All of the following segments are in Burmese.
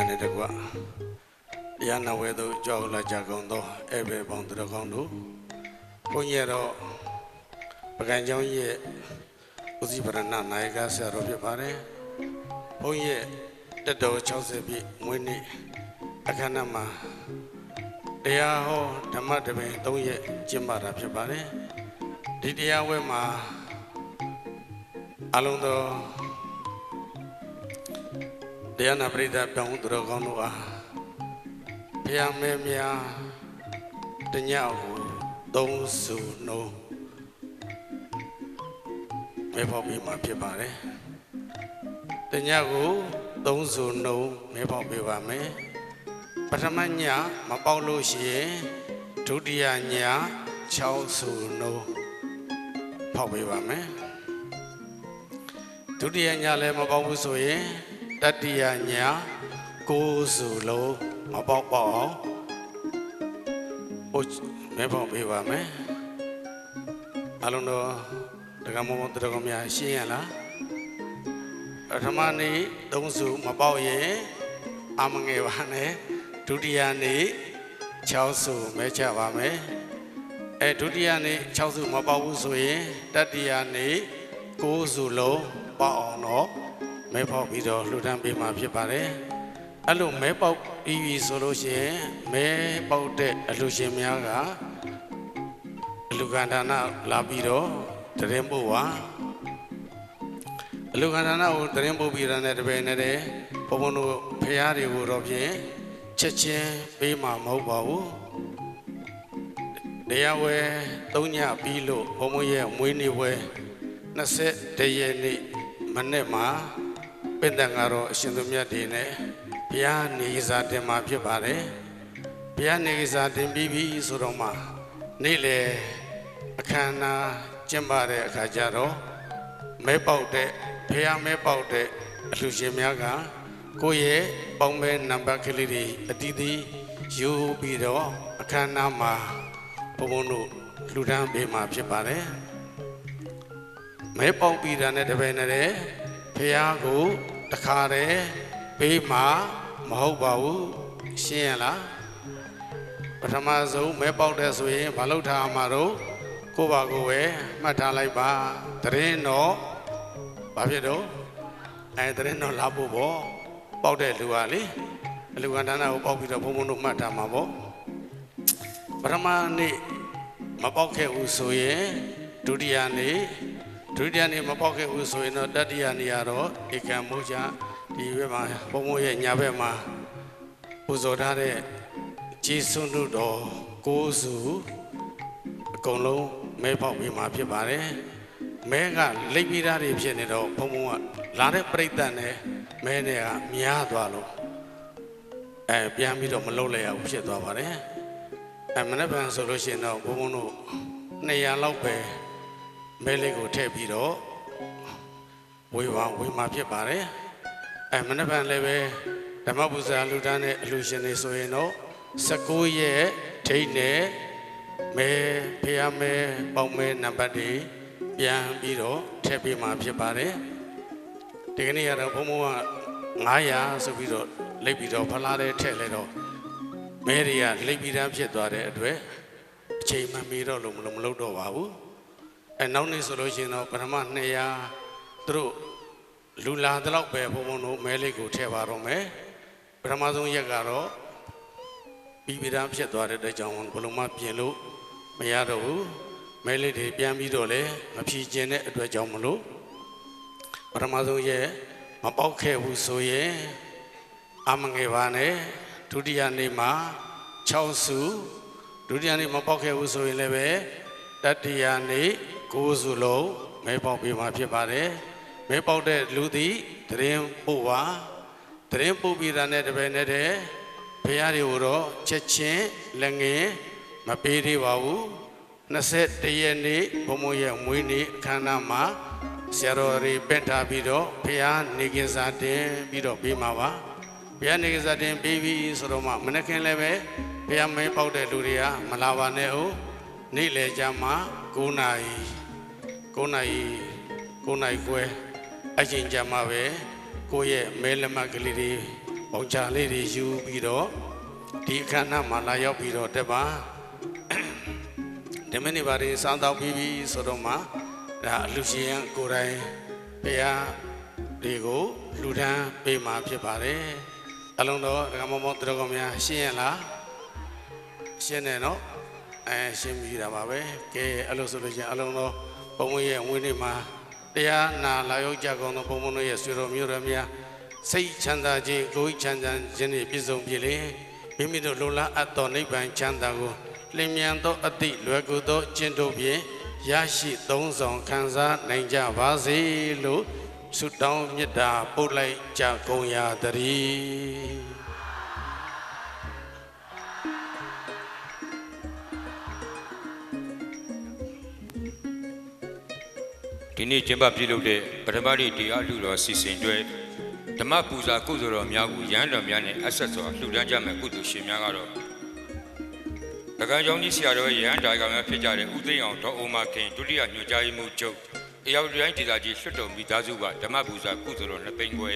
နဲ့တကွတရားနာဝဲသို့ကြောက်လာကြကုန်သောဧည့်သည်ပေါင်းတို့ကောင်းတို့ဘုန်းကြီးတော့ပကံကျောင်းရဲ့ဦးစီးပရဏနာယကဆရာတော်ဖြစ်ပါတယ်ဘုန်းကြီးတက်တော်60ပြည့်မွေးနေ့အခမ်းအနားမှာတရားဟောဓမ္မတပင်3ရက်ကျင်းပတာဖြစ်ပါတယ်ဒီတရားဝဲမှာအလုံးသောတရားနာပရိသတ်ပြောင်းသူတော်ကောင်းတို့အားဘုရားမဲများတညကို3စုနှုံးမဲဖောက်ပြီးမှဖြစ်ပါတယ်တညကို3စုနှုံးမဲဖောက်ပေးပါမယ်ပထမညမပေါက်လို့ရှိရင်ဒုတိယည6စုနှုံးဖောက်ပေးပါမယ်ဒုတိယညလည်းမပေါက်ဘူးဆိုရင်တတိယည9စုလုံးမပေါက်ပေါက်အောင်မဲပေါက်ပေးပါမယ်အလုံးတော်တက္ကမမောတက္ကမများရှင်းရလားပထမနေ့3စုမပေါက်ရင်အမငယ်ပါနဲ့ဒုတိယနေ့6စုမဲချပါမယ်ဒုတိယနေ့6စုမပေါက်ဘူးဆိုရင်တတိယနေ့9စုလုံးပေါက်အောင်တော့မဲပေါက်ပြီးတော့လှူဒန်းပေးမှာဖြစ်ပါတယ်အဲ့လိုမဲပေါက်ပြီးပြီဆိုလို့ရှိရင်မဲပေါက်တဲ့အလှူရှင်များကအလှူခံဌာနလာပြီးတော့တရင်ပို့ပါအလှူခံဌာနကိုတရင်ပို့ပြီးတာနဲ့တပည့်နဲ့တဲ့ဘုံဘုံတို့ဖရာတွေကိုတော့ဖြင့်ချက်ချင်းပေးမှာမဟုတ်ပါဘူးတရားဝဲ3ညပြီးလို့ဘုံဘုံရဲ့မွေးနေ့ဝဲ21ရက်နေ့မနေ့မှာပင့်တဲ့ကတော့အရှင်သူမြတ်တွေနဲ့ဘုရားနေစာတင်မှာဖြစ်ပါတယ်ဘုရားနေစာတင်ပြီးပြီဆိုတော့မှနေ့လေအခမ်းအနားကျင်းပတဲ့အခါကျတော့မဲပေါက်တဲ့ဘုရားမဲပေါက်တဲ့အလှူရှင်များကကိုယ့်ရဲ့ပေါင်းမဲနံပါတ်ကလေးတွေအတီးတီးယူပြီးတော့အခမ်းအနားမှာဘုံဘုံတို့လှူဒန်းပေးမှာဖြစ်ပါတယ်မဲပေါက်ပြီးတာနဲ့တပည့်နဲ့ဘုရားကိုတခါတည်းပေးမှာမဟုတ်ပါဘူးရှင်းရလားပထမဆုံးမဲပေါက်တဲ့ဆိုရင်မလုပ်ထားမှာတော့ကိုပါကိုပဲမှတ်ထားလိုက်ပါတရင်တော့ဘာဖြစ်တော့တရင်တော့လာဖို့ပေါ့ပေါက်တဲ့လူကလေအလူကန္တနာကိုပေါက်ပြီးတော့ဘုံဘုံတို့မှတ်ထားမှာပေါ့ပထမနေ့မပေါက်ခဲ့ဘူးဆိုရင်ဒုတိယနေ့မပေါက်ခဲ့ဘူးဆိုရင်တော့တတိယနေ့ကတော့ဧကံမိုးချဒီဘက်မှာဘုံဘုံရဲ့ညာဘက်မှာပူဇော်ထားတဲ့ကျေးဇူးတော်9စုအကုန်လုံးမဲပေါက်ပြီးမှဖြစ်ပါတယ်မဲကလိပ်ပြီးသားတွေဖြစ်နေတော့ဘုံဘုံကလာတဲ့ပြိတ္တနဲ့မဲနဲ့ကများသွားလို့ပြန်ပြီးတော့မလုပ်လိုက်ရဘူးဖြစ်သွားပါတယ်မနေ့ကဆိုလို့ရှိရင်တော့ဘုံဘုံတို့200လောက်ပဲမဲလေးကိုထည့်ပြီးတော့ဝေမှာဖြစ်ပါတယ်မနေ့ကလည်းပဲဓမ္မပူဇာလူတန်းတဲ့အလှူရှင်တွေဆိုရင်တော့19ရက်ထိတ်နဲ့မဲဖျားမဲပေါင်းမဲနံပါတ်တွေပြန်ပြီးတော့ထည့်ပေးမှာဖြစ်ပါတယ်ဒီကနေ့ကတော့ဘုံဘုံက900ဆိုပြီးတော့လိပ်ပြီးတော့ဖလားတဲ့ထည့်လိုက်တော့မဲတွေကလိပ်ပြီးသားဖြစ်သွားတဲ့အတွက်အချိန်မမီတော့လို့မလုပ်တော့ပါဘူးနောက်နေ့ဆိုလို့ရှိရင်တော့ပထမ200သူတို့လူလာတဲ့ပဲဘုံဘုံတို့မဲလေးကိုထည့်ပါတော့မယ်ပထမဆုံးရက်ကတော့ပြီးသားဖြစ်သွားတဲ့အတွက်ကြောင့်ဘလုံးမပြင်လို့မရတော့ဘူးမဲလေးတွေပြန်ပြီးတော့လည်းမဖြီးကျင်တဲ့အတွက်ကြောင့်မလို့ပထမဆုံးရက်မပေါက်ခဲ့ဘူးဆိုရင်အမငယ်ပါနဲ့ဒုတိယနေ့မှာ6စုဒုတိယနေ့မပေါက်ခဲ့ဘူးဆိုရင်လည်းပဲတတိယနေ့9စုလုံးမဲပေါက်ပြီးမှဖြစ်ပါတယ်မဲပေါက်တဲ့လူသည်တရင်ပို့ပါတရင်ပို့ပြီးတာနဲ့တပည့်နဲ့တဲ့ဘုရားတွေကိုတော့ချက်ချင်းလက်ငယ်မပေးသေးပါဘူး21ရက်နေ့ဘုံဘုံရဲ့မွေးနေ့အခမ်းအနားမှာဆရာတော်တွေပင့်ထားပြီးတော့ဘုရားနေကင်းစာတင်ပြီးတော့ပေးမှာပါဘုရားနေကင်းစာတင်ပြီးပြီဆိုတော့မှမနေ့ကလည်းပဲဘုရားမဲပေါက်တဲ့လူတွေကမလာပါနဲ့ဦးနေ့လယ်ကြမှာ9နာရီခွဲအချိန်ကြမှာပဲကိုယ့်ရဲ့မဲလက်မှတ်ကလေးတွေ ပုံချလေးတွေယူပြီးတော့ဒီအခမ်းအနားမှာလာရောက်ပြီးတော့တက်ပါဒီမနေ့ပါရင်စောင်းတောက်ပြီးပြီဆိုတော့မှဒါအလူရှင်ကိုယ်တိုင်ဘုရားတွေကိုလူဒန်းပေးမှာဖြစ်ပါတယ်အလုံးတော်ဒကာမောတော်ကောင်များရှင်းရလားရှင်းတယ်နော်ရှင်းပြီးတာပါပဲကဲအဲ့လိုဆိုလို့ချင်းအလုံးတော်ဘုံမရဲ့ဝင်းနေမှာတရားနာလာရောက်ကြကုန်သောဘုံဘုံတို့ရဲ့ဆွေတော်မျိုးတော်များစိတ်ချမ်းသာခြင်းကိုယ်ချမ်းသာခြင်းနဲ့ပြည့်စုံပြီလေမိမိတို့လုံလားအပ်သောနိဗ္ဗာန်ချမ်းသာကိုလင်းမြန်သောအသည့်လွယ်ကူသောကျင့်တို့ဖြင့်ရရှိသုံးဆောင်ခံစားနိုင်ကြပါစေလို့ဆုတောင်းမေတ္တာပို့လိုက်ကြကုန်ရသတည်းဒီနေ့ကျင်းပပြုလုပ်တဲ့ပထမနေ့တရားလှူတော်စီစဉ်တွေဓမ္မပူဇာကုသိုလ်တော်များကိုရဟန်းတော်များနဲ့အဆက်စွာလှူဒန်းကြမယ်ကုသိုလ်ရှင်များကတော့တက္ကသိုလ်ကြီးဆရာတော်ရဟန်းဒါယကများဖြစ်ကြတဲ့ဦးသိန်းအောင်ဒေါ်အိုမာခင်ဒုတိယညွှန်ကြားရေးမှူးချုပ်အရောက်တိုင်းဒေသကြီးလွှတ်တော်မိသားစုကဓမ္မပူဇာကုသိုလ်တော်2သိန်းခွဲ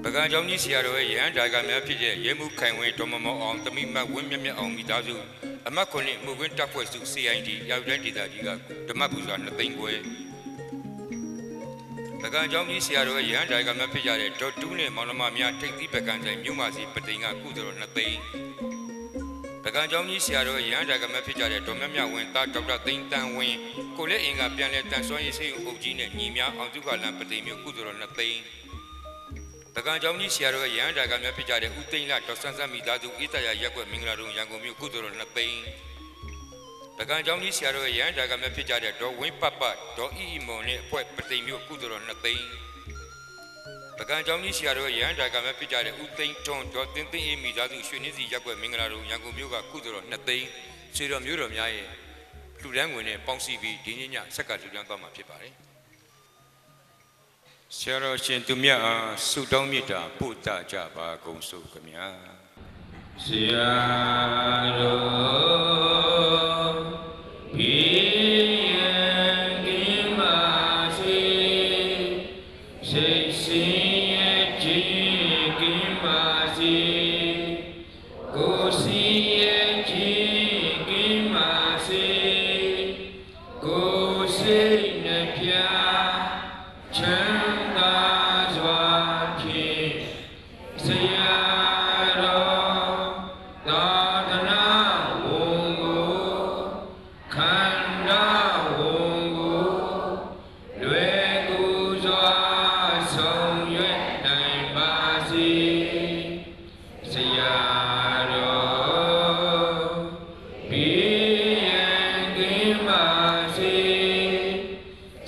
တက္ကသိုလ်ကြီးဆရာတော်ရဟန်းဒါယကများဖြစ်တဲ့ရဲမှုခိုင်ဝင်းဒေါ်မမောအောင်သမီးမဝင်းမြတ်မြတ်အောင်မိသားစုအမတ်ခွန်နဲ့မှုခွင့်တပ်ဖွဲ့စု CID ရောက်တိုင်းဒေသကြီးကဓမ္မပူဇာ2သိန်းခွဲပကံကျောင်းကြီးဆရာတော်ရဟန်းဒါယကများဖြစ်ကြတဲ့ဒေါ်တူးနဲ့မောင်နှမများထိပ်သီးပကံဆိုင်မြို့မစီပတိန်ကကုသိုလ်တော်2သိန်းပကံကျောင်းကြီးဆရာတော်ရဟန်းဒါယကများဖြစ်ကြတဲ့ဒေါ်မြတ်မြတ်ဝင်းသားဒေါက်တာသိန်းတန်းဝင်းကိုလက်အင်ကပြန်လဲတန်ဆွမ်းရေးစိတ်အုပ်ကြီးနဲ့ညီများအောင်စုကလန်ပတိန်မြို့ကုသိုလ်တော်2သိန်းပကံကျောင်းကြီးဆရာတော်ရဟန်းဒါယကများဖြစ်ကြတဲ့ဦးသိန်းလဒေါ်ဆန်းဆန်းမိသားစုအေးတရရက်ွက်မင်္ဂလာတုံရန်ကုန်မြို့ကုသိုလ်တော်2သိန်းပကံကျောင်းကြီးဆရာတော်ရဟန်းဒါယကများဖြစ်ကြတဲ့ဒေါ်ဝင်းပပဒေါ်အီအီမွန်နဲ့အဖွဲ့ပတိန်မြို့ကုသိုလ်တော်2သိန်းပကံကျောင်းကြီးဆရာတော်ရဟန်းဒါယကများဖြစ်ကြတဲ့ဦးသိန်းထွန်းဒေါ်တင်းသိန်းအေးမိသားစုရွှေနှင်းစီရက်ွက်မင်္ဂလာတုံရန်ကုန်မြို့ကကုသိုလ်တော်2သိန်းဆွေတော်မျိုးတော်များရဲ့လူဒန်းဝင်နဲ့ပေါင်းစည်းပြီးဒီနေ့ညဆက်ကလူဒန်းသွားမှာဖြစ်ပါတယ်ဆရာတော်ရှင်သူမြတ်အားဆုတောင်းမေတ္တာပို့သကြပါကုန်စို့ခင်ဗျာဆရာတော်ဘီယံကိမာစီစိတ်စင်ရဲ့ခြင်းကိမာစီကိုစီရဲ့ခြင်းကိမာစီကိုစိတ်နှပြချမ်းသာစွာဖြင့်ဆရာတော်သာသနာဝန်ကိုခန္ဓာဝန်ကိုလွယ်ကူစွာဆောင်ရွက်နိုင်ပါစေဆရာတော်ဘီယံကိမာစေ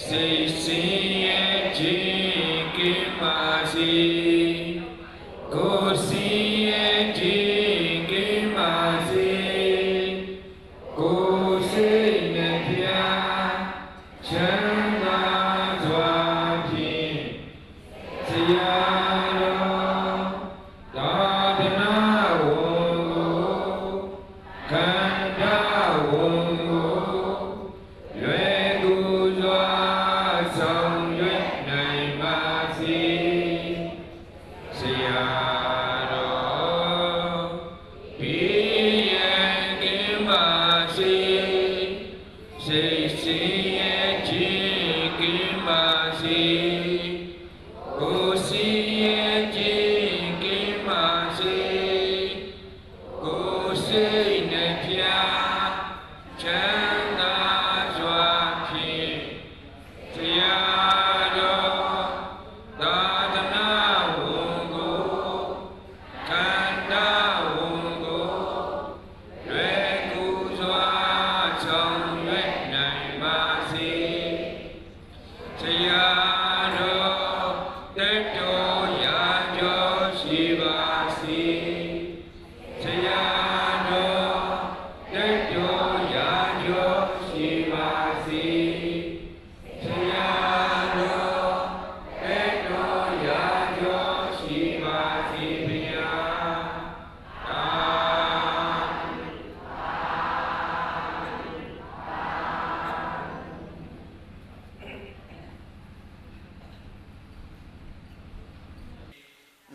စိတ်စင်ရဲ့ခြင်းကိမာစေကိုယ်စီရဲ့ခြင်းကိမာစေကိုယ်စိတ်နှပြချမ်းသာစွာဖြင့်ဆရာတော်သာသနာဝန်ကိုခန္ဓာဝန်ကိုလွယ်ကူစွာဆောင်ရွက်နိုင်ပါစေဆရာ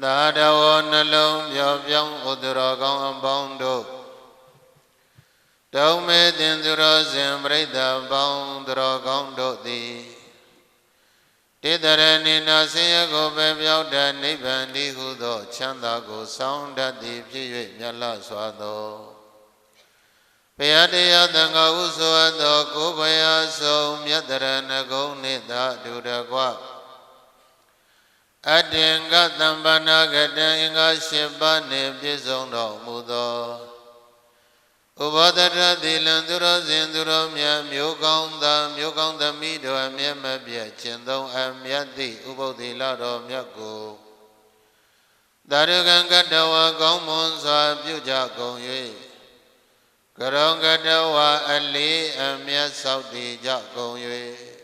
သာတဝနှလုံးပြောင်းပြောင်းဥဒရကောင်းအပေါင်းတို့တုံးမေတင်သူတော်စင်ပရိသတ်ပေါင်းသူတော်ကောင်းတို့သည်တေတရဏိနာဆင်းရဲကိုပဲပြောင်းတဲ့နိဗ္ဗာန်ဒီဟုသောချမ်းသာကိုဆောင်းတတ်သည်ဖြစ်၍မြတ်လစွာသောဘုရားတရားသံဃာဥဆိုအပ်သောကိုယ်ဘယာဆုံးမြတ်တရဏဂုံနှင့်သာဒုရကွအတ္တင်္ဂတံပနာကတံအင်္ဂါ၈ပါးနှင့်ပြည့်စုံတော်မူသောဥပဒရတိလံသူတော်စင်သူတော်မြတ်မျိုးကောင်းသာမျိုးကောင်းသမီးတို့အမျက်မပြတ်ခြင်းသုံးအမြတ်သည့်ဥပုသ္တိလတော်မြတ်ကိုသာရကံကတဝါကောင်းမွန်စွာပြုကြကုန်၍ကရောကတဝါအလေးအမြတ်ဆောက်တည်ကြကုန်၍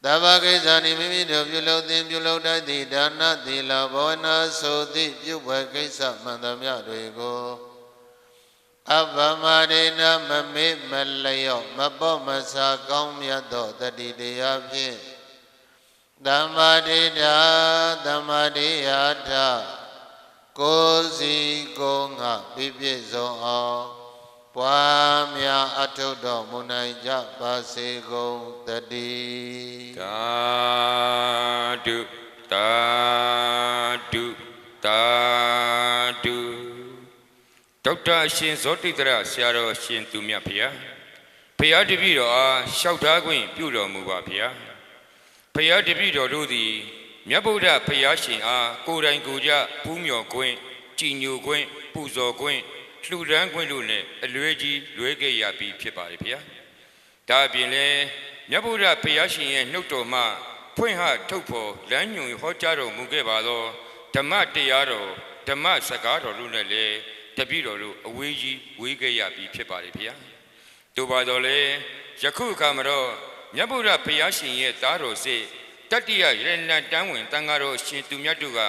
တဘာကိစ္စနိမိမိတို့ပြုလုပ်သည်ပြုလုပ်တတ်သည့်ဒါနသီလဘောနာဆိုသည့်ပြုပွဲကိစ္စမှန်သမျှတွေကိုအပမရိဏမမေ့မလျော့မပေါ့မဆာကောင်းမြတ်သောတတိတရားဖြင့်သမ္မာဒိဋ္ဌာသမ္မာဒိယာထကိုယ်စီကိုယ်ငါပြည့်ပြည့်စုံအောင်ပွားများအထုတော်မူနိုင်ကြပါစေကုန်တည်းသာဓုသာဓုသာဓုဒေါက်တာရှင်ဇောတိတရဆရာတော်ရှင်သူမြတ်ဖေဟာဖရာတပည့်တော်အားလျှောက်ထားခွင့်ပြုတော်မူပါဖေဟာဖရာတပည့်တော်တို့သည်မြတ်ဗုဒ္ဓဖရာရှင်အားကိုယ်တိုင်ကိုယ်ကြပူးမြော်ခွင့်ကြည်ညိုခွင့်ပူဇော်ခွင့်လှူဒန်းခွင့်တို့နဲ့အလွဲကြီးလွဲခဲ့ရပြီးဖြစ်ပါလေဖေဟာဒါအပြင်လည်းမြတ်ဗုဒ္ဓဖရာရှင်ရဲ့နှုတ်တော်မှဖွင့်ဟထုတ်ဖော်လမ်းညွှန်ဟောကြားတော်မူခဲ့ပါသောဓမ္မတရားတော်ဓမ္မစကားတော်တို့နဲ့လည်းတပည့်တော်တို့အဝေးကြီးဝေးခဲ့ရပြီးဖြစ်ပါလေဖေဟာတို့ပါတော့လေယခုအခါမှာတော့မြတ်ဗုဒ္ဓဘုရားရှင်ရဲ့သားတော်စေတတ္တိယရဏတန်းဝင်တန်ဃာတော်ရှင်သူမြတ်တို့က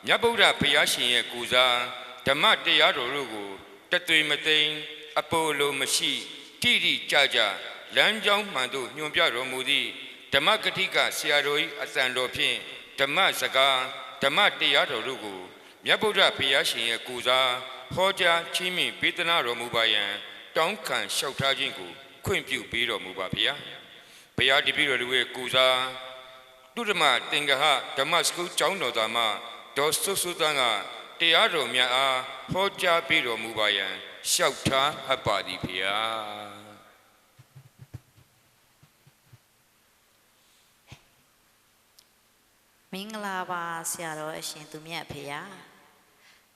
မြတ်ဗုဒ္ဓဘုရားရှင်ရဲ့ကိုယ်စားဓမ္မတရားတော်တို့ကိုတသွေမသိမ်းအပိုလိုမရှိတိတိကျကျလမ်းကြောင်းမှန်သို့ညွှန်ပြတော်မူသည့်ဓမ္မဂတိကဆရာတော်၏အသံတော်ဖြင့်ဓမ္မစကားဓမ္မတရားတော်တို့ကိုမြတ်ဗုဒ္ဓဘုရားရှင်ရဲ့ကိုယ်စားဟောကြားချီးမြှင့်ပေးသနာတော်မူပါယံတောင်းခံလျှောက်ထားခြင်းကိုခွင့်ပြုပေးတော်မူပါဗျာဘုရားတပည့်တော်တို့ရဲ့ကိုယ်စားတုဓမ္မသင်္ကဟဓမ္မစကုကျောင်းတော်သားမှဒေါ်စွတ်စွတ်တန်းကတရားတော်များအားဟောကြားပေးတော်မူပါယံလျှောက်ထားအပ်ပါသည်ဗျာမင်္ဂလာပါဆရာတော်အရှင်သူမြတ်ဖေဟာ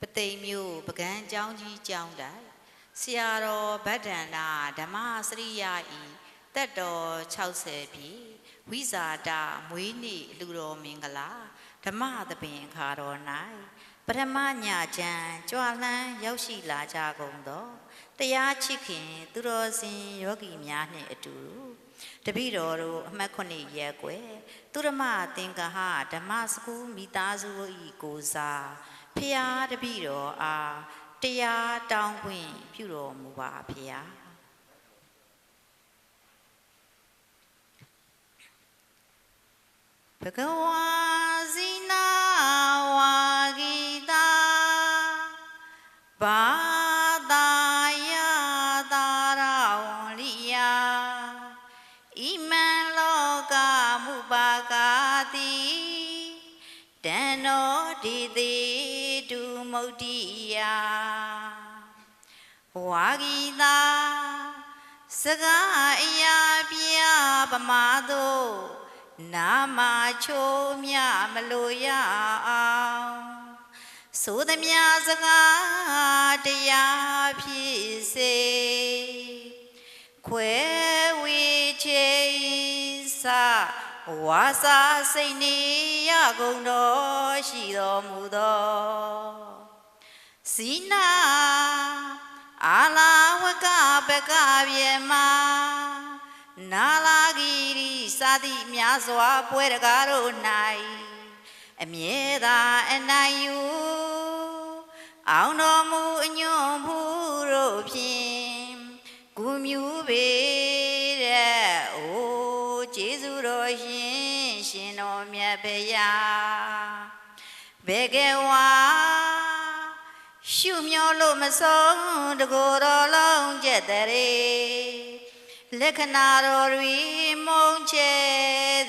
ပသိမ်မြို့ပကံကျောင်းကြီးကျောင်းတိုင်ဆရာတော်ဗဒ္ဒန္တာဓမ္မစရိယဤတက်တော်60ပြည့်ဝိဇာတမွေးနေ့လူတော်မင်္ဂလာဓမ္မသဘင်ခါတော်၌ပထမညချမ်းကြွလန်းရောက်ရှိလာကြကုန်သောတရားချစ်ခင်သူတော်စင်ယောဂီများနှင့်အတူတပည့်တော်တို့အမှတ်9ရက်ွယ်သူဓမ္မသင်္ကဟဓမ္မစကူမိသားစု၏ကိုစားဖျားတပည့်တော်အားတရားတောင်းခွင့်ပြုတော်မူပါဖျားဘဂဝါဇိနာဝါဂီတာဘာသာယတာရဝလိယဣမံလောကမုပါကာတိတန်တော်ဒီတိတုမုတ်တိယဝါဂီတာစကားအရာပြပမာတို့နာမချိုးမြမလို့ရအောင်ဆိုသမျှစကားတရားဖြစ်စေခွဲဝေချေစဝါစာစိတ်နေရကုန်တော်ရှိတော်မူသောဇိနာအာလာဝကပကပြေမနာလာဂီရီစာတိများစွာပွဲတကားတို့၌အမြဲသာအနိုင်ယူအောင်တော်မူအညွန့်ဖူးတို့ဖြင့်ဂုမြူပေတဲ့အိုကျေးဇူးတော်ရှင်ရှင်တော်မြတ်ဗျာဂ ဘေကဝါရှုမျောလို့မဆုံးတကိုယ်တော်လုံးကျက်တဲ့လက္ခဏာတော်တွေမုံချဲ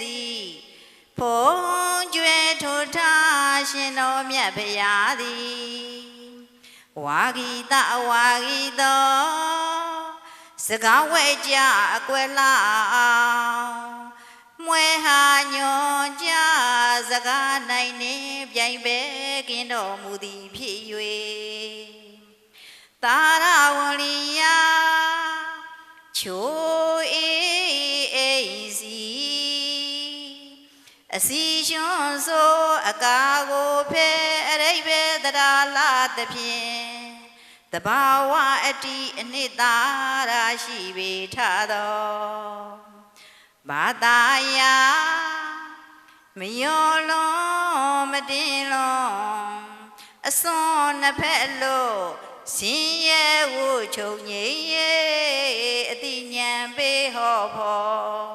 သည်ဖုံးကျွဲထိုထားရှင်တော်မြတ်ဖရာသည်ဝါဂီတဝါဂီတော်စကားဝဲကြအကွယ်လာမွဲဟာညွန်ကြစကားနိုင်နေပြိုင်ပဲကင်းတော်မူသည်ဖြစ်၍သာရဝလီယာချိုအေးအေးစီအစီရှင်ဆိုအကာကိုဖဲအရိပ်ပဲတရာလာသဖြင့်တဘာဝအတိအနှစ်သာရရှိပေထသောဘာသာယာမယောလုံးမတင်လုံးအစွန်နှစ်ဖက်လို့စင်ရဲဝှချုပ်ငိမ့်ရဲ့အတိညာပေးဟောဖို့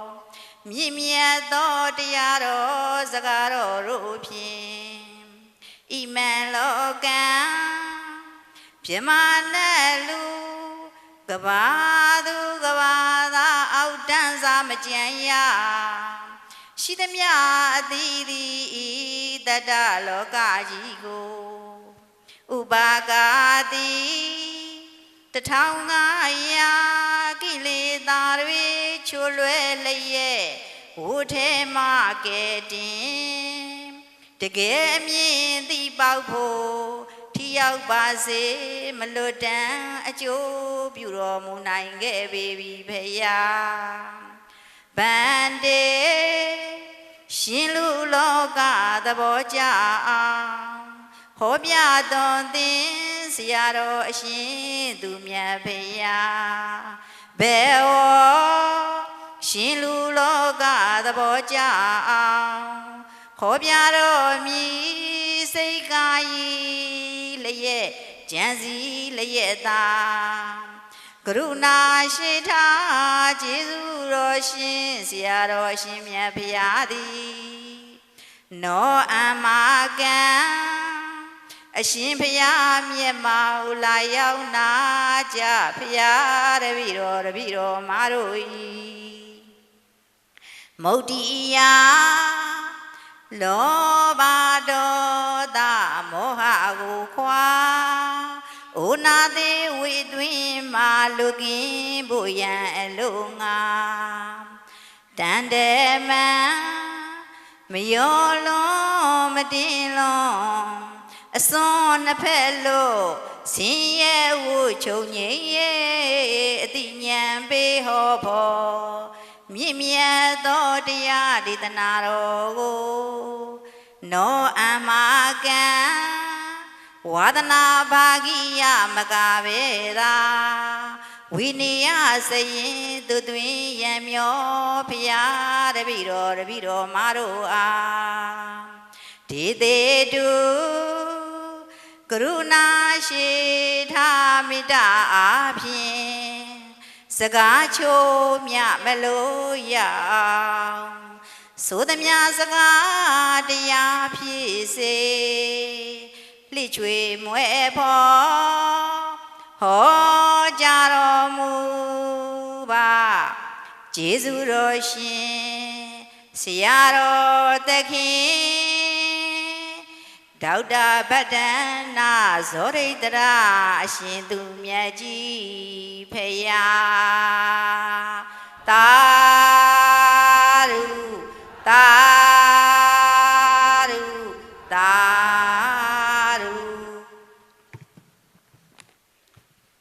မြင့်မြတ်သောတရားတော်စကားတော်တို့ဖြင့်ဣမံလောကံပြမနဲ့လူကဘာသူကဘာသာအောက်တန်းစားမကြံရရှိသမျှအသီးသီးတတ္တလောကကြီးကိုဥပါကာတိ1500ကိလေသာတွေချိုးလွဲလျက်ဝုထဲမှာကဲတင်တကယ်အမြင်သိပေါက်ဖို့ထီရောက်ပါစေမလွတ်တမ်းအကျိုးပြုတော်မူနိုင်ခဲ့ပေပြီဖေယာဗန္တေရှင်လူလောကသဘောကြအောင်ဟောပြတော်သင်ဆရာတော်အရှင်သူမြတ်ဖေယာဘေဝရှင်လူလောကသဘောကြအောင်ဟောပြတော်မူစိတ်ကာယလျက်ကြံစီလျက်သာကရုဏာရှိထားကျေးဇူးတော်ရှင်ဆရာတော်ရှင်မြတ်ဖေယာသည်နောအမကံအရှင်ဖျားမြတ်မောင်လာရောက်နာကြဖျားတပည့်တော်မာတို့ဤမုတ်တိယလောဘဒေါသမောဟကိုခွာဩနာသေးဝိတွင်မာလူကင်းဖို့ရန်အလုံးငါတန်တယ်မံမယောလုံးမတင်လုံးအစွန်နှစ်ဖက်လို့ဆင်းရဲဝှချုပ်ငိမ့်ရဲ့အတိညာပေးဟောဖို့မြင့်မြတ်သောတရားဒေသနာတော်ကိုနောအမကံဝါဒနာဘာဂိယမကဘေသာဝိနည်းစရင်သူတွင်ရံမျောဖျားတပည့်တော်မာတို့အားဒေသေးတုကရုဏာရှိထားမေတ္တာအားဖြင့်စကားချိုးမြမလို့ရအောင်ဆိုသမျှစကားတရားဖြစ်စေလှိချွေမွဲဖို့ဟောကြားတော်မူပါကျေးဇူးတော်ရှင်ဆရာတော်သခင်ဒေါက်တာဗတ္တနာဇောရိတရာအရှင်သူမြတ်ကြီးဖေယာတာရုတာရုတာရု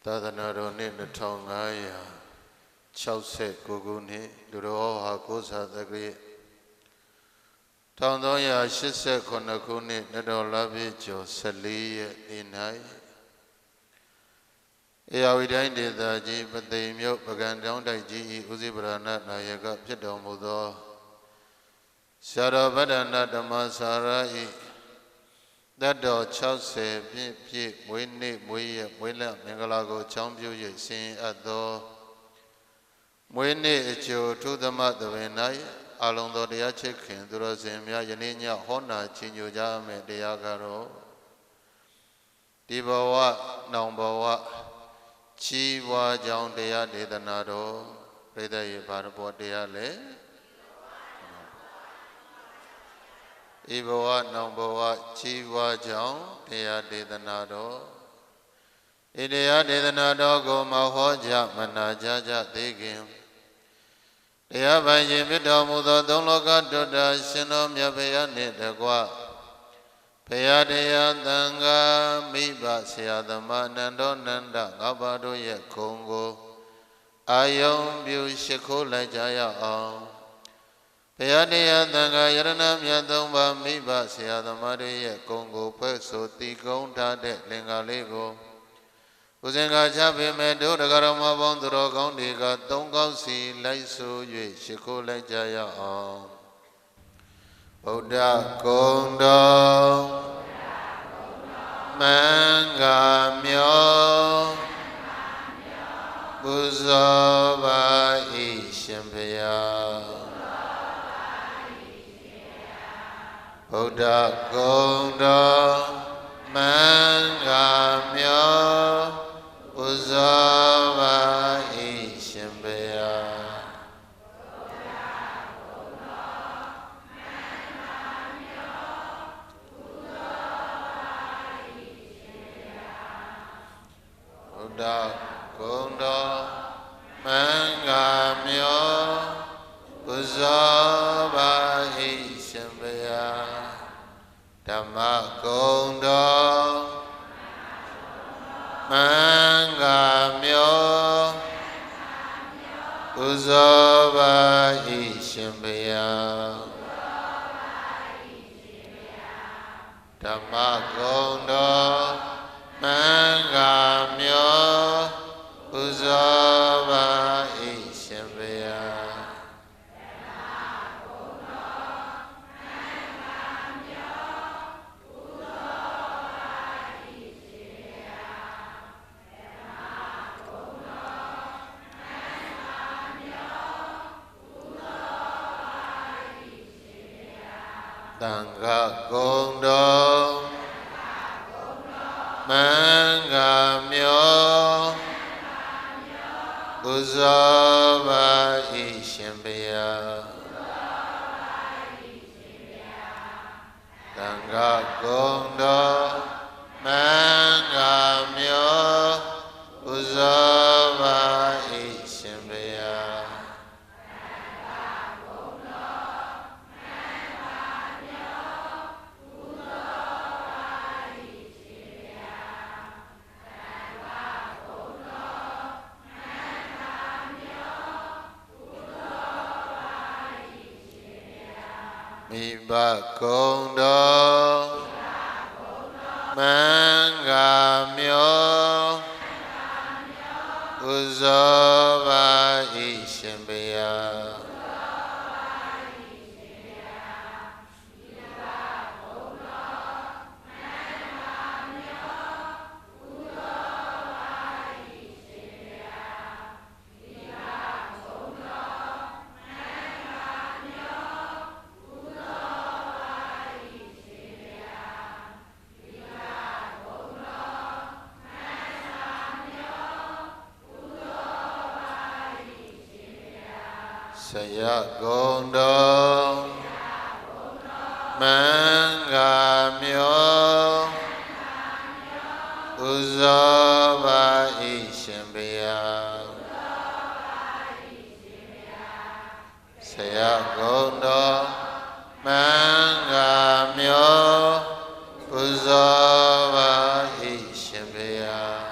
သာသနာတော်နှစ်2569ခုနှစ်လူတော်ဟာကိုးစာသက္ကရာ1389ခုနှစ်နတော်လပြည့်ကျော်14ရက်နေ့၌ဧရာဝတီတိုင်းဒေသကြီးပသိမ်မြို့ပကံတောင်းတိုက်ကြီးဦးစီးပရဏနာယကဖြစ်တော်မူသောဆရာတော်ဗတ္တနာဓမ္မစာရဤတတ်တော်60ပြည့်မွေးနေ့မွေးရက်မွေးလမင်္ဂလာကိုချောင်းပြု၍ဆင်အပ်သောမွေးနေ့အကျိုးထုသမသဘင်၌ အလုံးသောတရားချစ်ခင်သူတော်စင်များယနေ့ညဟောနာချီးညိုကြမယ်တရားကတော့ဒီဘဝနောင်ဘဝချီးပွားကြောင်းတရားဒေသနာတော်ပြိဿရေဘာတော်တရားလဲဤဘဝနောင်ဘဝချီးပွားကြောင်းတရားဒေသနာတော်ဤတရားဒေသနာတော်ကိုမဟောကြမနာကြကြသေးခင်တရားပိုင်ခြင်းဖြစ်တော်မူသောသုံးလောကတုတ္တရှင်တော်မြတ်ဘုရားနှင့်တကွဘုရားတရားသံဃာမိဘဆရာသမားနန္ဒောနန္ဒငါးပါးတို့ရဲ့ဂုဏ်ကိုအာယုံပြုရှိခိုးလိုက်ကြရအောင်ဘုရားတရားသံဃာယရဏမြတ်သုံးပါးမိဘဆရာသမားတို့ရဲ့ဂုဏ်ကိုဖွဲ့ဆိုတည်ကုန်းထားတဲ့လင်္ကာလေးကိုဦးဇင်္ဂါချပေမဲ့တို့တက္ကရာမပေါင်းသူတော်ကောင်းတွေကသုံးကောင်းစီလိုက်ဆို၍ရှိခိုးလိုက်ကြရအောင်ဗုဒ္ဓဂုဏ်တော်မင်္ဂမျောပူဇော်ပါ၏ရှင်ဘုရားဗုဒ္ဓဂုဏ်တော်မင်္ဂမျောပူဇော်ပါ၏ရှင်ဘုရားဗုဒ္ဓဂုဏ်တော်မင်္ဂမျောပူဇော်ပါ၏ရှင်ဘုရားဓမ္မဂုဏ်တော်မင်္ဂမျောပူဇော်ပါ၏ရှင်ဘုရားဓမ္မဂုဏ်တော်မင်္ဂမျောပူဇော်ပါ၏ရှင်ဘုရားသံဃာဂုဏ်တော်မင်္ဂမျောပူဇော်ပါ၏ရှင်ဘုရားသံဃာဂုဏ်တော်မင်္ဂမျောပူဇော်ပါ၏ရှင်ဘုရားမိဘဂုဏ်တော်မင်္ဂမျောပူဇော်ပါ၏ရှင်ဘုရားဆရာဂုဏ်တော်မင်္ဂမျောပူဇော်ပါ၏ရှင်ဘုရားဆရာဂုဏ်တော်မင်္ဂမျောပူဇော်ပါ၏ရှင်ဘုရား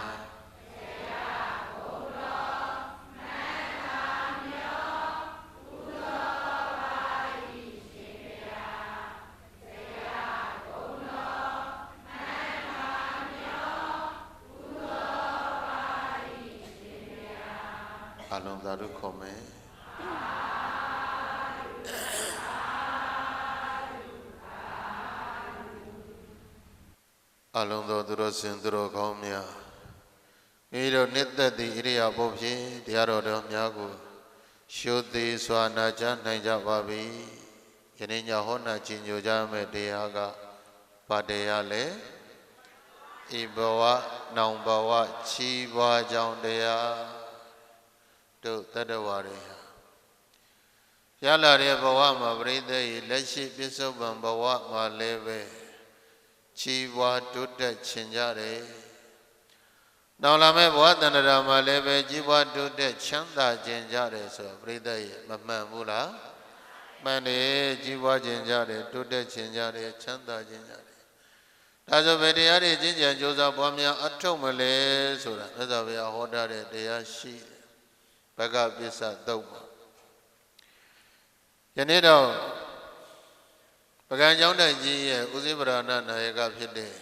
အလုံးသာတို့ခေါ်မယ်အလုံးသောသူတော်စင်သူတော်ကောင်းများမိတို့နှစ်သက်သည့်ဣရိယာပုဖြင့်တရားတော်များကို ရှုသိစွာနာကြားနိုင်ကြပါပြီယနေ့ညဟောနာခြင်းညိုကြမဲ့တရားကဘာတရားလဲဤဘဝနောင်ဘဝချီးပွားကြောင်းတရားတို့တတ္တဝါတွေရလာတဲ့ဘဝမှာပရိသတ်ရဲ့လက်ရှိပြစ္ဆုတ်ပံဘဝမှာလည်းပဲချီးပွားတိုးတက်ခြင်းကြတယ်နောက်လာမဲ့ဘဝတဏ္ဍာမှာလည်းပဲကြီးပွားတိုးတက်ချမ်းသာခြင်းကြတယ်ဆိုတော့ပရိသတ်ရဲ့မမှန်ဘူးလားမှန်တယ်ကြီးပွားခြင်းကြတယ်တိုးတက်ခြင်းကြတယ်ချမ်းသာခြင်းကြတယ်ဒါဆိုဘယ်တရားတွေကျင့်ကြံကြိုးစားပွားများအထုတ်မလဲဆိုတာမြတ်စွာဘုရားဟောထားတဲ့တရားရှိတယ်ဘဂပစ္စသုတ်မှာယနေ့တော့ပကံကျောင်းတိုင်ကြီးရဲ့ဥစိပရဏနာယကဖြစ်တဲ့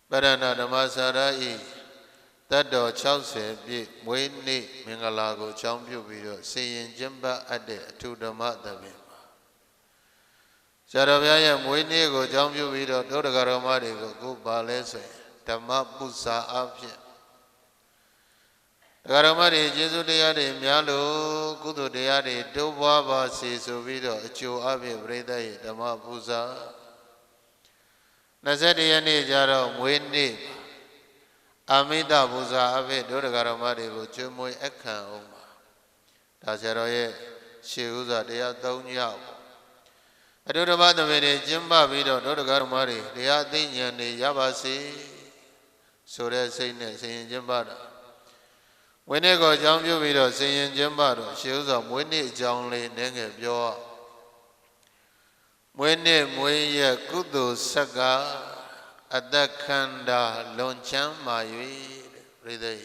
ပရဏဓမ္မစာရဤတတ်တော်60ပြည့်မွေးနေ့မင်္ဂလာကိုအကြောင်းပြုပြီးတော့စေရင်ကျင်းပအပ်တဲ့အထုဓမ္မသဘင်မှာဆရာတော်ဘုရားရဲ့မွေးနေ့ကိုအကြောင်းပြုပြီးတော့ဒုဒကတော်မတွေကိုအခုပါလဲဆိုရင်ဓမ္မပု္ပ္ပာအဖြစ်ဒကာတော်မတွေကျေးဇူးတရားတွေများလို့ကုသိုလ်တရားတွေတိုးပွားပါစေဆိုပြီးတော့အကျိုးအဖြစ်ပရိသတ်ရဲ့ဓမ္မပူဇာ21ရက်နေ့ကျတော့မွေးနေ့အာမိတပူဇာအဖြစ်ဒုဒကာတော်မတွေကိုကျွေးမွေးအခမ်းအောင်ပါဒါဆရာတော်ရဲ့ရှေးဥစွာတရား3ညပေါ့အတုဓမ္မသဘေတွေကျင်းပပြီးတော့ဒုဒကာတော်မတွေတရားအသိဉာဏ်တွေရပါစေဆိုတဲ့စိတ်နဲ့ဆင်ရင်ကျင်းပတာမွေးနေ့ကိုအကြောင်းပြုပြီးတော့ဆင်ရင်ကျင်းပတော့ရှေးဥစွာမွေးနေ့အကြောင်းလေးနည်းငယ်ပြောမွေးနေ့မွေးရက်ကုသိုလ်ဆက်ကအသက်ခန္ဓာလွန်ချမ်းမာ၍ပြိသိ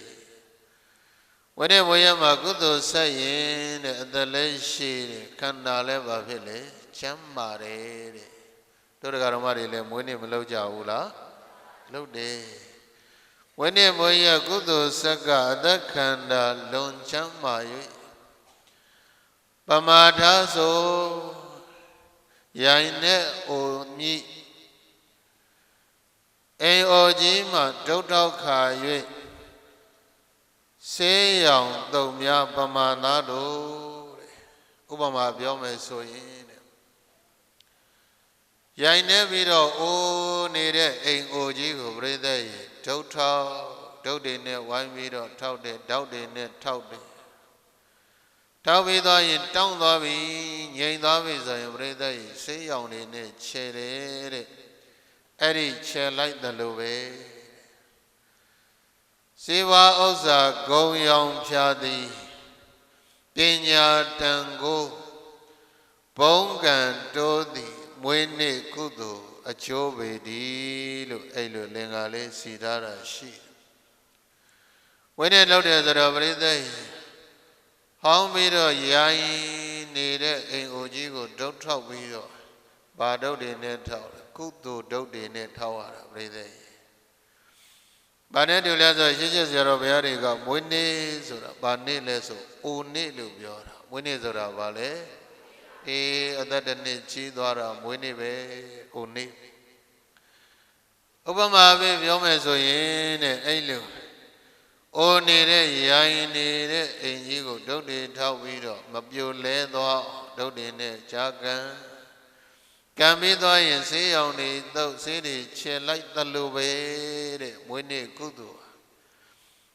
ဝိနည်းဝေယမှာကုသိုလ်ဆက်ရင်တဲ့အသက်လည်းရှိတယ်ခန္ဓာလည်းဘာဖြစ်လဲချမ်းမာတယ်တဲ့တို့တရားတော်မတွေလည်းမွေးနေ့မလုပ်ကြဘူးလားလုပ်တယ်ဝိနည်းဝေယကုသိုလ်ဆက်ကအသက်ခန္ဓာလွန်ချမ်းမာ၍ပမာထဆိုရိုင်နဲ့အိုမြည်အိမ်အိုကြီးမှဒုတ်ထောက်ခါ၍ဆေးရောင်တုံများပမာဏတို့တဲ့ဥပမာပြောမယ်ဆိုရင်တဲ့ရိုင်နေပြီးတော့အိုးနေတဲ့အိမ်အိုကြီးကိုပြိဿရဲ့ဒုတ်ထောက်ဒုတ်တွေနဲ့ဝိုင်းပြီးတော့ထောက်တယ်တောက်တွေနဲ့ထောက်တယ်ထောက်ပြီးသွားရင်တောင်းသွားပြီငြိမ်သွားပြီဆိုရင်ပြိဿရဲ့ဆေးရောင်တွေနဲ့ခြေတယ်တဲ့အဲ့ဒီခြေလိုက်တယ်လို့ပဲစေဝါဥစ္စာဂုံရောင်ဖြာသည်ပညာတန်ကိုဘုံကံတိုးသည်မွေးနေ့ကုသိုလ်အချိုးပေသည်လို့အဲ့လိုလင်္ကာလေးစီထားတာရှိဝိနည်းလောက်တယ်ဆိုတော့ပရိသတ်ဟောင်းပြီးတော့ရိုင်းနေတဲ့အိမ်အိုကြီးကိုဒုတ်ထောက်ပြီးတော့ဘာဒုတ်တွေနဲ့ထောက်ကုသိုလ်ဒုတ်တွေနဲ့ထောက်ရတာပြိဿရဲ့ဘာနဲ့တူလဲဆိုရှင်းရှင်းဆရာတော်ဘုရားတွေကမွေးနေ့ဆိုတာဘာနေ့လဲဆိုအိုနေ့လို့ပြောတာမွေးနေ့ဆိုတာဘာလဲအသက်တစ်နှစ်ကြီးသွားတာမွေးနေ့ပဲအိုနေ့ဥပမာပဲပြောမယ်ဆိုရင်တဲ့အဲ့လိုအိုနေတဲ့ရိုင်းနေတဲ့အိမ်ကြီးကိုဒုတ်တွေထောက်ပြီးတော့မပြိုလဲသွားဒုတ်တွေနဲ့ဂျာကန်ကံပြီးသွားရင်ဆေးရောင်တွေသုတ်ဆေးတွေခြေလိုက်သလိုပဲတဲ့မွေးနေ့ကုသိုလ်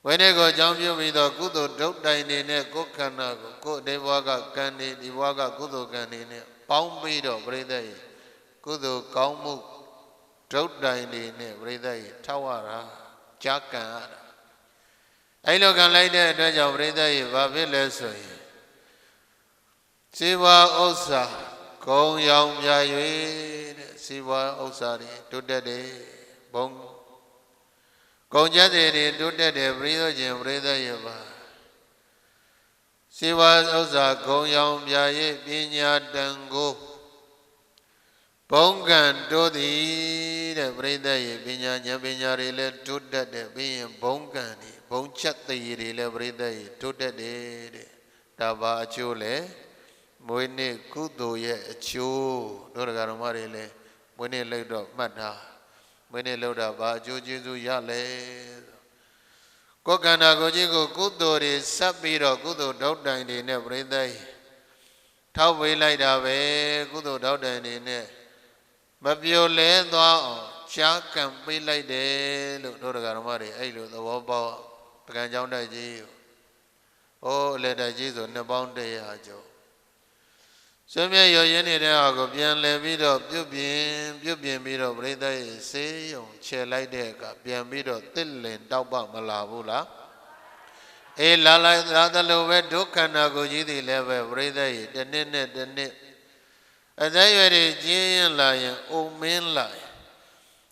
ဝိနည်းကိုအကြောင်းပြုပြီးတော့ကုသိုလ်ဒုတ်တိုင်တွေနဲ့ကိုယ်ခန္ဓာကိုကိုယ်ဒီဘဝကကံတွေဒီဘဝကကုသိုလ်ကံတွေနဲ့ပေါင်းပြီးတော့ပြိဿရဲ့ကုသိုလ်ကောင်းမှုဒုတ်တိုင်တွေနဲ့ပြိဿရဲ့ထောက်ရတာကြာကံရတာအဲ့လိုကံလိုက်တဲ့အတွက်ကြောင့်ပြိဿရဲ့ဘာဖြစ်လဲဆိုရင်စေဝါဥစ္စာဂုံရောင်ပြ၍တဲ့စီးပွားဥစ္စာတွေတိုးတက်တယ်ဘုံဂုံကျက်တွေတိုးတက်တယ်ပရိသောခြင်းပရိသတ်ရပါစီးပွားဥစ္စာဂုံရောင်ပြ၍ပညာတန်ကိုဘုံကံတိုးသည်တဲ့ပရိသတ်ရပညာဉာဏ်ပညာတွေလည်းတိုးတက်တယ်ပြီးရင်ဘုံကံတွေဘုံချက်တည်တွေလည်းပရိသတ်ရတိုးတက်တယ်တဲ့ဒါပါအကျိုးလဲမွေးနေ့ကုသိုလ်ရဲ့အကျိုးတို့တရားတော်မတွေလည်းမွေးနေ့လောက်တော့မှတ်တာမွေးနေ့လောက်တာဘာအကျိုးကျေးဇူးရလဲ ကိုယ်ခန္ဓာကိုယ်ကြီးကိုကုသိုလ်တွေဆက်ပြီးတော့ကုသိုလ်တောက်တိုင်တွေနဲ့ပြိဿကြီးထောက်ပေးလိုက်တာပဲကုသိုလ်တောက်တိုင်တွေနဲ့မပြိုလဲသွားအောင်ရှားကံပေးလိုက်တယ်လို့တို့တရားဓမ္မတွေအဲ့လိုသဘောပေါက်ပကံကြောင်းတိုက်ကြီးဟိုအလက်တိုက်ကြီးဆိုနှစ်ပေါင်း100ကျော်ဆွေးမြဲရောရင်းနေတဲ့ဟာကိုပြန်လဲပြီးတော့ပြုတ်ပြင်ပြီးတော့ပြိဿရဲ့ဆေးရုံခြေလိုက်တဲ့အခါပြန်ပြီးတော့တစ်လင်တောက်ပမလာဘူးလားအေးလာတယ်လို့ပဲဒုက္ခနာကိုကြီးတွေလည်းပဲပြိဿရဲ့တစ်နှစ်နဲ့တစ်နှစ်အသက်ရွယ်တွေကျင်းရင်လာရင်အုံမင်းလာရင်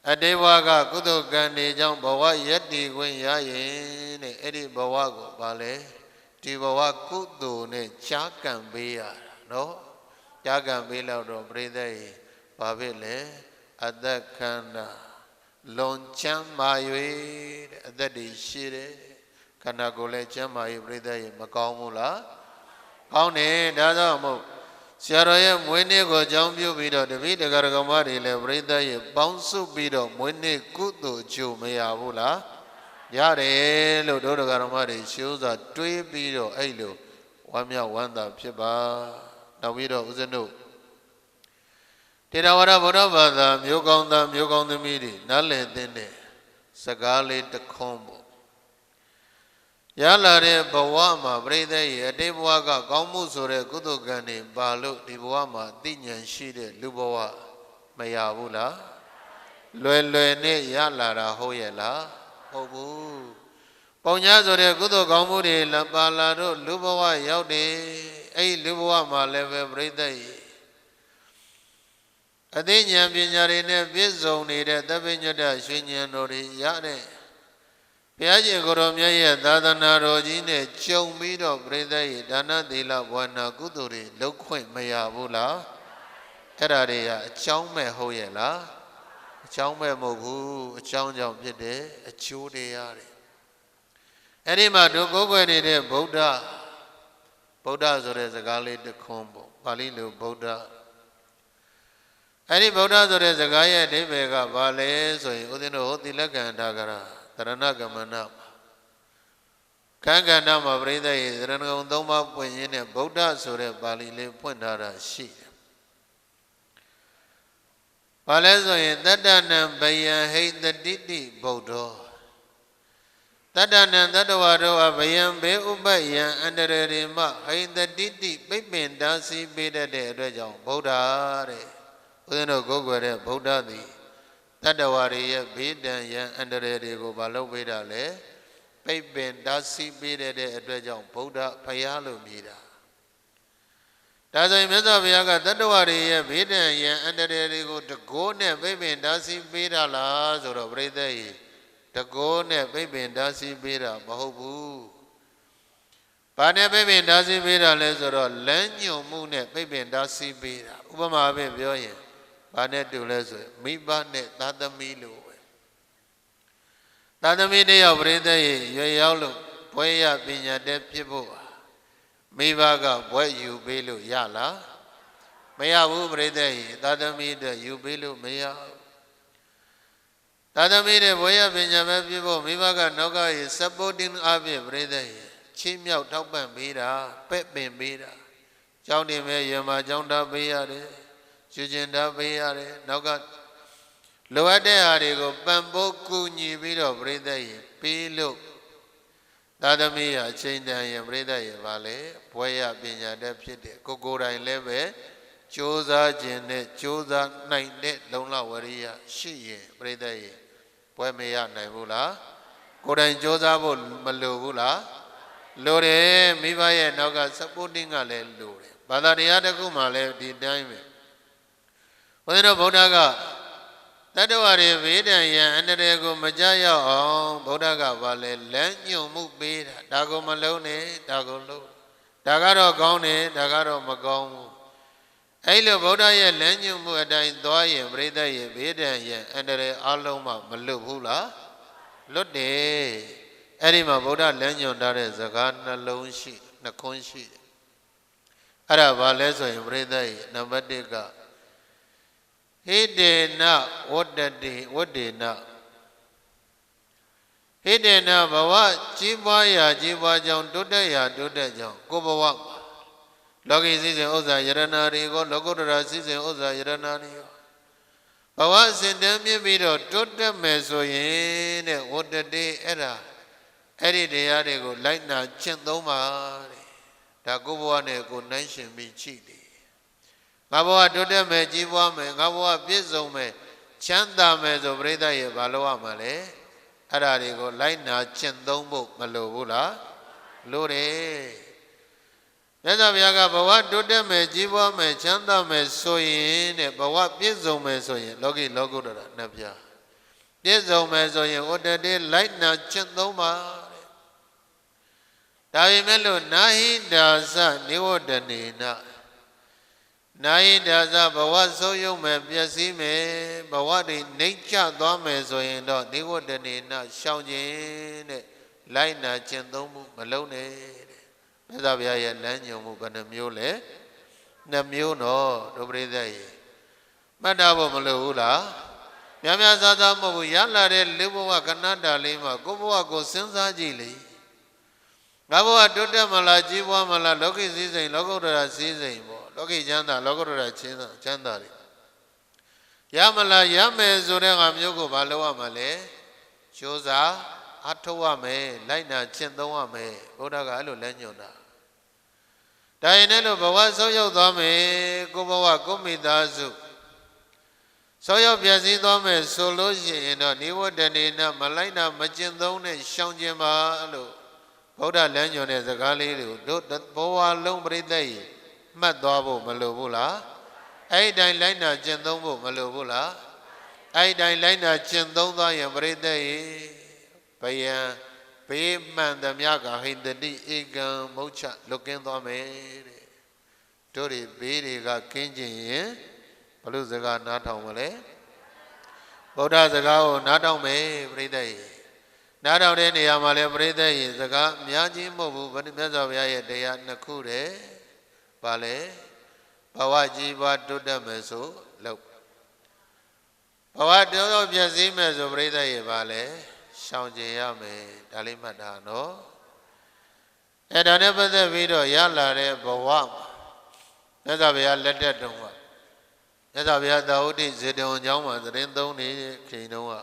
အတေဘဝကကုသိုလ်ကံတွေကြောင့်ဘဝယက်တည်ခွင့်ရရင်တဲ့အဲ့ဒီဘဝကိုဗာလဲဒီဘဝကုသိုလ်နဲ့ချားကံပေးရတာနော်ကြာကံပေးလို့တော့ပြိဿရေဘာဖြစ်လဲအသက်ခန္ဓာလွန်ချမ်းမာ၍တဲ့အသက်တွေရှိတယ်ခန္ဓာကိုယ်လည်းချမ်းမာ၍ပြိဿရေမကောင်းဘူးလားကောင်းတယ်ဒါကြောင့်မို့ဆရာတော်ရဲ့မွေးနေ့ကိုအကြောင်းပြုပြီးတော့တပည့်တရားတော်မတွေလည်းပြိဿရေပေါင်းစုပြီးတော့မွေးနေ့ကုသိုလ်အကျိုးမရဘူးလားရတယ်လို့တို့တရားတော်မတွေရှုစွာတွေးပြီးတော့အဲ့လိုဝမ်းမြောက်ဝမ်းသာဖြစ်ပါနောက်ပြီးတော့ဦးဇင်းတို့တေရဝါဒဗုဒ္ဓဘာသာမျိုးကောင်းသားမျိုးကောင်းသမီးတွေနားလည်သင့်တဲ့စကားလေးတစ်ခွန်းပေါ့ရလာတဲ့ဘဝမှာပြိဿရဲ့အတိတ်ဘဝကကောင်းမှုဆိုတဲ့ကုသိုလ်ကံတွေပါလို့ဒီဘဝမှာသိဉာဏ်ရှိတဲ့လူဘဝမရဘူးလားလွယ်နဲ့ရလာတာဟုတ်ရဲ့လားဟုတ်ဘူးပုံညာဆိုတဲ့ကုသိုလ်ကောင်းမှုတွေပါလာတော့လူဘဝရောက်တယ်အဲ့လူဘဝမှာလည်းပဲပြိဿရဲ့အသိဉာဏ်ပညာတွေနဲ့ပြည့်စုံနေတဲ့သဗ္ဗညတ္တရွှေဉာဏ်တော်တွေရတဲ့ဘုရားရှင်ကိုယ်တော်မြတ်ရဲ့သာသနာတော်ကြီးနဲ့ကြုံပြီးတော့ပြိဿရဲ့ဒါနသီလဘဝနာကုသိုလ်တွေလုပ်ခွင့်မရဘူးလားအဲ့ဒါတွေကအကြောင်းမဲ့ဟုတ်ရဲ့လားအကြောင်းမဲ့မဟုတ်ဘူးအကြောင်းကြောင့်ဖြစ်တယ်အကျိုးတွေရတယ်အဲ့ဒီမှာတို့ကိုယ်ွယ်နေတဲ့ဗုဒ္ဓဆိုတဲ့စကားလေးတစ်ခွန်းပေါ့ပါဠိလိုဗုဒ္ဓအဲ့ဒီဗုဒ္ဓဆိုတဲ့စကားရဲ့အဓိပ္ပာယ်ကဘာလဲဆိုရင်ဥဒိနောဟောတိလက္ခဏာကရာတရဏဂမနခန္ဓာမှာပြိဿရဲ့သရဏဂုံ၃ပါးပွင့်ရင်းနဲ့ဗုဒ္ဓဆိုတဲ့ပါဠိလေးဖွင့်ထားတာရှိတယ်ဘာလဲဆိုရင်တတ္တနံဘယံဟိတတိတိဗုဒ္ဓောတတ္တနံတတ္တဝါတို့ဟာဘယံဘေဥပယံအန္တရရေမဟိတတိတိပိပင်တာစီပေးတတ်တဲ့အတွက်ကြောင့်ဗုဒ္ဓတဲ့ဦးဇင်းတို့ကိုယ်ွယ်တဲ့ဗုဒ္ဓသည်တတ္တဝါတွေရဲ့ဘေးဒဏ်ရန်အန္တရာယ်တွေကိုမလုပ်ပေးတာလေပိပင်တာစီပေးတဲ့အတွက်ကြောင့်ဗုဒ္ဓဖယားလို့မြည်တာဒါဆိုရင်မြတ်စွာဘုရားကတတ္တဝါတွေရဲ့ဘေးဒဏ်ရန်အန္တရာယ်တွေကိုတကိုးနဲ့ပိပင်တာစီပေးတာလားဆိုတော့ပြိဿရေတကိုးနဲ့ပိပင်တာစီပေးတာမဟုတ်ဘူးဘာနဲ့ပိပင်တာစီပေးတာလဲဆိုတော့လမ်းညွန်မှုနဲ့ပိပင်တာစီပေးတာဥပမာအဖြစ်ပြောရင်ဘာနဲ့တူလဲဆိုရင်မိဘနဲ့သားသမီးလို့ပဲသားသမီးတယောက်ပြိဿရဲ့ရွယ်ရောက်လို့ဘွဲရပညာတတ်ဖြစ်ဖို့မိဘကဘွဲယူပေးလို့ရလားမရဘူးပြိဿရဲ့သားသမီးတွေယူပေးလို့မရဘူးသားသမီးတွေဘွဲရပညာပဲဖြစ်ဖို့မိဘကနောက်ကရဲ့ supporting အဖြစ်ပြိဿရဲ့ချင်းမြောက်ထောက်ပံ့ပေးတာပဲ့ပင်ပေးတာကျောင်းတင်မဲ့ရမကျောင်းသားပေးရတယ်ကျွကျင်တာပေးရတယ်နောက်ကလိုအပ်တဲ့ဟာတွေကိုပံ့ပိုးကူညီပြီးတော့ပြိဿရေပေးလို့သာသမီးအချိန်တန်ရင်ပြိဿရေပါလေဘွဲရပညာတတ်ဖြစ်တဲ့ကိုယ်တိုင်လည်းပဲကြိုးစားခြင်းနဲ့ကြိုးစားနိုင်တဲ့လုံလဝရိယရှိရင်ပြိဿရေဘွဲမရနိုင်ဘူးလားကိုယ်တိုင်ကြိုးစားဖို့မလိုဘူးလားလိုတယ်မိဘရဲ့နောက်က supporting ကလည်းလိုတယ်ဘာသာတရားတစ်ခုမှလည်းဒီတိုင်းပဲဘုရားတော်ဗုဒ္ဓကတတ္တဝါတွေဘေးဒဏ်ရန်အန္တရာယ်ကိုမကြောက်ရောက်အောင်ဗုဒ္ဓကဘာလဲလမ်းညွှန်မှုပေးတာဒါကိုမလုံးနဲ့ဒါကိုလုံးဒါကတော့ကောင်းတယ်ဒါကတော့မကောင်းဘူးအဲ့လိုဗုဒ္ဓရဲ့လမ်းညွှန်မှုအတိုင်းသွားရင်ပြိဿရဲ့ဘေးဒဏ်ရန်အန္တရာယ်အလုံးမှမလွတ်ဘူးလားလွတ်တယ်အဲ့ဒီမှာဗုဒ္ဓလမ်းညွှန်ထားတဲ့စကားနှလုံးရှိနှခွန်းရှိအဲ့ဒါဘာလဲဆိုရင်ပြိဿရဲ့နံပါတ်1ကဟိတေနဝတ္တတိဝတ္တေန ဟိတေနဘဝကြီးပွားရာကြီးပွားကြောင်းတိုးတက်ရာတိုးတက်ကြောင်းကိုဘဝလောကီစည်းစိမ်ဥစ္စာယရဏတွေကိုလောကုတ္တရာစည်းစိမ်ဥစ္စာယရဏတွေကိုဘဝစင်တန်းမြင့်ပြီးတော့တိုးတက်မယ်ဆိုရင်တဲ့ဝတ္တတေအဲ့ဒီတရားတွေကိုလိုက်နာကျင့်သုံးပါတဲ့ဒါကိုဘဝနဲ့ကိုနိုင်ရှင်ပြီးကြည့်တယ်ငါဘဝတိုးတက်မယ်ကြီးပွားမယ်ငါဘဝပြည့်စုံမယ်ချမ်းသာမယ်ဆိုပြိဿရဲ့ဘာလို့ရမှာလဲအဲ့ဒါတွေကိုလိုက်နာကျင့်သုံးဖို့မလိုဘူးလားလိုတယ်မြတ်စွာဘုရားကဘဝတိုးတက်မယ်ကြီးပွားမယ်ချမ်းသာမယ်ဆိုရင်တဲ့ဘဝပြည့်စုံမယ်ဆိုရင်လောကီလောကုတ္တရာနှစ်ပြားပြည့်စုံမယ်ဆိုရင်ဝတ္တတေလိုက်နာကျင့်သုံးပါတဲ့ဒါပေမဲ့လို့နာဟိဒါသနိဝတ္တနေနနာဟိဒါသဘဝဆုံးယုံမယ်ပျက်စီးမယ်ဘဝတွေနှိမ့်ချသွားမယ်ဆိုရင်တော့နိဝတ္တနေနရှောင်ခြင်းတဲ့လိုက်နာကျင့်သုံးမှုမလုပ်နဲ့တဲ့မြတ်စွာဘုရားရဲ့လမ်းညွှန်မှုဘယ်နှမျိုးလဲနှစ်မျိုးတော့ဒုပရိသတ်ရေမှတ်တာဖို့မလိုဘူးလားများများစားစားမဟုတ်ဘူးရလာတဲ့လူဘဝကဏ္ဍတာလေးမှာကိုဘဝကိုစဉ်းစားကြည့်လေငါဘဝတိုးတက်မလားကြီးပွားမလားလောကီစည်းစိမ်လောကုတ္တရာစည်းစိမ်ပေါ့လောကီချမ်းသာလောကုတ္တရာချမ်းသာတွေရမလားရမယ်ဆိုတဲ့ငါမျိုးကိုဘာလုပ်ရမှာလဲကြိုးစားအထောက်ရမယ်လိုက်နာကျင့်သုံးရမယ်ဘုရားကအဲ့လိုလမ်းညွှန်တာဒါရင်လည်းဘဝဆုံးရောက်သွားမယ်ကိုဘဝကိုမိသားစုဆုံးရောက်ပြည့်စည်သွားမယ်ဆိုလို့ရှိရင်တော့နိဝတ္တနေနမလိုက်နာမကျင့်သုံးနဲ့ရှောင်ကျင်ပါလို့ဘုရားလမ်းညွှန်တဲ့စကားလေးတွေကိုတို့ဘဝလုံးပြိတ္တကြီးမှတ်သွားဖို့မလိုဘူးလားအဲ့ဒီတိုင်းလိုက်နာကျင့်သုံးဖို့မလိုဘူးလားအဲ့ဒီတိုင်းလိုက်နာကျင့်သုံးသွားရင်ပြိတ္တကြီးဘယံဘေးမှန်သမျှကဟိတတိဧကံမုတ်ချလွတ်ကင်းသွားမယ်တဲ့တို့တွေဘေးတွေကကင်းကျင်ရင်ဘလို့စကားနားထောင်မလဲဗုဒ္ဓစကားကိုနားထောင်မယ်ပြိတ္တကြီးနားထောင်တဲ့နေရာမှာလည်းပြိတ္တကြီးစကားအများကြီးမဟုတ်ဘူးမြတ်စွာဘုရားရဲ့တရားနှစ်ခုတည်းဘာလဲဘဝကြီးပွားတိုးတက်မယ်ဆိုလို့ဘဝတိုးတော့ပြည့်စည်မယ်ဆိုပြိတ္တကြီးဘာလဲရှောင်ကျင်ရမယ်ဒါလေးမှတ်ထားနော်အဲ့ဒါနဲ့ပတ်သက်ပြီးတော့ရလာတဲ့ဘဝမြတ်စွာဘုရားလက်ထက်တုန်းကမြတ်စွာဘုရားသာဝတိဇေတဝန်ကျောင်းမှာသတင်းသုံးနေချိန်တုန်းက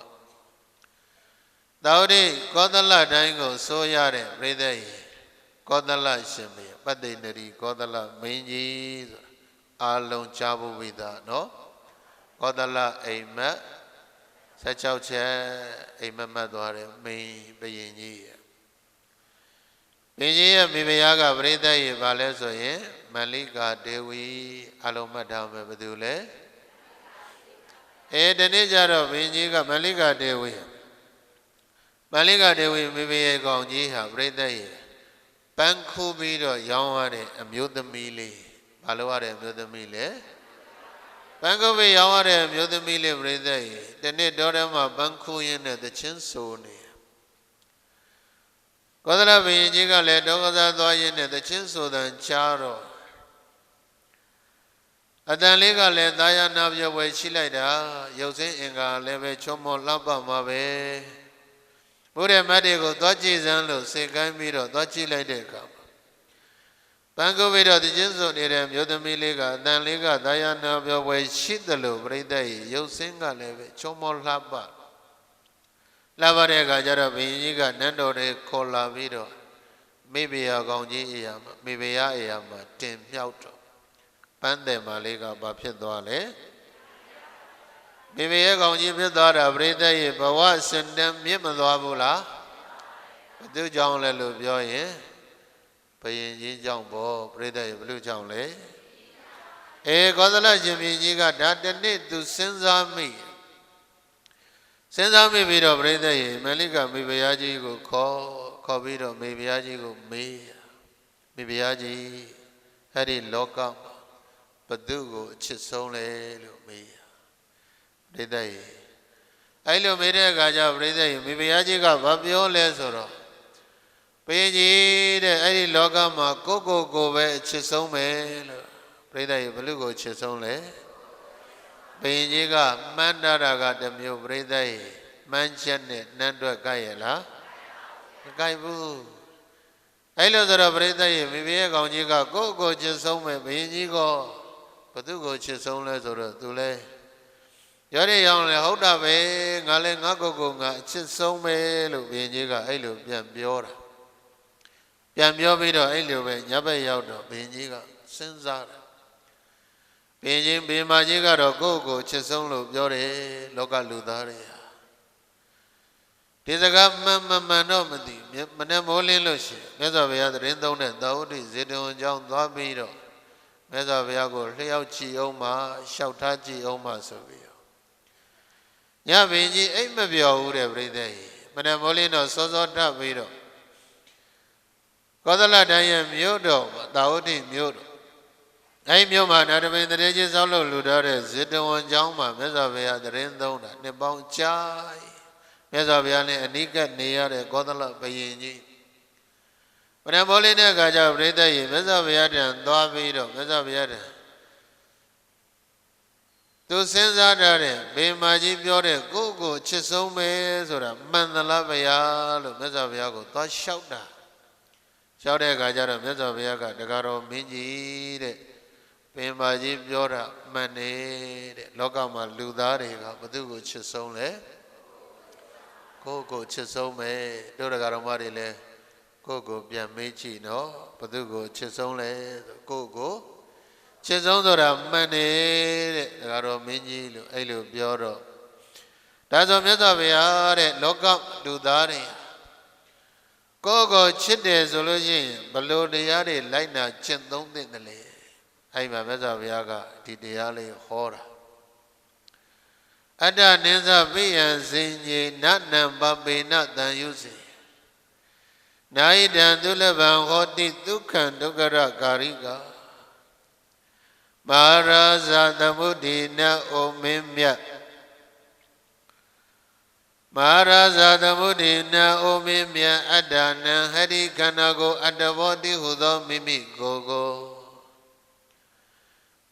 သာဝတိကောသလတိုင်းကိုစိုးရတဲ့ပြိတ္တကြီးကောသလရှင်ဘုရားပတ္တိနရီကောသလမင်းကြီးဆိုတာအာလုံးကြားဖို့ဝိသနော်ကောသလအိမ်မက်16ချက်အိမ်မက်မှတ်သွားတယ်မင်းဘုရင်ကြီးဘုရင်ကြီးရဲ့မိဖုရားကပြိတ္တကြီးဘာလဲဆိုရင်မလိကာဒေဝီအလုံးမှတ်ထားမယ်ဘယ်သူလဲဒီနေ့ကျတော့ဘုရင်ကြီးကမလိကာဒေဝီမိဖုရားကောင်ကြီးဟာပြိတ္တကြီးပန်းခိုးပြီးတော့ရောင်းရတဲ့အမျိုးသမီးလေးဘာလို့ရတဲ့အမျိုးသမီးလဲပန်းခိုးပြီးရောင်းရတဲ့အမျိုးသမီးလေးပြိတ္တကြီးဒီနေ့တော်ထဲမှာပန်းခိုးရင်းနဲ့သချင်းဆိုနေကောသလဘုရင်ကြီးကလည်းတောကစားသွားရင်းနဲ့သချင်းဆိုတဲ့ချားတော့အတန်လေးကလည်းသာယာနာပြောပွဲရှိလိုက်တာရုပ်စင်းအင်္ဂါလည်းပဲချုံမောလှပမှာပဲဘုရားမတ်တွေကိုသွားကြည့်စမ်းလို့စေကိုင်းပြီးတော့သွားကြည့်လိုက်တဲ့အခါပန်းကိုပြီးတော့သချင်းဆိုနေတဲ့မြို့သမီးလေးကအတန်လေးကသာယာနာပြောပွဲရှိတယ်လို့ပြိတ္တရဲ့ရုပ်စင်းကလည်းပဲချုံမောလှပတဲ့အခါကျတော့ဘုရင်ကြီးကနန်းတော်တွေခေါ်လာပြီးတော့မိဖုရားကောင်ကြီးအရာမှာမိဖုရားအရာမှာတင်မြောက်တော့ပန်းတယ်မလေးကဘာဖြစ်သွားလဲမိဖုရားကောင်ကြီးဖြစ်သွားတာပြိတ္တရဲ့ဘဝစင်တန်းမြင့်မသွားဘူးလားဘသူကြောင့်လဲလို့ပြောရင်ဘုရင်ကြီးကြောင့်ပေါ့ပြိတ္တရဲ့ဘလူကြောင့်လဲကောသလရှင်ဘုရင်ကြီးကဒါတနေ့သူစဉ်းစားမိပြီးတော့ပြိတ္တရဲ့မလိကမိဖုရားကြီးကိုခေါ်ပြီးတော့မိဖုရားကြီးကိုမေးမိဖုရားကြီးအဲ့ဒီလောကမှာဘသူကိုအချစ်ဆုံးလဲလို့မေးပြိတ္တရဲ့အဲ့လိုမေးတဲ့အခါကျပြိတ္တရဲ့မိဖုရားကြီးကဘာပြောလဲဆိုတော့ဘုရင်ကြီးတဲ့အဲ့ဒီလောကမှာကိုပဲအချစ်ဆုံးပဲလို့ပြိတ္တရဲ့ဘလူကိုအချစ်ဆုံးလဲဘုရင်ကြီးကမှန်းတာကတစ်မျိုးပြိတ္တရဲ့မှန်းချက်နဲ့နှမ်းတွက်ကရလား ကိုက်ဘူးအဲ့လိုဆိုတော့ပြိဿရဲ့မိမိရဲ့ကောင်ကြီးကကိုချစ်ဆုံးပဲဘုရင်ကြီးကဘသူကိုချစ်ဆုံးလဲဆိုတော့သူလဲရောရရောင်လဲဟုတ်တာပဲငါလဲငါကိုငါအချစ်ဆုံးပဲလို့ဘုရင်ကြီးကအဲ့လိုပြန်ပြောတာပြန်ပြောပြီးတော့အဲ့လိုပဲညဘက်ရောက်တော့ဘုရင်ကြီးကစဉ်းစားတယ်ဘုရင်ကြီးဘုရင်မကြီးကတော့ကိုချစ်ဆုံးလို့ပြောတယ်လောကလူသားတွေဒီစကားမှန်တော့မသိမနဲ့မိုးလင်းလို့ရှိမြတ်စွာဘုရားသတင်းသုံးတဲ့သာဝတိဇေတဝန်ကျောင်းသွားပြီးတော့မြတ်စွာဘုရားကိုလျှောက်ကြည့်အောင်မှလျှောက်ထားကြည့်အောင်မှဆိုပြီးတော့ညဘင်ကြီးအိတ်မပြောဘူးတဲ့ပြိဿကြီးမနဲ့မိုးလင်းတော့စောစောထပ်ပြီးတော့ကောသလတိုင်းရဲ့မြို့တော်သာဝတိမြို့တော်အဲ့မြို့မှာနာတပင်တရေကြီးဆောက်လုပ်လူထားတဲ့ဇေတဝန်ကျောင်းမှာမြတ်စွာဘုရားသတင်းသုံးတာနှစ်ပေါင်းကြာမြတ်စွာဘုရားနဲ့အနိကနေရတဲ့ကောသလဘယင်ကြီးဗရမောလေးတဲ့အခါကျပြိဿရေမြတ်စွာဘုရားတန်သွားပြီးတော့မြတ်စွာဘုရားတန်သူစဉ်းစားထားတဲ့ဘေမာကြီးပြောတဲ့ကိုချစ်ဆုံးပဲဆိုတာမှန်သလားဗျာလို့မြတ်စွာဘုရားကိုသွားလျှောက်တာလျှောက်တဲ့အခါကျတော့မြတ်စွာဘုရားကတကားတော်မင်းကြီးတဲ့ဘေမာကြီးပြောတာမှန်နေတဲ့လောကမှာလူသားတွေကဘသူကိုချစ်ဆုံးလဲကိုချစ်ဆုံးပဲတို့တရားတော်မတွေလည်းကိုပြန်မေးကြည့်နော်ဘသူကိုချစ်ဆုံးလဲဆိုကိုချစ်ဆုံးဆိုတာမှန်နေတဲ့တရားတော်မင်းကြီးလို့အဲ့လိုပြောတော့ဒါဆိုမြတ်စွာဘုရားတဲ့လောကလူသားတွေကိုချစ်တယ်ဆိုလို့ရှိရင်ဘလို့တရားတွေလိုက်နာကျင့်သုံးသင့်တယ်လေအဲ့မှာမြတ်စွာဘုရားကဒီတရားလေးဟောတာအတ္တနိသပိယံစင်ကြီးနနံပပေနတန်ယုစေနာယိတံသုလဗံဟောတိဒုက္ခံဒုက္ခရကာရိကမဟာရာဇသမုဒိနဩမင်းမြတ်မဟာရာဇသမုဒိနဩမင်းမြတ်အတ္တနံဟရိခန္ဓာကိုအတ္တဘောတိဟုသောမိမိကို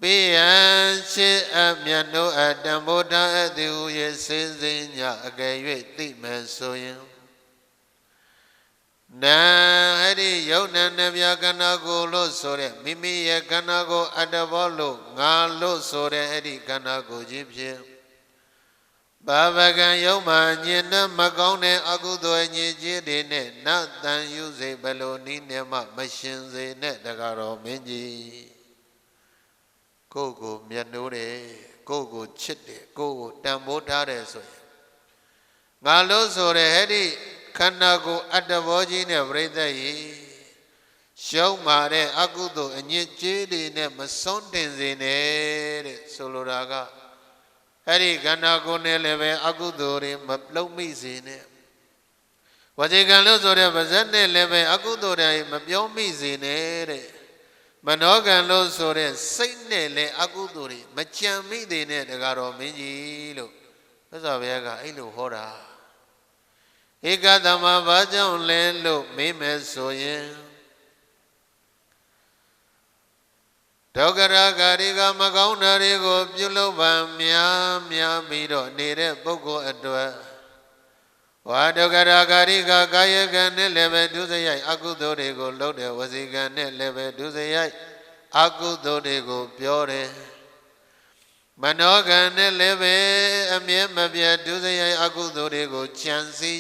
ပိယံရှိအမြတ်တို့အတံဗုဒ္ဓအတိဟုရဲ့စေစင်ညအကယ်၍သိမယ်ဆိုရင်နာဟရိယုတ်နံနဗျာခန္ဓာကိုလို့ဆိုတဲ့မိမိရဲ့ခန္ဓာကိုအတ္တဘောလို့ငါလို့ဆိုတဲ့အဲ့ဒီခန္ဓာကိုကြီးဖြင့်ဘာဝကံယုံမှညင်နှမကောင်းတဲ့အကုသိုလ်ညစ်ကြေးတွေနဲ့နတ်တန်ယူစေဘလို့နီးနေမှမရှင်စေနဲ့တကားတော်မင်းကြီးကိုမြတ်နိုးတယ်ကိုချစ်တယ်ကိုတန်ဖိုးထားတယ်ဆိုရင်ငါလို့ဆိုတဲ့အဲ့ဒီခန္ဓာကိုအတ္တဘောကြီးနဲ့ပြိဿကြီးရှုံးမာတဲ့အကုသိုလ်အညစ်အကြေးတွေနဲ့မစွန့်တင်စေနဲ့တဲ့ဆိုလိုတာကအဲ့ဒီခန္ဓာကိုယ်နဲ့လည်းပဲအကုသိုလ်တွေမလုံးမိစေနဲ့ဝစီကံလို့ဆိုတဲ့ပါဇက်နဲ့လည်းပဲအကုသိုလ်တွေမပြောမိစေနဲ့တဲ့မနောကံလို့ဆိုတဲ့စိတ်နဲ့လည်းအကုသိုလ်တွေမကြံမိသေးနဲ့တကားတော်မင်းကြီးလို့မြတ်စွာဘုရားကအဲ့လိုဟောတာဧကသမဘာကြောင့်လဲလို့မေးမယ်ဆိုရင်ဒုက္ခရကာရိကမကောင်းတာတွေကိုပြုလုပ်ပါများပြီးတော့နေတဲ့ပုဂ္ဂိုလ်အတွက်ဝါဒုက္ခရကာရိကကာယကံနဲ့လည်းပဲဒုစရိုက်အကုသိုလ်တွေကိုလုပ်တယ်ဝစီကံနဲ့လည်းပဲဒုစရိုက်အကုသိုလ်တွေကိုပြောတယ်မနောကံနဲ့လည်းပဲအမြဲမပြတ်ဒုစရိုက်အကုသိုလ်တွေကိုကြံစီ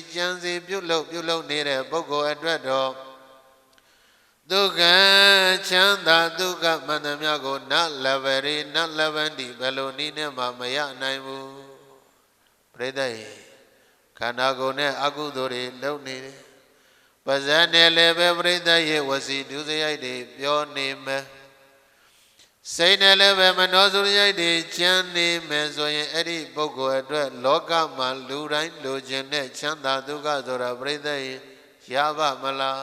ပြုလုပ်နေတဲ့ပုဂ္ဂိုလ်အတွက်တော့ဒုက္ခချမ်းသာဒုက္ခမှန်သမျှကိုနလဗရိနလဗန္တိဘယ်လိုနည်းနဲ့မှမရနိုင်ဘူးပြိဿရေခန္ဓာကိုယ်နဲ့အကုသိုလ်တွေလုပ်နေတယ်ပါဇက်နဲ့လည်းပဲပြိဿရေဝစီဒုစရိုက်တွေပြောနေမယ်စိတ်နဲ့လည်းပဲမနောစုရိယတွေချမ်းနေမယ်ဆိုရင်အဲ့ဒီပုဂ္ဂိုလ်အတွက်လောကမှာလူတိုင်းလိုချင်တဲ့ချမ်းသာဒုက္ခဆိုတာပြိဿရေရပါမလား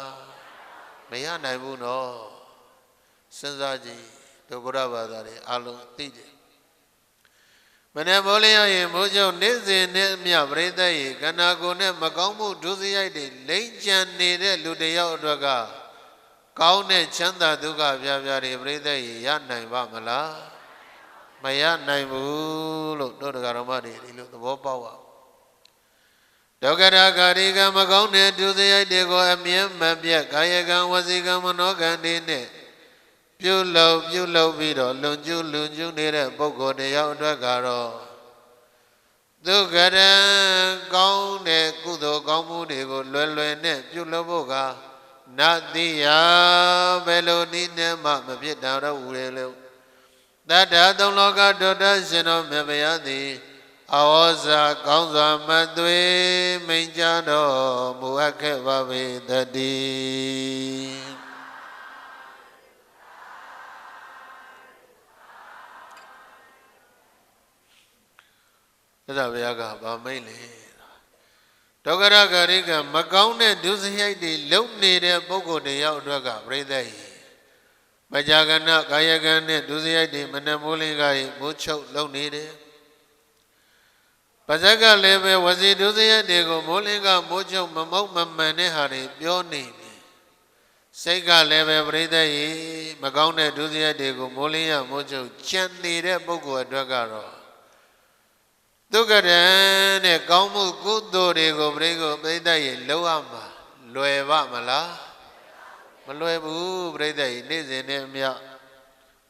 မရနိုင်ဘူးနော်စဉ်းစားကြည့်ဒုက္ခရဘာသာတွေအလုံးသိတယ်မနေ့မိုးလင်းရရင်မိုးချုံနေ့စဉ်နဲ့အမျှပြိဿရေခန္ဓာကိုယ်နဲ့မကောင်းမှုဒုစရိုက်တွေလိမ့်ချန်နေတဲ့လူတစ်ယောက်အတွက်ကကောင်းတဲ့ချမ်းသာဒုက္ခပြပြတွေပြိဿရေရနိုင်ပါမလားမရနိုင်ဘူးလို့တို့တရားတော်မတွေဒီလိုသဘောပေါက်ပါဒ ဒုက္ခရာဂရိကမကောင်းတဲ့ဒုစရိုက်တွေကိုအမြဲမပြတ်ကာယကံဝစီကံမနောကံတွေနဲ့ပြုလုပ်ပြီးတော့လွန်ကျူးနေတဲ့ပုဂ္ဂိုလ်တယောက်အတွက်ကတော့ဒုက္ခရံကောင်းတဲ့ကုသိုလ်ကောင်းမှုတွေကိုလွယ်နဲ့ပြုလုပ်ဖို့ကနတိယဘယ်လိုနည်းနဲ့မှမဖြစ်တာတော့ဦးလေလို့တတ္တသုံးလောကဒုတ္တရှင်တော်မြတ်ဗျာသည်အဝေါဇာကောင်းစွာမသွေမိန်ကြတော်မူအပ်ခဲ့ပါပေတည်းဒါဗျာကဗာမိတ်လေဒုက္ခရဂရိကမကောင်းတဲ့ဒုစရိုက်တွေလုံနေတဲ့ပုဂ္ဂိုလ်တယောက်အတွက်ကပြိဿယမကြာကနကာယကံနဲ့ဒုစရိုက်တွေမနှမိုးလင်းကားမိုးချုပ်လုံနေတယ်ပါဇက်ကလည်းပဲဝစီဒုစရိုက်တွေကိုမိုးလင်းကမိုးချုပ်မမုတ်မမှန်တဲ့ဟာတွေပြောနေပြီစိတ်ကလည်းပဲပြိဿယမကောင်းတဲ့ဒုစရိုက်တွေကိုမိုးလင်းရမိုးချုပ်ကြံနေတဲ့ပုဂ္ဂိုလ်အတွက်ကတော့ဒုက္ခရံနဲ့ကောင်းမှုကုသိုလ်တွေကိုပြိဿယလုံးဝမှာလွယ်ပါမလားမလွယ်ဘူးပြိဿယနေ့စဉ်နဲ့အမျှ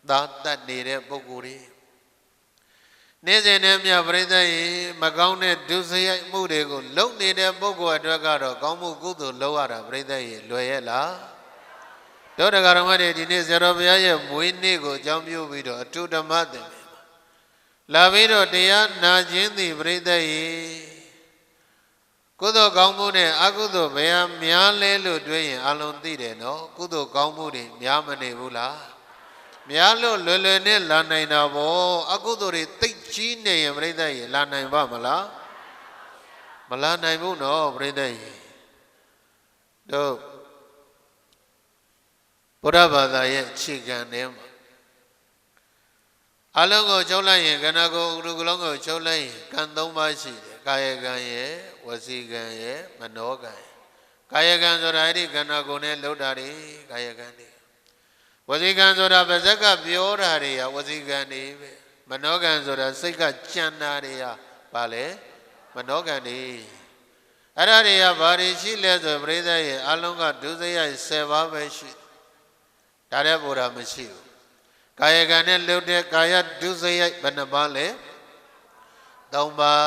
သာတတ်နေတဲ့ပုဂ္ဂိုလ်တွေနေ့စဉ်နဲ့အမျှပြိဿယမကောင်းတဲ့ဒုစရိုက်မှုတွေကိုလုံနေတဲ့ပုဂ္ဂိုလ်အတွက်ကတော့ကောင်းမှုကုသိုလ်လုံးရတာပြိဿယလွယ်ရဲ့လားတို့တရားတော်မတွေဒီနေ့ဆရာတော်ဘုရားရဲ့မွေးနေ့ကိုအကြောင်းပြုပြီးတော့အထုဓမ္မသင်လာပြီးတော့တရားနာခြင်းသည်ပြိဿယကုသိုလ်ကောင်းမှုနဲ့အကုသိုလ်ဘယ်ဟာများလဲလို့တွေးရင်အလုံးသိတယ်နော်ကုသိုလ်ကောင်းမှုတွေများမနေဘူးလားများလို့လွယ်နဲ့လာနိုင်တာပေါ့အကုသိုလ်တွေသိကြီးနေရင်ပြိဿယလာနိုင်ပါမလားမလာနိုင်ဘူးနော်ပြိဿယတို့ဘုရားဘာသာရဲ့အခြေခံထဲမှာအလုံးကိုချုပ်လိုက်ရင်ခန္ဓာကိုယ်ဥဒုကလုံးကိုချုပ်လိုက်ရင်ကံ၃ပါးရှိတယ်ကာယကံရဲ့ဝစီကံရဲ့မနောကံရဲ့ကာယကံဆိုတာအဲ့ဒီခန္ဓာကိုယ်နဲ့လှုပ်တာတွေကာယကံတွေဝစီကံဆိုတာပါဇက်ကပြောတာတွေကဝစီကံတွေပဲမနောကံဆိုတာစိတ်ကကြံတာတွေကဘာလဲမနောကံတွေအဲ့ဒါတွေကဘာတွေရှိလဲဆိုပြိဿရဲ့အလုံးကဒုစရိုက်10ပါးပဲရှိဒါတဲ့ဘုရားမရှိဘူးကာယကံနဲ့လှုပ်တဲ့ကာယဒုစရိုက်ဘယ်နှပါလဲ၃ပါး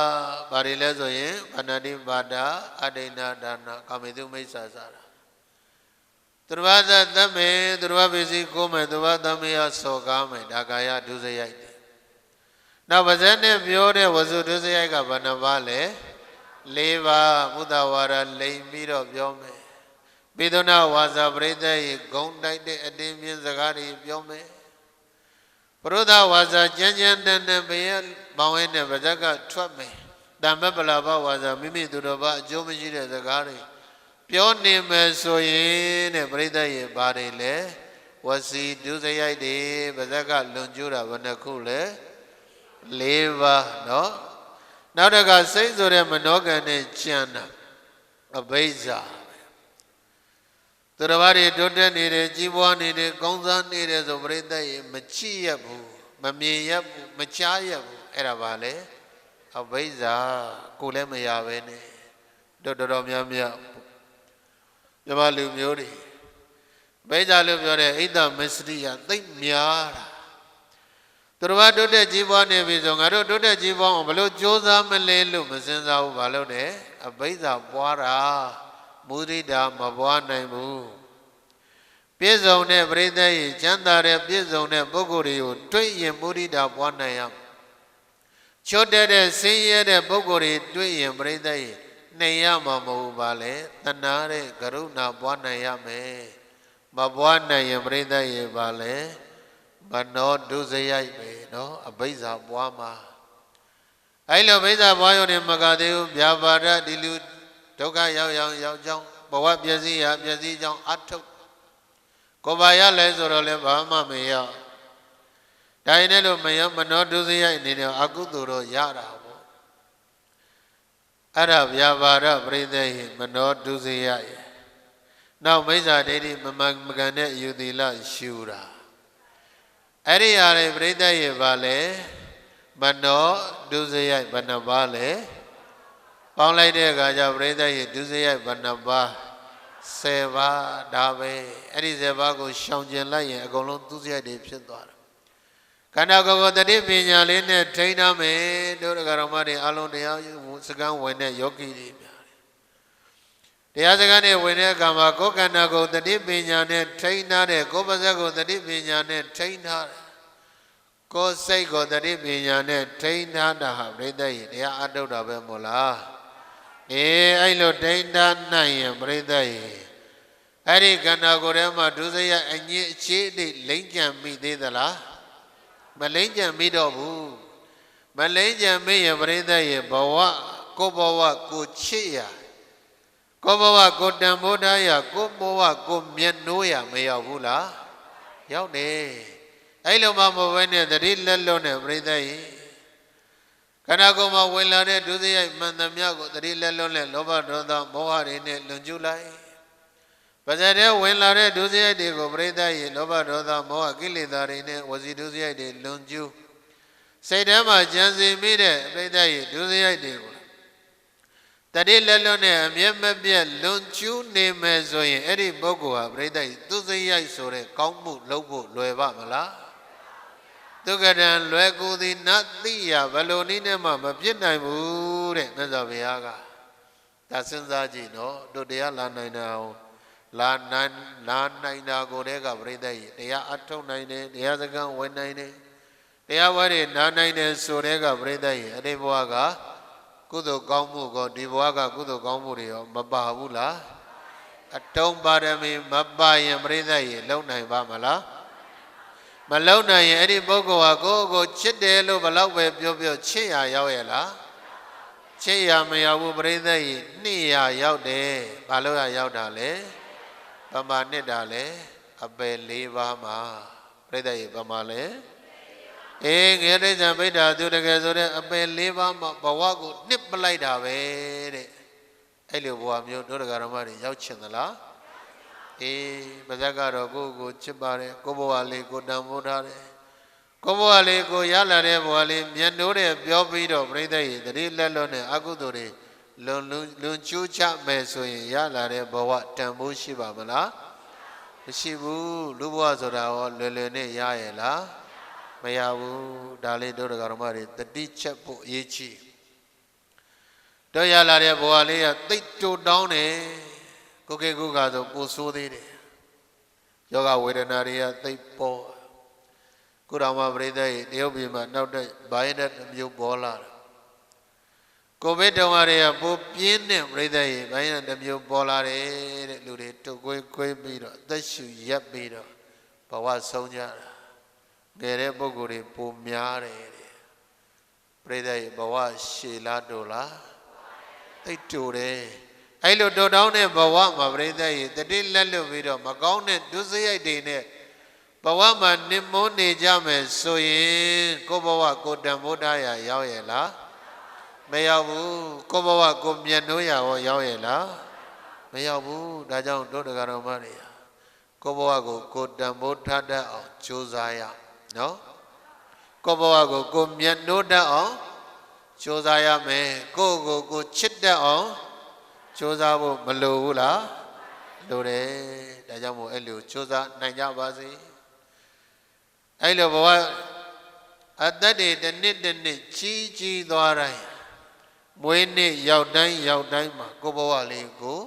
ဘာတွေလဲဆိုရင်ဘာဏတိပါဒအဒိဏဒါနကာမေတုမိစ္ဆာစာရသူတော်ဘာသာတမေသူတော်ဘာပစ္စည်းကိုမယ်သူတော်ဘာသမေယစောကားမယ်ဒါကာယဒုစရိုက်တယ်နောက်ပါဇက်နဲ့ပြောတဲ့ဝစုဒုစရိုက်ကဘယ်နှပါလဲ၄ပါးဘုဒ္ဓဝါဒလိမ်ပြီးတော့ပြောမယ်ပိသုနာဝါစာပရိသတ်ရေဂုံတိုက်တဲ့အတင်းပြင်းစကားတွေပြောမယ်ပရုဒဝါစာကြမ်းကြမ်းတန်တန်ဘယ်မောင်းဝဲနဲ့ပါဇက်ကထွက်မယ်တမ္ပပလာဘဝါစာမိမိသူတော်ဘာအကျိုးမရှိတဲ့စကားတွေပြောနေမယ်ဆိုရင်တဲ့ပရိသတ်ရေဘာတွေလဲဝစီဒုစရိုက်တွေပါဇက်ကလွန်ကျူးတာဘယ်နှခုလဲ၄ပါးနော်နောက်တကစိတ်ဆိုတဲ့မနောကံနဲ့ကြံတာအဘိဇ္ဇာသူတော်ဘာတွေတိုးတက်နေတယ်ကြီးပွားနေတယ်ကောင်းစားနေတယ်ဆိုပြိဿရေမချစ်ရဘူးမမြင်ရဘူးမချားရဘူးအဲ့ဒါပါလေအဘိဇ္ဇာကိုလည်းမရပဲနဲ့တော်တော်များများမြမလူမျိုးတွေဘိဇ္ဇာလို့ပြောတဲ့ဣဒ္ဓမစ္စရိယသိပ်များတာသူတော်ဘာတိုးတက်ကြီးပွားနေပြီဆိုငါတို့တိုးတက်ကြီးပွားအောင်ဘလို့ကြိုးစားမလဲလို့မစင်စားဘူးဘာလို့လဲအဘိဇ္ဇာပွားတာမုဒိတာမပွားနိုင်ဘူးပြည့်စုံတဲ့ပရိသတ်ကြီးချမ်းသာတဲ့ပြည့်စုံတဲ့ပုဂ္ဂိုလ်တွေကိုတွေ့ရင်မုဒိတာပွားနိုင်ရချွတ်တဲ့ဆင်းရဲတဲ့ပုဂ္ဂိုလ်တွေတွေ့ရင်ပရိသတ်ကြီးနှိမ်ရမှာမဟုတ်ပါလေတဏှာတဲ့ကရုဏာပွားနိုင်ရမယ်မပွားနိုင်ရင်ပရိသတ်ကြီးပါလေမနောဒုစရိုက်ပဲနော်အဘိဇ္ဇာပွားမှာအဲ့လိုဘိဇ္ဇာပွားရုံနဲ့မကသေးဘူးဗျာပါဒဒီလူဒုက္ခရောက်ကြောင်းဘဝပျက်စီးကြောင်းအထုတ်ကိုယ်ပါရလဲဆိုတော့လည်းဘာမှမရဒါရင်လည်းမနောဒုစရိုက်အနေနဲ့အကုသိုလ်တော့ရတာပေါ့အဲ့ဒါဗျာပါဒပရိသေဟိမနောဒုစရိုက်နောက်မိစ္ဆာဒိဋ္ဌိမကန်တဲ့အယူသီလရှုတာအဲ့ဒီဟာတွေပရိသေဟိပါလေမနောဒုစရိုက်ဘယ်နှပါလဲ ပေါင်းလိုက်တဲ့အခါကျပရိသတ်ရဲ့ဒုစရိုက်ဘဏ္ဍပါ10ပါးဒါပဲအဲ့ဒီ10ပါးကိုရှောင်ကျင်လိုက်ရင်အကုန်လုံးဒုစရိုက်တွေဖြစ်သွားတယ်ခန္ဓာကိုယ်ကိုတတိပညာလေးနဲ့ထိန်းထားမယ်တို့ဒကာတော်မတွေအလုံးတရားစကံဝင်တဲ့ယောဂီတွေများတယ်တရားစကံတွေဝင်တဲ့အခါမှာကိုယ်ခန္ဓာကိုယ်တတိပညာနဲ့ထိန်းထားတဲ့ကိုယ်ပါးစပ်ကိုတတိပညာနဲ့ထိန်းထားတယ်ကိုယ်စိတ်ကိုတတိပညာနဲ့ထိန်းထားတာဟာပြိတ္တရဲ့တရားအထုတ်တာပဲမို့လားအဲ့လိုထိန်းထားနိုင်ရင်ပြိတ္တရဲ့အဲ့ဒီခန္ဓာကိုယ်ထဲမှာဒုစရိုက်အညစ်အကြေးတွေလိမ့်ကြံမိသေးသလားမလိမ့်ကြံမိတော့ဘူးမလိမ့်ကြံမိရင်ပြိတ္တရဲ့ဘဝကိုဘဝကိုချစ်ရကိုဘဝကိုတန်ဖိုးထားရကိုဘဝကိုမျက်နှိုးရမရောက်ဘူးလားရောက်တယ်အဲ့လိုမှမဟုတ်ဘဲနဲ့တတိလက်လုံးနဲ့ပြိတ္တရဲ့ခန္ဓာကိုယ်မှာဝင်လာတဲ့ဒုစရိုက်မှန်သမျှကိုတတိလက်လုံးနဲ့လောဘဒေါသမောဟတွေနဲ့လွန်ကျူးလိုက်ပါဇက်တဲ့ဝင်လာတဲ့ဒုစရိုက်တွေကိုပြိတ္တရဲ့လောဘဒေါသမောဟကိလေသာတွေနဲ့ဝစီဒုစရိုက်တွေလွန်ကျူးစိတ်ထဲမှာကြံစည်မိတဲ့ပြိတ္တရဲ့ဒုစရိုက်တွေကိုတတိလက်လုံးနဲ့အမျက်မပြတ်လွန်ကျူးနေမယ်ဆိုရင်အဲ့ဒီပုဂ္ဂိုလ်ဟာပြိတ္တရဲ့ဒုစရိုက်ဆိုတဲ့ကောင်းမှုလုပ်ဖို့လွယ်ပါမလားဒုက္ကတံလွယ်ကူသည်နတ်သိရဘလို့နည်းနဲ့မှမပြစ်နိုင်ဘူးတဲ့မြတ်စွာဘုရားကဒါစဉ်းစားကြည့်နော်တို့တရားလာနိုင်တာလာနိုင်တာကိုတည်းကပြိတ္တရဲ့တရားအထုတ်နိုင်တယ်တရားစကားဝင်နိုင်တယ်တရားဝါတွေနားနိုင်တယ်ဆိုတဲ့ကပြိတ္တရဲ့အဲ့ဒီဘဝကကုသိုလ်ကောင်းမှုကိုဒီဘဝကကုသိုလ်ကောင်းမှုတွေရောမပါဘူးလားအတုံးပါရမီမပါရင်ပြိတ္တရဲ့လုံနိုင်ပါမလားမလုံနိုင်ရင်အဲ့ဒီပုဂ္ဂိုလ်ဟာကိုယ်ချစ်တယ်လို့ဘလောက်ပဲပြောချစ်ရရောက်ရဲ့လားချစ်ရမရောက်ဘူးပြိတ္တရဲ့နှစ်ရရောက်တယ်ဘာလို့ရောက်တာလဲဗမာနှစ်တာလဲအပယ်၄ပါးမှာပြိတ္တရဲ့ဗမာလဲငရေတိဇံဗိဒ္ဓသူတကယ်ဆိုတဲ့အပယ်၄ပါးမှာဘဝကိုနှစ်ပလိုက်တာပဲတဲ့အဲ့လိုဘဝမျိုးတို့တရားဓမ္မတွေရောက်ချင်သလားပါဇက်ကတော့ကိုချစ်ပါတယ်ကိုဘဝလေးကိုတန်ဖိုးထားတယ်ကိုဘဝလေးကိုရလာတဲ့ဘဝလေးမျက်နှိုးတဲ့ပြောပြီးတော့ပြိတ္တရဲ့တတိလက်လုံးနဲ့အကုသိုလ်တွေလွန်ကျူးချမယ်ဆိုရင်ရလာတဲ့ဘဝတန်ဖိုးရှိပါမလားမရှိဘူးလူဘဝဆိုတာရောလွယ်လွယ်နဲ့ရရဲ့လားမရဘူးဒါလေးတို့တရားဓမ္မတွေတတိချက်ဖို့အရေးကြီးတော့ရလာတဲ့ဘဝလေးကသိတ်တူတောင်းတယ်ကိုကေကုကဆိုပိုဆိုးသေးတယ်ယောဂဝေဒနာတွေကသိပ်ပေါ်ကုတော်မှာပြိတ္တရဲ့တရုတ်ပြည်မှာနောက်တဲ့ဗိုင်းရပ်စ်မျိုးပေါ်လာတယ်ကိုဗစ်တုန်းကတွေကပိုပြင်းတဲ့ပြိတ္တရဲ့ဗိုင်းရပ်စ်မျိုးပေါ်လာတယ်တဲ့လူတွေတုတ်ကွေးပြီးတော့အသက်ရှူရပ်ပြီးတော့ဘဝဆုံးကြတာငယ်တဲ့ပုဂ္ဂိုလ်တွေပိုများတယ်တဲ့ပြိတ္တရဲ့ဘဝရှည်လားတိုလားသိပ်တိုတယ်အဲ့လိုတိုးတောင်းတဲ့ဘဝမှာပြိတ္တရဲ့တတိလက်လွတ်ပြီးတော့မကောင်းတဲ့ဒုစရိုက်တွေနဲ့ဘဝမှာနစ်မုန်းနေကြမယ်ဆိုရင်ကိုဘဝကိုတန်ဖိုးထားရရောက်ရဲ့လားမရောက်ဘူးကိုဘဝကိုမျက်နှိုးရရောရောက်ရဲ့လားမရောက်ဘူးဒါကြောင့်တို့တရားတော်မတွေကိုဘဝကိုတန်ဖိုးထားတတ်အောင်ကြိုးစားရနော်ကိုဘဝကိုမျက်နှိုးတတ်အောင်ကြိုးစားရမယ်ကိုချစ်တတ်အောင်ကြိုးစားဖို့မလိုဘူးလားလိုတယ်ဒါကြောင့်မို့အဲ့လိုကြိုးစားနိုင်ကြပါစေအဲ့လိုဘဝအသက်တွေတစ်နှစ်ကြီးသွားတိုင်းမွေးနေ့ရောက်တိုင်းမှာကိုဘဝလေးကို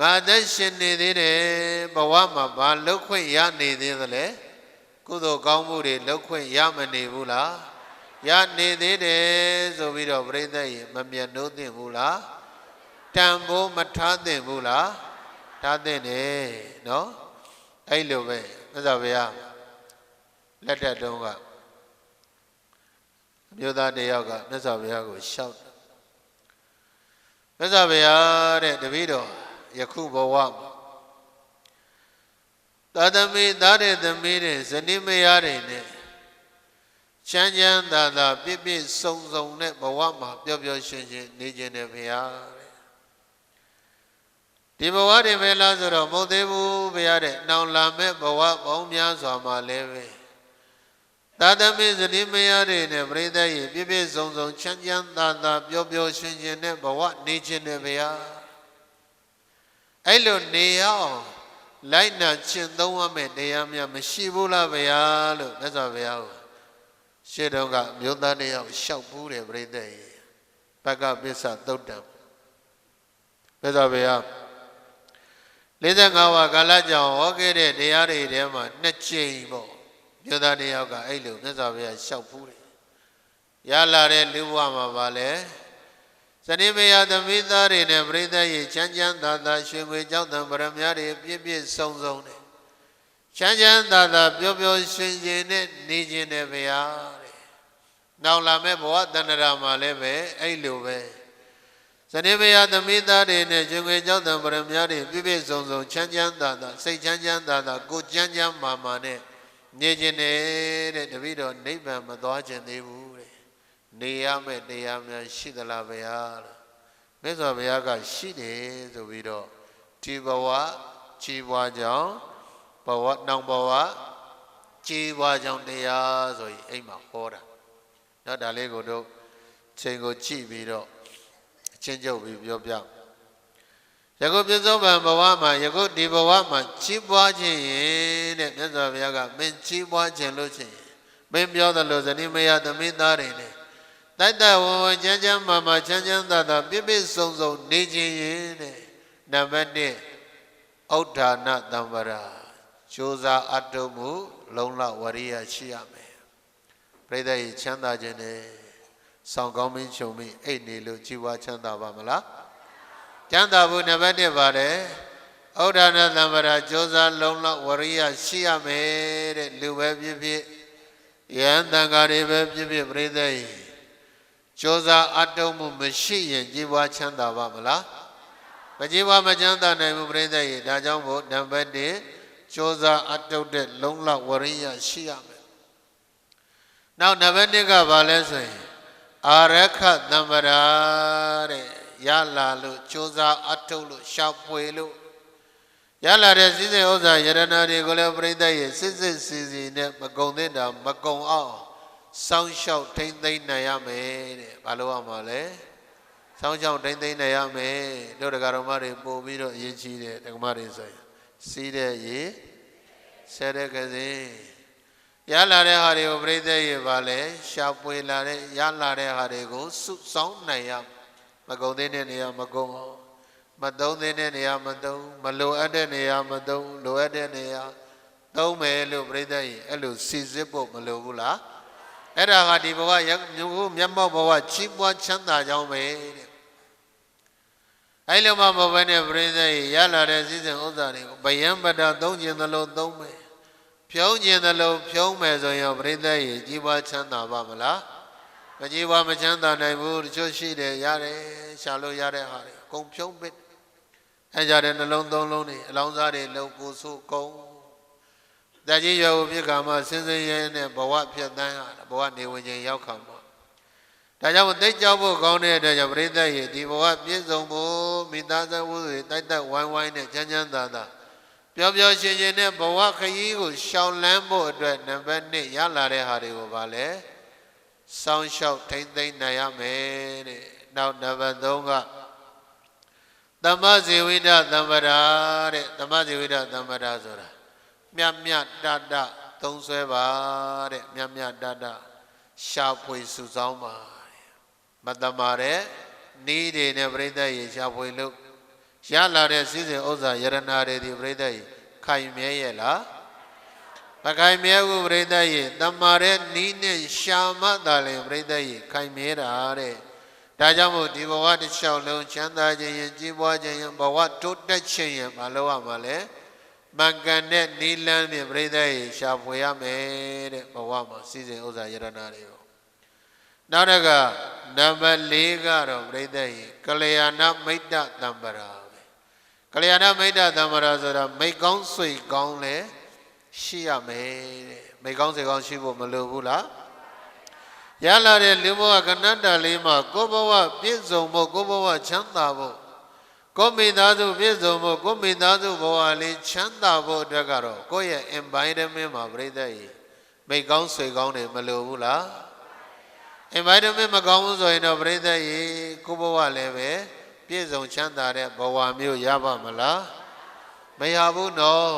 ငါသက်ရှင်နေသေးတယ်ဘဝမှာဘာလုပ်ခွင့်ရနေသေးသလဲကုသိုလ်ကောင်းမှုတွေလုပ်ခွင့်ရမနေဘူးလားရနေသေးတယ်ဆိုပြီးတော့ပြိတ္တရဲ့မမြတ်နိုးသင့်ဘူးလားတန်ဖိုးမထားသင့်ဘူးလားထားသင့်တယ်နော်အဲ့လိုပဲမြတ်စွာဘုရားလက်ထက်တုန်းကအမျိုးသားတယောက်ကမြတ်စွာဘုရားကိုလျှောက်တယ်မြတ်စွာဘုရားတဲ့တပည့်တော်ယခုဘဝမှာသာသမီသားတဲ့သမီးတဲ့ဇနီးမယားတွေနဲ့ချမ်းချမ်းသာသာပြည့်ပြည့်စုံစုံနဲ့ဘဝမှာပျော်ပျော်ရွှင်ရွှင်နေခြင်းနဲ့ဘုရားဒီဘဝတွေပဲလားဆိုတော့မဟုတ်သေးဘူးဘုရားတဲ့နောင်လာမဲ့ဘဝပေါင်းများစွာမှာလည်းပဲသ သာသမီဇတိမယားတွေနဲ့ပြိဿရဲ့ပြည့်ပြည့်စုံစုံချမ်းချမ်းသာသာပျော်ပျော်ရွှင်ရွှင်နဲ့ဘဝနေခြင်းနဲ့ဗျာအဲ့လိုနေရအောင်လိုက်နာကျင့်သုံးရမယ့်တရားများမရှိဘူးလားဗျာလို့မြတ်စွာဘုရားကိုရှေ့တော်ကမြို့သားတယောက်လျှောက်ဘူးတယ်ပြိဿရဲ့ဘဂပစ္စသုတ်တံမြတ်စွာဘုရား45ဝါကာလကြောင့်ဟောခဲ့တဲ့တရားတွေထဲမှာ2ကြိမ်ပေါ့မြို့သားတယောက်ကအဲ့လိုမြတ်စွာဘုရားလျှောက်ဘူးတယ်ရလာတဲ့လူဘဝမှာပါလေဇနိမယသမီးသားတွေနဲ့ပြိဿရဲ့ချမ်းချမ်းသာသာရွှင်ငွေကြောင့်တံပရမများတွေပြည့်ပြည့်စုံစုံနဲ့ချမ်းချမ်းသာသာပျော်ပျော်ရွှင်ရွှင်နဲ့နေခြင်းနဲ့ဗျာတဲ့နောက်လာမဲ့ဘဝတဏ္ဍာမှာလည်းပဲအဲ့လိုပဲဇနိမယသမီးသားတွေနဲ့ရွှင်ငွေကြောင့်တံပရမများတွေပြည့်ပြည့်စုံစုံချမ်းချမ်းသာသာစိတ်ချမ်းချမ်းသာသာကိုချမ်းချမ်းမာမာနဲ့နေခြင်းနဲ့တပည့်တော်နိဗ္ဗာန်မသွားခြင်းသေးဘူးတဲ့နေရမယ့်တရားများရှိသလားဗျာလို့မြတ်စွာဘုရားကရှိတယ်ဆိုပြီးတော့ဒီဘဝကြီးပွားကြောင်းဘဝနောင်ဘဝကြီးပွားကြောင်းတရားဆိုရင်အိမ်မှာဟောတာနော်ဒါလေးကိုတို့ချိန်ကိုကြည့်ပြီးတော့အချင်းချုပ်ပြီးပြောပြယခုပြစ္ဆုတ်ပံဘဝမှာယခုဒီဘဝမှာကြီးပွားခြင်းရင်တဲ့မြတ်စွာဘုရားကမင်းကြီးပွားခြင်းလို့ရှိရင်မင်းပြောသလိုဇနိမယသမီးသားတွေနဲ့တိုက်တဝဝချမ်းချမ်းမာမာချမ်းချမ်းသာသာပြည့်ပြည့်စုံစုံနေခြင်းရင်တဲ့နံပါတ်1ဥဒ္ဒါနတံပရာကြိုးစားအထုံးမှုလုံလဝရိယရှိရမယ်ပြိဿရဲ့ချမ်းသာခြင်းနဲ့ဆောင်ကောင်းမင်းချုံမင်းအိတ်နေလို့ជីវချမ်းသာပါမလားချမ်းသာဖို့နံပါတ်1ပါတယ်ဥဒ္ဒါနတံပရာကြိုးစားလုံလဝရိယရှိရမယ်တဲ့လူပဲဖြစ်ဖြစ်ယဟန်တန်ဃာတွေပဲဖြစ်ဖြစ်ပြိဿရဲ့ကြိုးစားအထုံးမှုမရှိရင်ជីវချမ်းသာပါမလားမជីវမချမ်းသာနိုင်ဘူးပြိဿရဲ့ဒါကြောင့်မို့နံပါတ်1ကြိုးစားအထုပ်တဲ့လုံလဝရိယရှိရမယ်နောက်နံပါတ်2ကဘာလဲဆိုရင်အာရခတံပရာတဲ့ရလာလို့ကြိုးစားအထုပ်လို့ရှောက်ပွေလို့ရလာတဲ့စည်းစိမ်ဥစ္စာယရဏတွေကိုလည်းပြိဿရဲ့စစ်စစ်စီစီနဲ့မကုံသင့်တာမကုံအောင်စောင်းလျှောက်ထိမ့်သိမ့်နိုင်ရမယ်တဲ့ဘာလို့ရမှာလဲစောင်းလျှောက်ထိမ့်သိမ့်နိုင်ရမယ်တို့ဒကာတော်မတွေပို့ပြီးတော့အရေးကြီးတယ်ဒကာမတွေဆိုရင်စီးတဲ့ရေဆဲတဲ့ကစင်းရလာတဲ့ဟာတွေကိုပြိဿရေပါလဲရှာပွေလာတဲ့ရလာတဲ့ဟာတွေကိုစုဆောင်းနိုင်ရမကုံသေးတဲ့နေရာမကုံအောင်မသုံးသေးတဲ့နေရာမသုံးမလိုအပ်တဲ့နေရာမသုံးလိုအပ်တဲ့နေရာသုံးမယ်လို့ပြိဿရေအဲ့လိုစီစစ်ဖို့မလိုဘူးလားအဲ့ဒါကဒီဘဝမျက်မှောက်ဘဝကြီးပွားချမ်းသာကြောင်းပဲတဲ့အဲ့လိုမှမဟုတ်ဘဲနဲ့ပြိဿရေရလာတဲ့စည်းစိမ်ဥစ္စာတွေကိုဗယံပတ္တသုံးခြင်းသလိုသုံးမယ်ဖြုံးခြင်းသလိုဖြုံးမယ်ဆိုရင်ပြိဿရေကြီးပွားချမ်းသာပါမလားမကြီးပွားမချမ်းသာနိုင်ဘူးတချို့ရှိတယ်ရတယ်ရှာလို့ရတဲ့ဟာတွေအကုန်ဖြုံးပစ်အဲ့ကြတဲ့နှလုံးသုံးလုံးတွေအလောင်းစားတွေလုံကိုဆိုးကုန်တကြီးရွယ်ဦးဖြစ်ကမှစင်စင်ရဲနဲ့ဘဝဖြတ်တန်းရဘဝနေဝင်ခြင်းရောက်ခါမှာဒါကြောင့်သိကြောက်ဖို့ကောင်းတဲ့အတွက်ကြောင့်ပြိဿရေဒီဘဝပြည့်စုံဖို့မိသားစုတွေတိုက်တိုက်ဝိုင်းဝိုင်းနဲ့ချမ်းချမ်းသာသာပျော်ပျော်ရွှင်ရွှင်နဲ့ဘဝခရီးကိုရှောင်လန်းဖို့အတွက်နံပါတ်1ရလာတဲ့ဟာတွေကိုပါလဲစောင်းလျှောက်ထိမ့်သိမ့်နိုင်ရမယ်တဲ့နောက်နံပါတ်3ကသမ္မဇေဝိဒသံပရာတဲ့သမ္မဇေဝိဒသံပရာဆိုတာမြတ်မြတ်တတသုံးဆွဲပါတဲ့မြတ်မြတ်တတရှာဖွေစုဆောင်းပါမတမာတဲ့နီးတွေနဲ့ပြိဿရေရှာဖွေလို့ရလာတဲ့စည်းစိမ်ဥစ္စာယရဏတွေဒီပြိဿရေခိုင်မြဲရဲ့လားမခိုင်မြဲဘူးပြိဿရေတမာတဲ့နီးနဲ့ရှာမှသာလေပြိဿရေခိုင်မြဲတာတဲ့ဒါကြောင့်မို့ဒီဘဝတစ်လျှောက်လုံးချမ်းသာခြင်းရင်ကြီးပွားခြင်းရင်ဘဝတိုးတက်ခြင်းရင်မလုပ်ရမှာလဲမင်္ဂန်တဲ့နီလန်းဖြင့်ပြိဿရေရှာဖွေရမယ်တဲ့ဘဝမှာစည်းစိမ်ဥစ္စာယရဏတွေကိုနောက်တစ်ခါနံပါတ်4ကတော့ပြိဿရေကလျာဏမိတ်တသံပရာပဲကလျာဏမိတ်တသံပရာဆိုတာမိတ်ကောင်းဆွေကောင်းလဲရှိရမယ်တဲ့မိတ်ကောင်းဆွေကောင်းရှိဖို့မလိုဘူးလားရလာတဲ့လူဘဝကဏ္ဍလေးမှာကိုယ်ဘဝပြည့်စုံဖို့ကိုယ်ဘဝချမ်းသာဖို့ကိုယ်မိသားစုပြည့်စုံဖို့ကိုယ်မိသားစုဘဝလေးချမ်းသာဖို့အတွက်ကတော့ကိုယ့်ရဲ့ environment မှာပြိဿရေ မိတ်ကောင်းဆွေကောင်းတွေမလိုဘူးလား environment မကောင်းဘူးဆိုရင်တော့ပြိဿရေကိုဘဝလည်းပဲပြည့်စုံချမ်းသာတဲ့ဘဝမျိုးရပါမလားမရဘူးနော်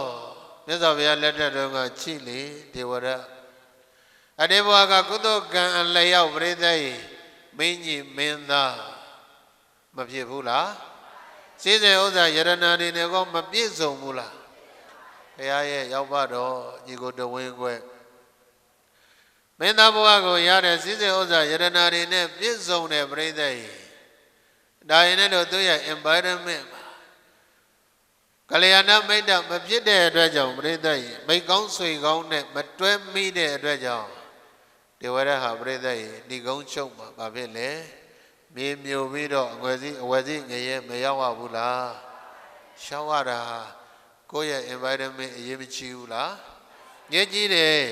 မြတ်စွာဘုရားလက်ထက်တုန်းကချိလေဒေဝရအတေဘဝကကုသိုလ်ကံအလျောက်ပြိဿရေမင်းကြီးမင်းသားမဖြစ်ဘူးလားစေစေဥစ္စာယရဏတွေနဲ့ကောမပြည့်စုံဘူးလားဘုရားရဲ့ရောက်ပါတော့ညီကိုတဝင်းခွဲမင်းသားဘဝကိုရတဲ့စေစေဥစ္စာယရဏတွေနဲ့ပြည့်စုံတဲ့ပြိဿရေဒါရင်လည်းသူရဲ့ environment မှာကလျာဏမိတ်တမဖြစ်တဲ့အတွက်ကြောင့်ပြိဿရေမိတ်ကောင်းဆွေကောင်းနဲ့မတွဲမိတဲ့အတွက်ကြောင့်ဒေဝရဟာပြိဿရေဒီကုန်းချုပ်မှာဘာဖြစ်လဲမြေမျိုးပြီးတော့အဝယ်စီငရဲမရောက်ရဘူးလားရှောက်ရတာကိုယ့်ရဲ့ environment အရေးမကြီးဘူးလားညစ်ကြီးတယ်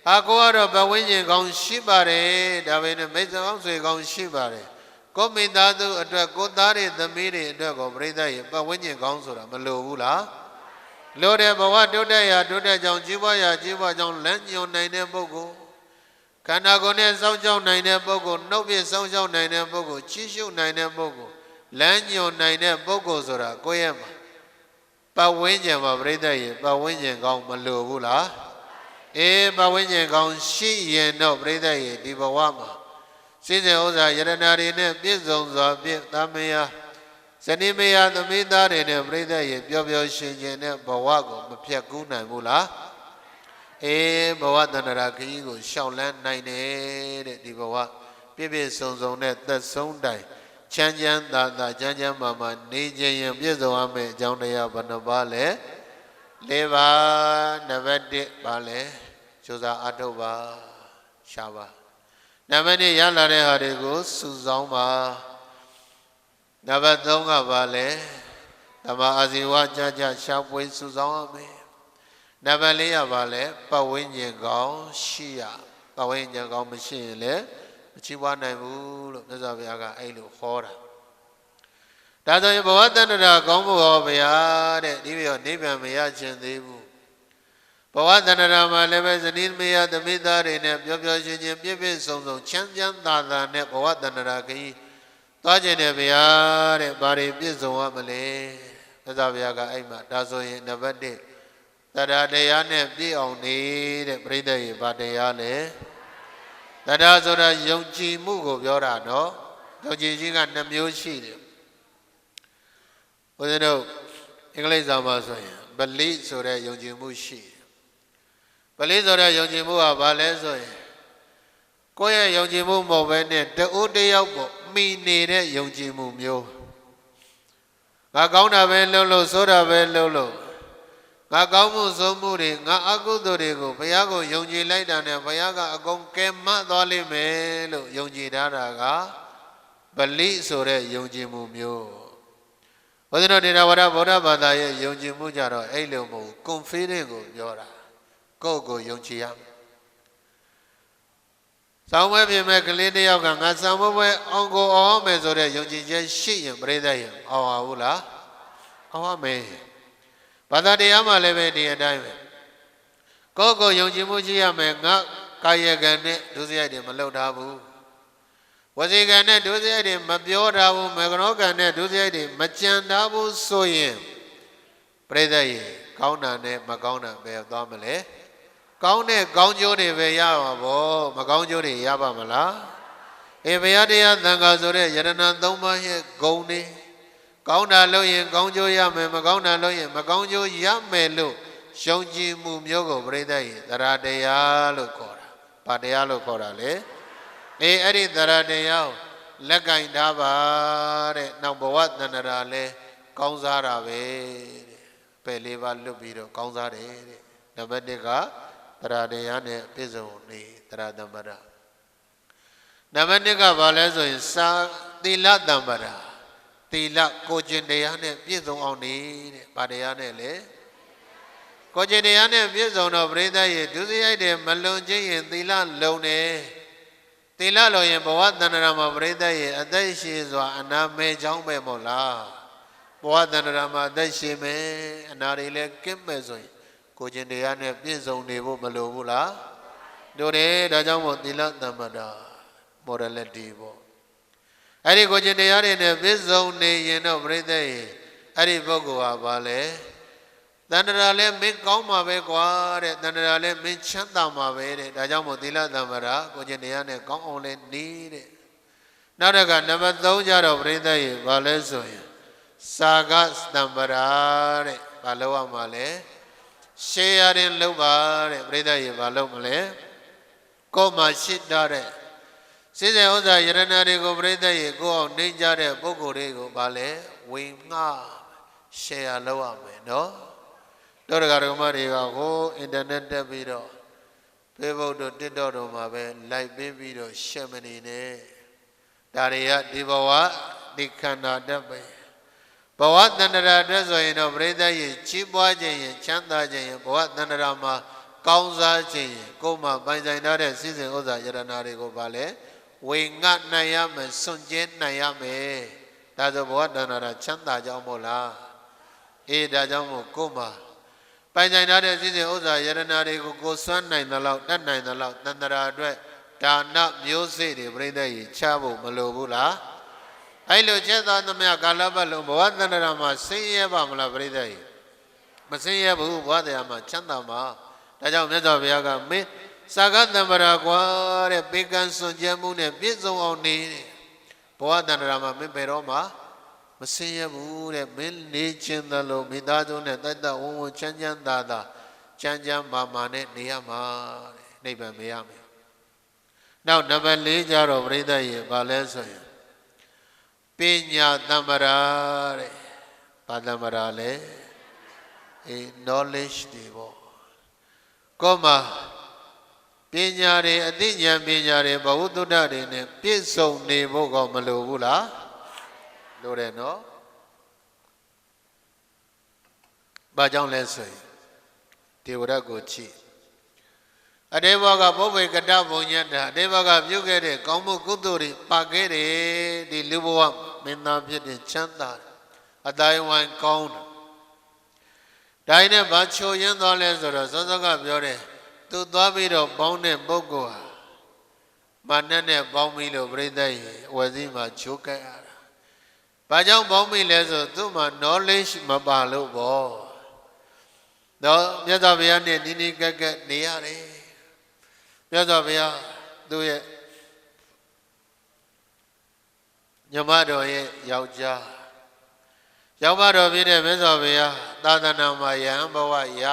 ကိုကတော့ဘဝင်းကျင်ကောင်းရှိပါတယ်ဒါပေမဲ့မိတ်ဆွေကောင်းဆွေကောင်းရှိပါတယ်ကိုမိသားစုအတွက်ကိုသားတွေသမီးတွေအတွက်ကိုပြိဿရေဘဝင်းကျင်ကောင်းဆိုတာမလိုဘူးလားလိုတယ်ဘဝတိုးတက်ရာတိုးတက်ကြောင်းကြီးပွားရာကြီးပွားကြောင်းလမ်းညွှန်နိုင်တဲ့ပုဂ္ဂိုလ်ခန္ဓာကိုယ်နဲ့စောင့်ရှောက်နိုင်တဲ့ပုဂ္ဂိုလ်နှုတ်ပြစောင့်ရှောက်နိုင်တဲ့ပုဂ္ဂိုလ်ချီးရှုနိုင်တဲ့ပုဂ္ဂိုလ်လမ်းညွှန်နိုင်တဲ့ပုဂ္ဂိုလ်ဆိုတာကိုယ့်ရဲ့မှာပတ်ဝန်းကျင်မှာပြိဿရေပတ်ဝန်းကျင်ကောင်းမလိုဘူးလားပတ်ဝန်းကျင်ကောင်းရှိရင်တော့ပြိဿရေဒီဘဝမှာစေစေဥစ္စာယရဏတွေနဲ့ပြည့်စုံစွာဖြင့်သမယဇနီးမယားသမီးသားတွေနဲ့ပြိဿရေပျော်ပျော်ရွှင်ရွှင်နဲ့ဘဝကိုမဖြတ်ကူးနိုင်ဘူးလားဘဝတဏ္ဍာခရီးကိုရှောင်လန်းနိုင်တယ်တဲ့ဒီဘဝပြည့်ပြည့်စုံစုံနဲ့သက်ဆုံးတိုင်ချမ်းချမ်းသာသာချမ်းချမ်းမာမာနေခြင်းရင်ပြည့်စုံရမယ့်အကြောင်းတရားဘယ်နှပါလဲ၄ပါးနံပါတ်1ပါလဲကြိုးစားအထောက်ပါရှာပါနံပါတ်2ရလာတဲ့ဟာတွေကိုစုဆောင်းပါနံပါတ်3ကပါလဲဓမ္မအာဇီဝကြကြရှာပွေစုဆောင်းရမယ်နံပါတ်4ရပါလဲပတ်ဝန်းကျင်ကောင်းရှိရပတ်ဝန်းကျင်ကောင်းမရှိရင်လည်းမချီးပွားနိုင်ဘူးလို့မြတ်စွာဘုရားကအဲ့လိုဟောတာဒါဆိုရင်ဘဝတဏ္ဍာကောင်းဖို့ဟောဗျာတဲ့ဒီပြောနိဗ္ဗာန်မရခြင်းသေးဘူးဘဝတဏ္ဍာမှာလည်းပဲဇနီးမယားသမီးသားတွေနဲ့ပျော်ပျော်ရွှင်ရွှင်ပြည့်ပြည့်စုံစုံချမ်းချမ်းသာသာနဲ့ဘဝတဏ္ဍာခရီးသွားခြင်းနဲ့ဗျာတဲ့ဘာတွေပြည့်စုံရမလဲမြတ်စွာဘုရားကအဲ့မှာဒါဆိုရင်နံပါတ်1တရားတရားနဲ့ပြည့်အောင်နေတဲ့ပြိဿရေဗာတရားလေတရားဆိုတာယုံကြည်မှုကိုပြောတာနော်ယုံကြည်ခြင်းက2မျိုးရှိတယ်ဘုရားတို့အင်္ဂလိပ်စာမှာဆိုရင် belief ဆိုတဲ့ယုံကြည်မှုရှိတယ် belief ဆိုတဲ့ယုံကြည်မှုကဘာလဲဆိုရင်ကိုယ့်ရဲ့ယုံကြည်မှုမဟုတ်ဘဲနဲ့တဦးတယောက်ကိုမှီနေတဲ့ယုံကြည်မှုမျိုးငါကောင်းတာပဲလုပ်လို့ဆိုးတာပဲလုပ်လို့ငါကောင်းမှုဆိုးမှုတွေငါအကုသိုလ်တွေကိုဘုရားကိုယုံကြည်လိုက်တာနဲ့ဘုရားကအကုန်ကယ်မသွားလိမ့်မယ်လို့ယုံကြည်ထားတာကဗလိဆိုတဲ့ယုံကြည်မှုမျိုးဘုရားတော်တရားဝရဗုဒ္ဓဘာသာရဲ့ယုံကြည်မှုကြတော့အဲ့လိုမဟုတ် confidence ကိုပြောတာကိုယ့်ကိုယုံကြည်ရမယ်ဆောင်းပွဲပြင်မဲ့ကလေးတယောက်ကငါဆောင်းပွဲအောင်ကိုအောင်မယ်ဆိုတဲ့ယုံကြည်ချက်ရှိရင်ပြိဿရင်အောင်ပါဘူးလားအောင်ပါမယ်ဘာသာတရားမှလည်းပဲဒီအတိုင်းပဲကိုယ့်ကိုယုံကြည်မှုရှိရမယ်ငါကာယကံနဲ့ဒုစရိုက်တွေမလုပ်ထားဘူးဝစီကံနဲ့ဒုစရိုက်တွေမပြောထားဘူးမေကနောကံနဲ့ဒုစရိုက်တွေမကြံထားဘူးဆိုရင်ပြိဿရေကောင်းတာနဲ့မကောင်းတာပဲသွားမလဲကောင်းတဲ့ကောင်းကျိုးတွေပဲရပါဘောမကောင်းကျိုးတွေရပါမလားဘုရားတရားသံဃာဆိုတဲ့ယရဏသုံးပါးရဲ့ဂုဏ်တွေကောင်းတာလို့ရင်ကောင်းကျိုးရမယ်မကောင်းတာလို့ရင်မကောင်းကျိုးရမယ်လို့ယုံကြည်မှုမျိုးကိုပြိဿရေသရတရားလို့ခေါ်တာဘာတရားလို့ခေါ်တာလဲအဲ့ဒီသရတရားကိုလက်ကင်ထားပါတဲ့နောက်ဘဝတဏ္ဍာလဲကောင်းစားတာပဲတဲ့ပယ်လေးပါလွတ်ပြီးတော့ကောင်းစားတယ်တဲ့နံပါတ်1ကသရတရားနဲ့ပြည့်စုံနေသရသမ္ပဒနံပါတ်2ကဘာလဲဆိုရင်စာသီလသမ္ပဒသီလကိုကျင့်တရားနဲ့ပြည့်စုံအောင်နေတဲ့ဗာတရားနဲ့လေကိုကျင့်တရားနဲ့ပြည့်စုံတော့ပြိဿရေဒုစရိုက်တွေမလွန်ခြင်းရင်သီလလုံနေသီလလုံရင်ဘဝတဏ္ဍာမှာပြိဿရေအသက်ရှိစွာအနာမဲချောင်းပဲမို့လားဘဝတဏ္ဍာမှာအသက်ရှိမယ်အနာတွေလည်းကင်းမဲ့ဆိုရင်ကိုကျင့်တရားနဲ့ပြည့်စုံနေဖို့မလိုဘူးလား တို့တယ်ဒါကြောင့်မို့သီလသမ္ပဒါ morality ပေါ့အဲ့ဒီကိုကျင့်တရားတွေနဲ့ပြည့်စုံနေရင်တော့ပြိဿရဲ့အဲ့ဒီပုဂ္ဂိုလ်ဟာဘာလဲတဏ္ဍာလည်းမင်းကောင်းမှာပဲကွာတဲ့တဏ္ဍာလည်းမင်းချမ်းသာမှာပဲတဲ့ဒါကြောင့်မို့သီလသမ္ပဒါကိုကျင့်တရားနဲ့ကောင်းအောင်လဲနေတဲ့နောက်တစ်ခါနံပါတ်3ကျတော့ပြိဿရဲ့ဘာလဲဆိုရင်စာကသမ္ပဒါတဲ့ဘာလို့ရမှာလဲရှေးရရင်လုပ်ပါတဲ့ပြိဿရဲ့ဘာလုပ်မလဲကိုယ်မှာရှိထားတဲ့စိစေဥစ္စာယရဏတွေကိုပြိဿရဲ့ကိုယ်အောင်နှိမ့်ကြတဲ့ပုဂ္ဂိုလ်တွေကိုဘာလဲဝင်ငှရှေးရလုပ်ရမယ်နော်တို့တက္ကရာမတွေကကိုအင်တာနက်တက်ပြီးတော့ Facebook တို့ TikTok တို့မှာပဲလိုက်ပေးပြီးတော့ရှက်မနေနဲ့ဒါတွေကဒီဘဝဒီခန္ဓာတက်ပဲဘဝတဏ္ဍရာအတွက်ဆိုရင်တော့ပြိဿရဲ့ကြီးပွားခြင်းရင်ချမ်းသာခြင်းရင်ဘဝတဏ္ဍရာမှာကောင်းစားခြင်းရင်ကိုယ်မှာပိုင်ဆိုင်ထားတဲ့စိစဉ်ဥစ္စာယရဏတွေကိုပါလဲဝေငှနိုင်ရမယ်စွန့်ကျဲနိုင်ရမယ်ဒါဆိုဘဝတဏ္ဍရာချမ်းသာကြောင်းမို့လားအေးဒါကြောင့်မို့ကိုယ်မှာပိုင်ဆိုင်ထားတဲ့စိစဉ်ဥစ္စာယရဏတွေကိုကိုယ်စွမ်းနိုင်သလောက်တတ်နိုင်သလောက်တဏ္ဍရာအတွက်ဒါနမျိုးစေ့တွေပြိဿရဲ့ချဖို့မလိုဘူးလားအဲ့လိုချက်သားသမျှကာလပတ်လုံးဘဝတဏ္ဍရာမှာဆင်းရဲပါမလားပြိဿရဲ့မဆင်းရဲဘူးဘဝတရားမှာချမ်းသာမှာဒါကြောင့်မြတ်စွာဘုရားကမင်းစာကသမ္ပရာကွာတဲ့ပေကံစွန့်ကြဲမှုနဲ့ပြည့်စုံအောင်နေတဲ့ဘဝတဏ္ဍရာမှာမင်းဘယ်တော့မှမဆင်းရဲဘူးတဲ့မင်းနေခြင်းသလိုမိသားစုနဲ့တိုက်တိုက်ဝုန်းဝုန်းချမ်းချမ်းသာသာချမ်းချမ်းမာမာနဲ့နေရမှာတဲ့နိဗ္ဗာန်မရမယ်နောက်နံပါတ်4ကျတော့ပြိဿရဲ့ဘာလဲဆိုရင်ပညာသမ္ပရာတဲ့ဘာသမ္ပရာလဲknowledge တွေပေါ့ကိုယ်မှာပညာတွေအသိဉာဏ်ပညာတွေဘဝတုဒ္ဒတွေနဲ့ပြည့်စုံနေဖို့ကောမလိုဘူးလားလိုတယ်နော်ဘာကြောင့်လဲဆိုရင်ဒေဝရတ်ကိုကြည့်အတေဘောကပုဗ္ဗေကတဘုံညတအတေဘောကပြုခဲ့တဲ့ကောင်းမှုကုသိုလ်တွေပါခဲ့တယ်ဒီလူဘဝမင်းသားဖြစ်တဲ့ချမ်းသာအတိုင်းဝိုင်းကောင်းတယ်ဒါနဲ့ဘာချိုရင်းသွားလဲဆိုတော့စောစောကပြောတယ်သူသွားပြီးတော့ပေါင်းတဲ့ပုဂ္ဂိုလ်ဟာမာနနဲ့ပေါင်းပြီးလို့ပြိဿရဲ့ဝယ်စည်းမှာချိုးကဲ့ရတာဘာကြောင့်ပေါင်းပြီးလဲဆိုသူ့မှာ knowledge မပါလို့ပေါ့တော့မြတ်စွာဘုရားနဲ့နီးနီးကပ်ကပ်နေရတယ်မြတ်စွာဘုရားသူ့ရဲ့ညမတော်ရဲ့ယောက်ျားရောက်ပါတော်ဖြစ်တဲ့မြတ်စွာဘုရားသာသနာမှာယဟန်ဘဝရ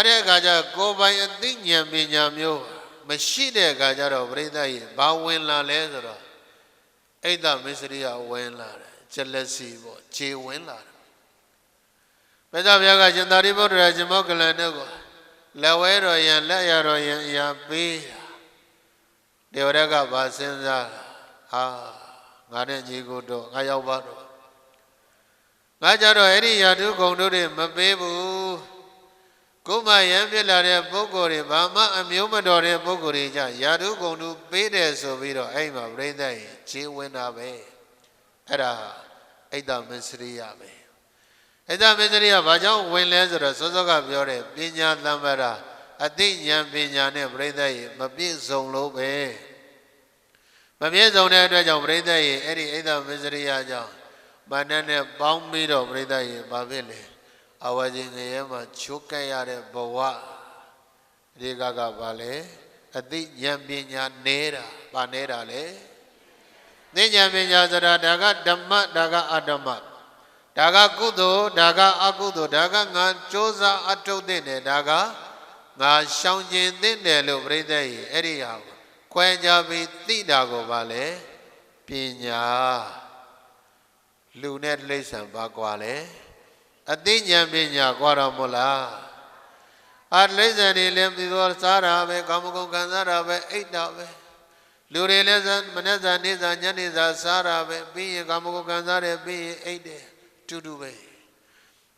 တဲ့အခါကျကိုယ်ပိုင်အသိဉာဏ်ပညာမျိုးမရှိတဲ့အခါကျတော့ပြိဿရဲ့ဘာဝင်လာလဲဆိုတော့အိတ်တမစ္စရိယဝင်လာတယ် jealousy ပေါ့ခြေဝင်လာတယ်မြတ်စွာဘုရားကရှင်သာရိပုတ္တရာရှင်မောကလန်တို့ကိုလက်ဝဲတော်ယံလက်ရတော်ယံအရာပေးဒေဝရကဘာစဉ်းစားဟာငါနဲ့ညီကိုတော့ငါရောက်ပါတော့ငါကြတော့အဲ့ဒီယာတုဂုံတို့တွေမပေးဘူးကိုမယံဖြစ်လာတဲ့ပုဂ္ဂိုလ်တွေဘာမှအမျိုးမတော်တဲ့ပုဂ္ဂိုလ်တွေကြယာတုဂုံတို့ပေးတယ်ဆိုပြီးတော့အဲ့မှာပြိဿရဲ့ခြေဝင်တာပဲအဲ့ဒါအိတ်တမစ္စရိယပဲအိတ်တမစ္စရိယဘာကြောင့်ဝင်လဲဆိုတော့စောစောကပြောတယ်ပညာသမ္ပရာအသိဉာဏ်ပညာနဲ့ပြိဿရဲ့မပြည့်စုံလို့ပဲမပြည့်စုံတဲ့အတွက်ကြောင့်ပြိဿရဲ့အဲ့ဒီအိတ်တမစ္စရိယကြောင့်မာနနဲ့ပေါင်းပြီးတော့ပြိဿရဲ့ဘာဖြစ်လဲအဝဇင်ငရဲမှာချိုးကဲ့ရတဲ့ဘဝဒီကဘာလဲအသိဉာဏ်ပညာနေတာဘာနေတာလဲသိဉာဏ်ပညာဆိုတာဒါကဓမ္မဒါကအဓမ္မဒါကကုသိုလ်ဒါကအကုသိုလ်ဒါကငါစ조사အထုတ်တဲ့တယ်ဒါကငါရှောင်ကျင်တဲ့တယ်လို့ပြိဿရဲ့အဲ့ဒီဟာကိုခွဲခြားပြီးသိတာကိုဘာလဲပညာလူနဲ့တိရစ္ဆာန်ဘာကွာလဲအသိဉာဏ်ပညာကွာတော့မလားအတိရစ္ဆာန်တွေလည်းပြီးတော့စားတာပဲကာမဂုဏ်ခံစားတာပဲအိတ်တာပဲလူတွေလည်းမနေ့စာနေ့စာညနေစာစားတာပဲပြီးရင်ကာမဂုဏ်ခံစားတယ်ပြီးရင်အိတ်တယ်တူတူပဲ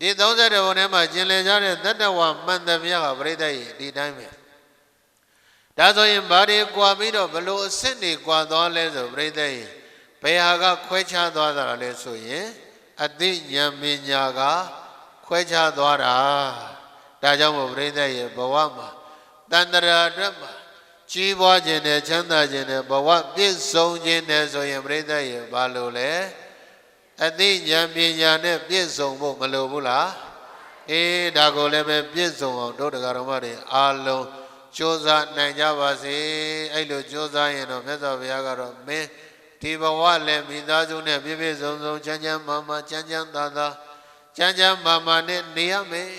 ဒီ30ဘုံထဲမှာကျင်လည်ကြတဲ့တတ္တဝမှန်သမျှကပြိဿရဲ့ဒီတိုင်းပဲဒါဆိုရင်ဘာတွေကွာပြီးတော့ဘလို့အဆင့်တွေကွာသွားလဲဆိုပြိဿရဲ့ဘယ်ဟာကခွဲခြားသွားတာလဲဆိုရင်အသိဉာဏ်ပညာကခွဲခြားသွားတာဒါကြောင့်မို့ပြိဿရဲ့ဘဝမှာပ တန်တရာအတွက်မှာကြီးပွားခြင်းနဲ့ချမ်းသာခြင်းနဲ့ဘဝပြည့်စုံခြင်းနဲ့ဆိုရင်ပြိဿရေဘာလို့လဲအသိဉာဏ်ပညာနဲ့ပြည့်စုံဖို့မလိုဘူးလားအေးဒါကိုလည်းပဲပြည့်စုံအောင်တို့တရားတော်မတွေအားလုံးကြိုးစားနိုင်ကြပါစေအဲ့လိုကြိုးစားရင်တော့မြတ်စွာဘုရားကတော့မင်းဒီဘဝလည်းမိသားစုနဲ့ပြည့်ပြည့်စုံစုံချမ်းချမ်းမာမာချမ်းချမ်းသာသာချမ်းချမ်းမာမာနဲ့နေရမယ်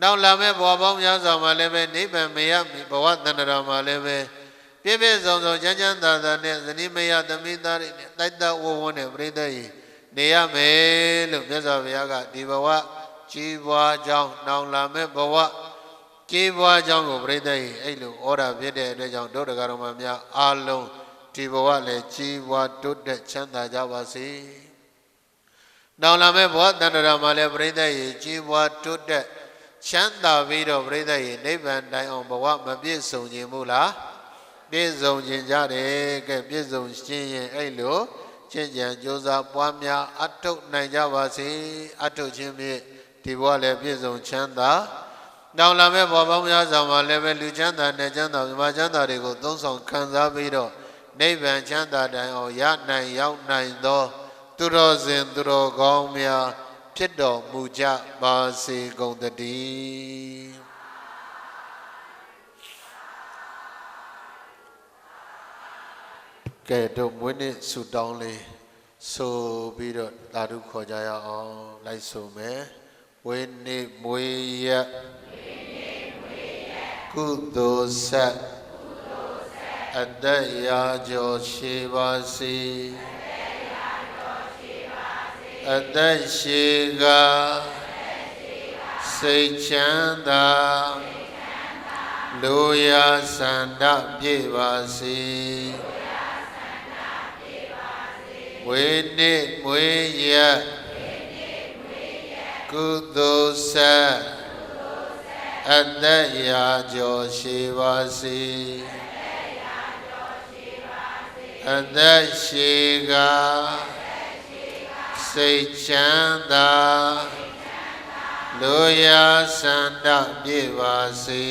နောက်လာမဲ့ဘဝပေါင်းများစွာမှာလည်းပဲနိဗ္ဗာန်မရမီဘဝတဏ္ဍာမှာလည်းပဲပြည့်ပြည့်စုံစုံချမ်းချမ်းသာသာနဲ့ဇနီးမယားသမီးသားတွေနဲ့တိုက်တိုက်ဝဝနဲ့ပြိဿကြီးနေရမယ်လို့မြတ်စွာဘုရားကဒီဘဝကြီးပွားကြောင်းနောက်လာမဲ့ဘဝကြီးပွားကြောင်းကိုပြိဿကြီးအဲ့လိုဩရာဖြစ်တဲ့အတွက်ကြောင့်တို့တရားတော်မှာများအားလုံးဒီဘဝလည်းကြီးပွားတိုးတက်ချမ်းသာကြပါစေနောင်လာမဲ့ဘဝတဏ္ဍာမှာလည်းပြိဿကြီးကြီးပွားတိုးတက်ချမ်းသာပြီးတော့ပြိဿကြီးနိဗ္ဗာန်တိုင်အောင်ဘဝမပြည့်စုံခြင်းမို့လားပြည့်စုံခြင်းကြတယ်ကဲပြည့်စုံခြင်းရင်အဲ့လိုကျင့်ကြံကြိုးစားပွားများအထုတ်နိုင်ကြပါစေအထုတ်ခြင်းဖြင့်ဒီဘဝလည်းပြည့်စုံချမ်းသာနောင်လာမဲ့ဘဝပေါင်းများစွာမှာလည်းပဲလူချမ်းသာနဲ့ချမ်းသာမြမချမ်းသာတွေကိုသုံးဆောင်ခံစားပြီးတော့နိဗ္ဗာန်ချမ်းသာတိုင်အောင်ရနိုင်ရောက်နိုင်သောသူတော်စင်သူတော်ကောင်းများဖြစ်တော်မူကြပါစေကုန်သတည်းကဲတို့မွေးနေ့ဆုတောင်းလေးဆိုပြီးတော့သာဓုခေါ်ကြရအောင်လိုက်ဆိုမယ်ဝိနေမွေရကုသိုလ်ဆက်အတ္တရာကျော်ရှိပါစေအတ္တရှိကစိတ်ချမ်းသာလူရာစန္ဒပြည့်ပါစေဝိနေမွေရကုသိုလ်ဆက်အတ္တရာကျော်ရှိပါစေအတ္တရှိကစိတ်ချမ်းသာလူရာစန္ဒပြည့်ပါစေ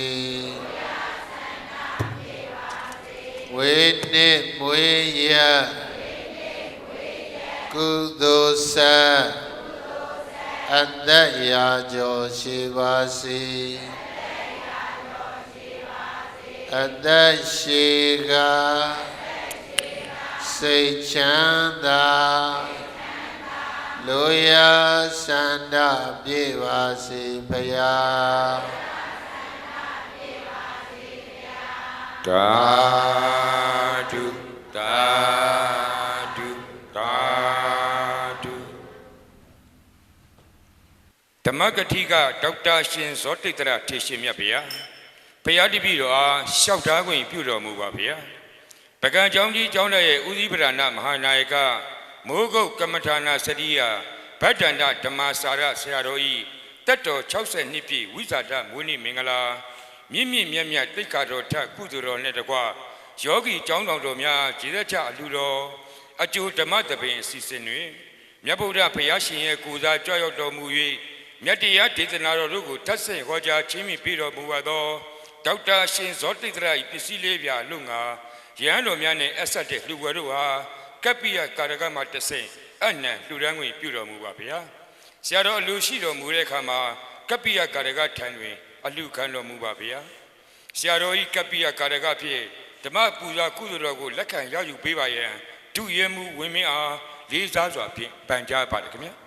ဝိနေမွေရကုသိုလ်ဆက်အတ္တရာကျော်ရှိပါစေအတ္တရှိကစိတ်ချမ်းသာလူရာစန္ဒပြည့်ပါစေဘုရားသာဓုသာဓုသာဓုဓမ္မဂတိကဒေါက်တာရှင်ဇောတိတ္တရထေရှင်မြတ်ဗျာဘုရားတပည့်တော်အားလျှောက်ထားခွင့်ပြုတော်မူပါဗျာပကံကျောင်းကြီးကျောင်းတော်ရဲ့ဦးစီးပဓာနမဟာနာယကမိုးကုတ်ကမ္မထာနာစရိယဗတ္တန္တဓမ္မစာရဆရာတော်ဤတက်တော်60နှစ်ပြည့်ဝိဇာတမွေးနေ့မင်္ဂလာမြင့်မြင့်မြတ်မြတ်တိတ်ခါတော်ထကုသိုလ်တော်နဲ့တကွယောဂီကျောင်းတော်များခြေသက်ချအလှူတော်အကျိုးဓမ္မသဘင်အစီအစဉ်တွင်မြတ်ဗုဒ္ဓဘုရားရှင်ရဲ့ကိုယ်စားကြွရောက်တော်မူ၍မြတ်တရားဒေသနာတော်တို့ကိုထပ်ဆင့်ဟောကြားချင်းမြပြတော်မူသောဒေါက်တာရှင်ဇောတိတ္တရ၏ပစ္စည်းလေးပြအလို့ငါရဟန်းတော်များနဲ့အဆက်တဲ့လှူဝဲတို့ဟာကပ္ပိယကာရကမှာတဆင့်အနံလှူဒန်းခွင့်ပြုတော်မူပါဗျာဆရာတော်အလူရှိတော်မူတဲ့အခါမှာကပ္ပိယကာရကထံတွင်အလှခံတော်မူပါဗျာဆရာတော်ဤကပ္ပိယကာရကဖြင့်ဓမ္မပူဇာကုသိုလ်တော်ကိုလက်ခံရယူပေးပါရန်ဒုရဲမှုဝင်းမင်းအားလေးစားစွာဖြင့်ပန်ကြားပါတယ်ခင်ဗျာ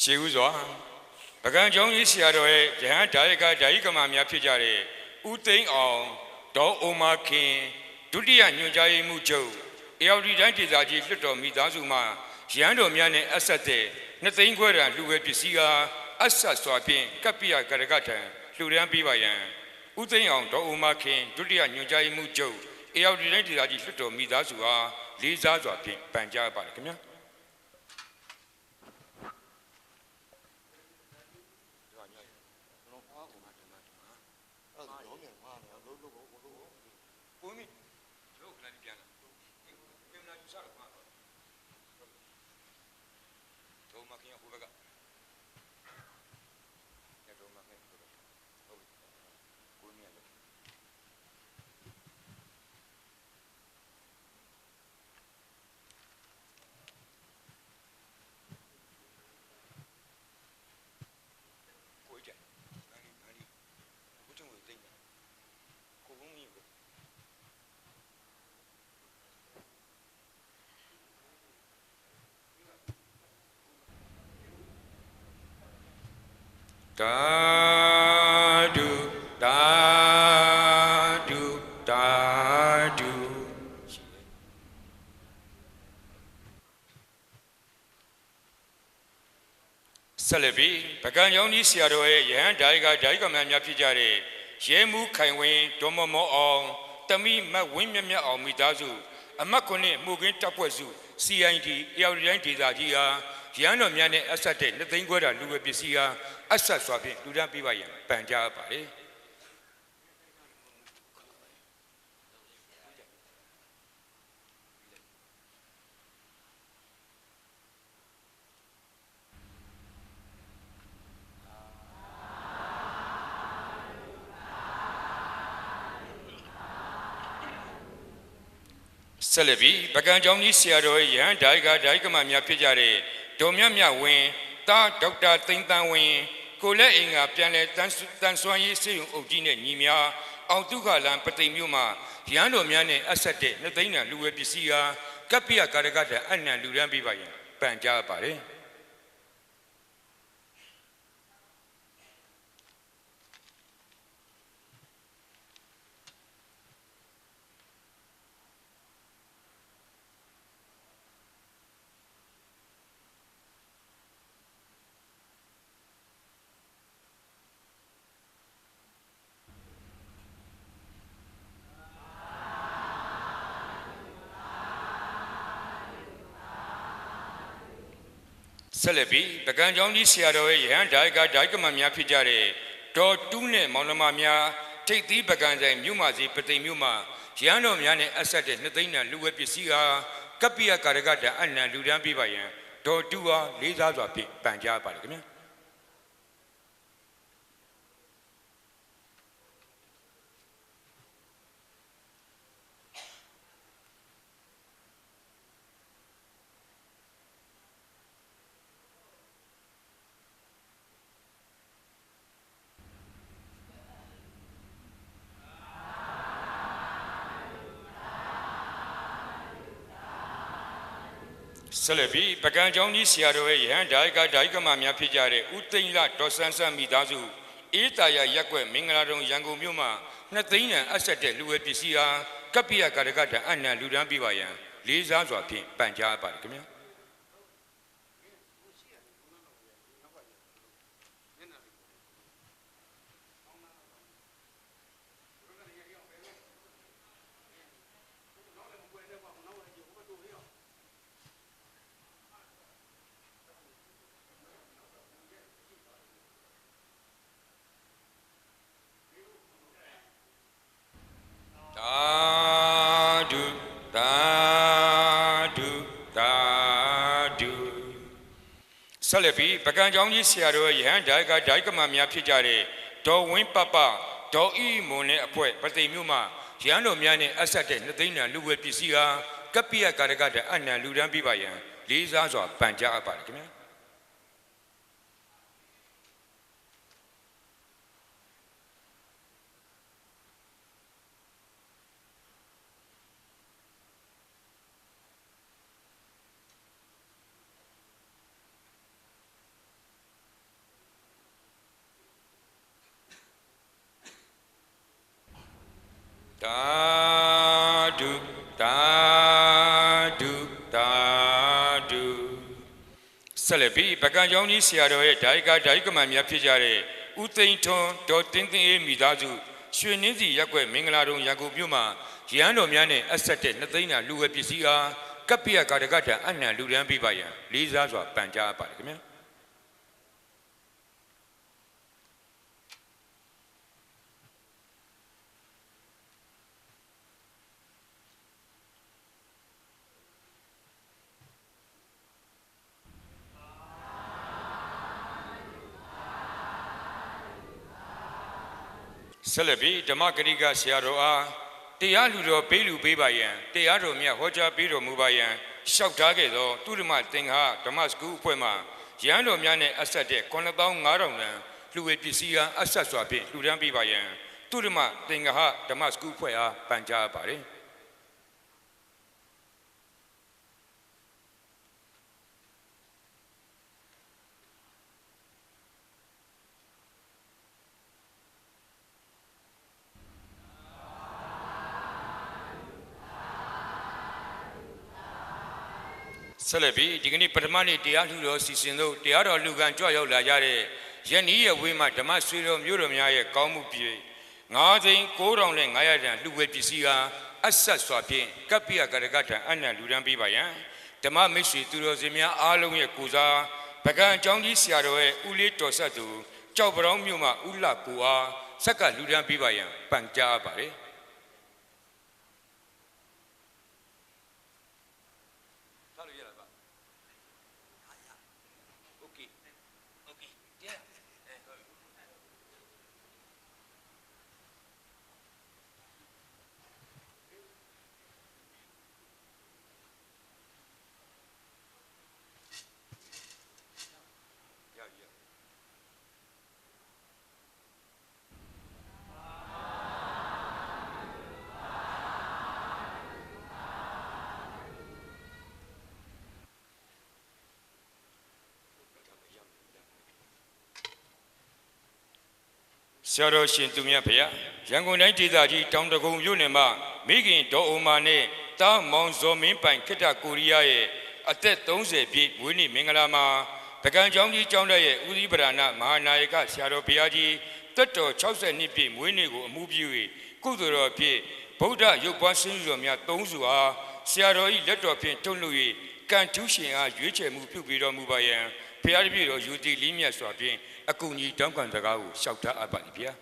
ရှေးဥစွာပကံကျောင်းကြီးဆရာတော်ရဲ့ယဟန်ဒါယကဓာယိကမများဖြစ်ကြတဲ့ဦးသိန်းအောင်ဒေါ်အိုမာခင်ဒုတိယညွှန်ကြားရေးမှူးချုပ်အေယော်ဒီတိုင်းဒေသကြီးလွှတ်တော်မိသားစုမှရဟန်းတော်များနဲ့အဆက်တဲ့2သိန်းခွဲတန်လှူဝဲပစ္စည်းကအဆက်စွာဖြင့်ကပ္ပိယကရကထံလှူဒန်းပေးပါရန်ဦးသိန်းအောင်ဒေါ်အိုမာခင်ဒုတိယညွှန်ကြားရေးမှူးချုပ်အေယော်ဒီတိုင်းဒေသကြီးလွှတ်တော်မိသားစုအားလေးစားစွာဖြင့်ပန်ကြားပါတယ်ခင်ဗျာ တော်မခင်ဟိုဘက်ကရတော်မခင်ဟုတ်ကိုမြတ်လို့ကိုကြဘာလို့ဘုထုံကိုသိမ့်ကိုဘုံကြီးကိုတာဒုတာဒုတာဒုဆက်လက်ပြီးပကံကျောင်းကြီးဆရာတော်ရဲ့ယဟန်ဓာယကများဖြစ်ကြတဲ့ရဲမှုခိုင်ဝင်းဒေါ်မမောအောင်တမိမတ်ဝင်းမြတ်မြတ်အောင်မိသားစုအမတ်ခွနဲ့မှုကင်းတပ်ဖွဲ့စု CID အရောက်တိုင်းဒေသကြီးဟာရန်တော်များနဲ့အဆက်တဲ့နှစ်သိန်းခွဲတာလူဝယ်ပစ္စည်းဟာအဆက်စွာဖြင့်လူဒန်းပေးပါရန်ပန်ကြားပါလေဆက်လက်ပြီးပကံကျောင်းကြီးဆရာတော်ရဲ့ယဟန်ဓာယကများဖြစ်ကြတဲ့ဒေါ်မြတ်မြတ်ဝင်းတာဒေါက်တာသိန်းတန်းဝင်းကိုလက်အင်္ဂါပြန်လဲတန်ဆွမ်းရေးစေုံအုပ်ကြီးနဲ့ညီများအောင်တုခလန်ပသိမ်မြို့မှာရန်တော်များနဲ့အဆက်တဲ့နှစ်သိန်းတန်လူဝယ်ပစ္စည်းဟာကပ္ပိယကာရကတဲ့အနံလူရန်ပေးပါရန်ပန်ကြားပါတယ်ဆက်လက်ပြီးပကံကျောင်းကြီးဆရာတော်ရဲ့ယဟန်ဓာယကများဖြစ်ကြတဲ့ဒေါ်တူးနဲ့မောင်နှမများထိပ်သီးပကံဆိုင်မြို့မှာစီပသိမ်မြို့မှာရန်တော်များနဲ့အဆက်တဲ့နှစ်သိန်းတန်လူဝယ်ပစ္စည်းဟာကပ္ပိယကာရကတဲ့အနံလူဒန်းပေးပါရန်ဒေါ်တူးဟာလေးစားစွာဖြင့်ပန်ကြားပါတယ်ခင်ဗျာဆက်လက်ပြီးပကံကျောင်းကြီးဆရာတော်ရဲ့ယဟန်ဓာယကများဖြစ်ကြတဲ့ဦးသိန်းလဒေါ်ဆန်းဆန်းမိသားစုအေးတာယာရက်ကွက်မင်္ဂလာတုံရန်ကုန်မြို့မှာနှစ်သိန်းတန်အဆက်တဲ့လူဝယ်ပစ္စည်းဟာကပ္ပိယကာရကတဲ့အနံလူဒန်းပေးပါရန်လေးစားစွာဖြင့်ပန်ကြားပါတယ်ခင်ဗျာဆက်လက်ပြီးပကံကျောင်းကြီးဆရာတော်ရဲ့ယဟန်ဓာယကများဖြစ်ကြတဲ့ဒေါ်ဝင်းပပဒေါ်ဤမွန်နဲ့အဖွဲ့ပသိမ်မြို့မှာရန်တော်များနဲ့အဆက်တဲ့နှစ်သိန်းတန်လူဝယ်ပစ္စည်းဟာကပ္ပိယကာရကတဲ့အနံလူဒန်းပေးပါရန်လေးစားစွာပန်ကြားပါတယ်ခင်ဗျာတာဒုတာဒုတာဒုဆက်လက်ပြီးပကံကျောင်းကြီးဆရာတော်ရဲ့ဓာယကများဖြစ်ကြတဲ့ဦးသိန်းထွန်းဒေါ်တင်းအေးမိသားစုရွှေနှင်းစီရက်ကွက်မင်္ဂလာတုံရန်ကုန်မြို့မှာရန်တော်များနဲ့အဆက်တဲ့နှစ်သိန်းတန်လူဝယ်ပစ္စည်းဟာကပ္ပိယကာရကတဲ့အနံလူဒန်းပေးပါရန်လေးစားစွာပန်ကြားပါတယ်ခင်ဗျာ ဆက်လက်ပြီးဓမ္မဂရိကဆရာတော်အားတရားလူတော်ပေးလူပေးပါယံတရားတော်မြတ်ဟောကြားပေးတော်မူပါယံလျှောက်ထားခဲ့သောသူဓမ္မသင်္ဃာဓမ္မစကူအဖွဲ့မှရဟန်းတော်များနဲ့အဆက်တဲ့9500တန်လူဝေပစ္စည်းအားအဆက်စွာဖြင့်လှူဒန်းပေးပါယံသူဓမ္မသင်္ဃာဓမ္မစကူအဖွဲ့အားပန်ကြားပါတယ်ဆက်လက်ပြီးဒီကနေ့ပထမနေ့တရားလှူတော်စီစဉ်သို့တရားတော်လူကံကြွရောက်လာကြတဲ့ယနေ့ရဲ့ဝေးမှဓမ္မဆွေတော်မျိုးတော်များရဲ့ကောင်းမှုပြေ9,900တန်လှူဝဲပစ္စည်းအားအဆက်စွာဖြင့်ကပ္ပိယကရကထံအနံလူဒန်းပေးပါယံဓမ္မမိတ်ဆွေသူတော်စင်များအားလုံးရဲ့ကိုစားပကံအကြောင်းကြီးဆရာတော်ရဲ့ဦးလေးတော်ဆက်သူကြောက်ပရောင်းမြို့မှဦးလှကိုအားဆက်ကလူဒန်းပေးပါယံပန်ကြားပါတယ်ဆရာတော်ရှင်သူမြတ်ဖေရရန်ကုန်တိုင်းဒေသကြီးတောင်တကုံမြို့နယ်မှာမိခင်ဒေါ်အိုမာနဲ့တားမောင်ဇော်မင်းပိုင်ခေတ္တကိုရီးယားရဲ့အသက်30ပြည့်မွေးနေ့မင်္ဂလာမှာပကံကျောင်းကြီးကျောင်းတက်ရဲ့ဦးစီးပဓာနမဟာနာယကဆရာတော်ဘုရားကြီးတက်တော်60နှစ်ပြည့်မွေးနေ့ကိုအမှုပြု၍ကုသိုလ်တော်ဖြင့်ဗုဒ္ဓရုပ်ပွားဆင်းရဲတော်များ3စုအားဆရာတော်၏လက်တော်ဖြင့်ထုတ်လုပ်၍ကံထူးရှင်အားရွေးချယ်မှုပြုပြီးတော်မူပါယံဘုရားတပည့်တော်ယူတည်လေးမြတ်စွာဖြင့်အကူအညီတောင်းခံစကားကိုလျှောက်ထားအပ်ပါသည်ဗျာ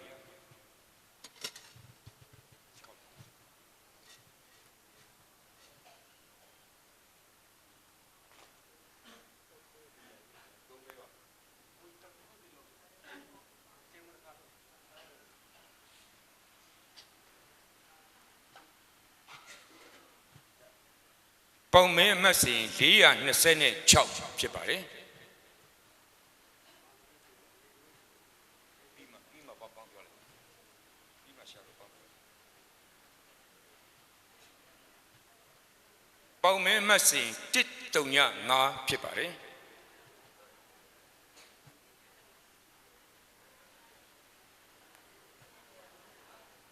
ပေါင်မဲအမှတ်စဉ်426ဖြစ်ပါတယ်ပေါင်မဲအမှတ်စဉ်135ဖြစ်ပါတယ်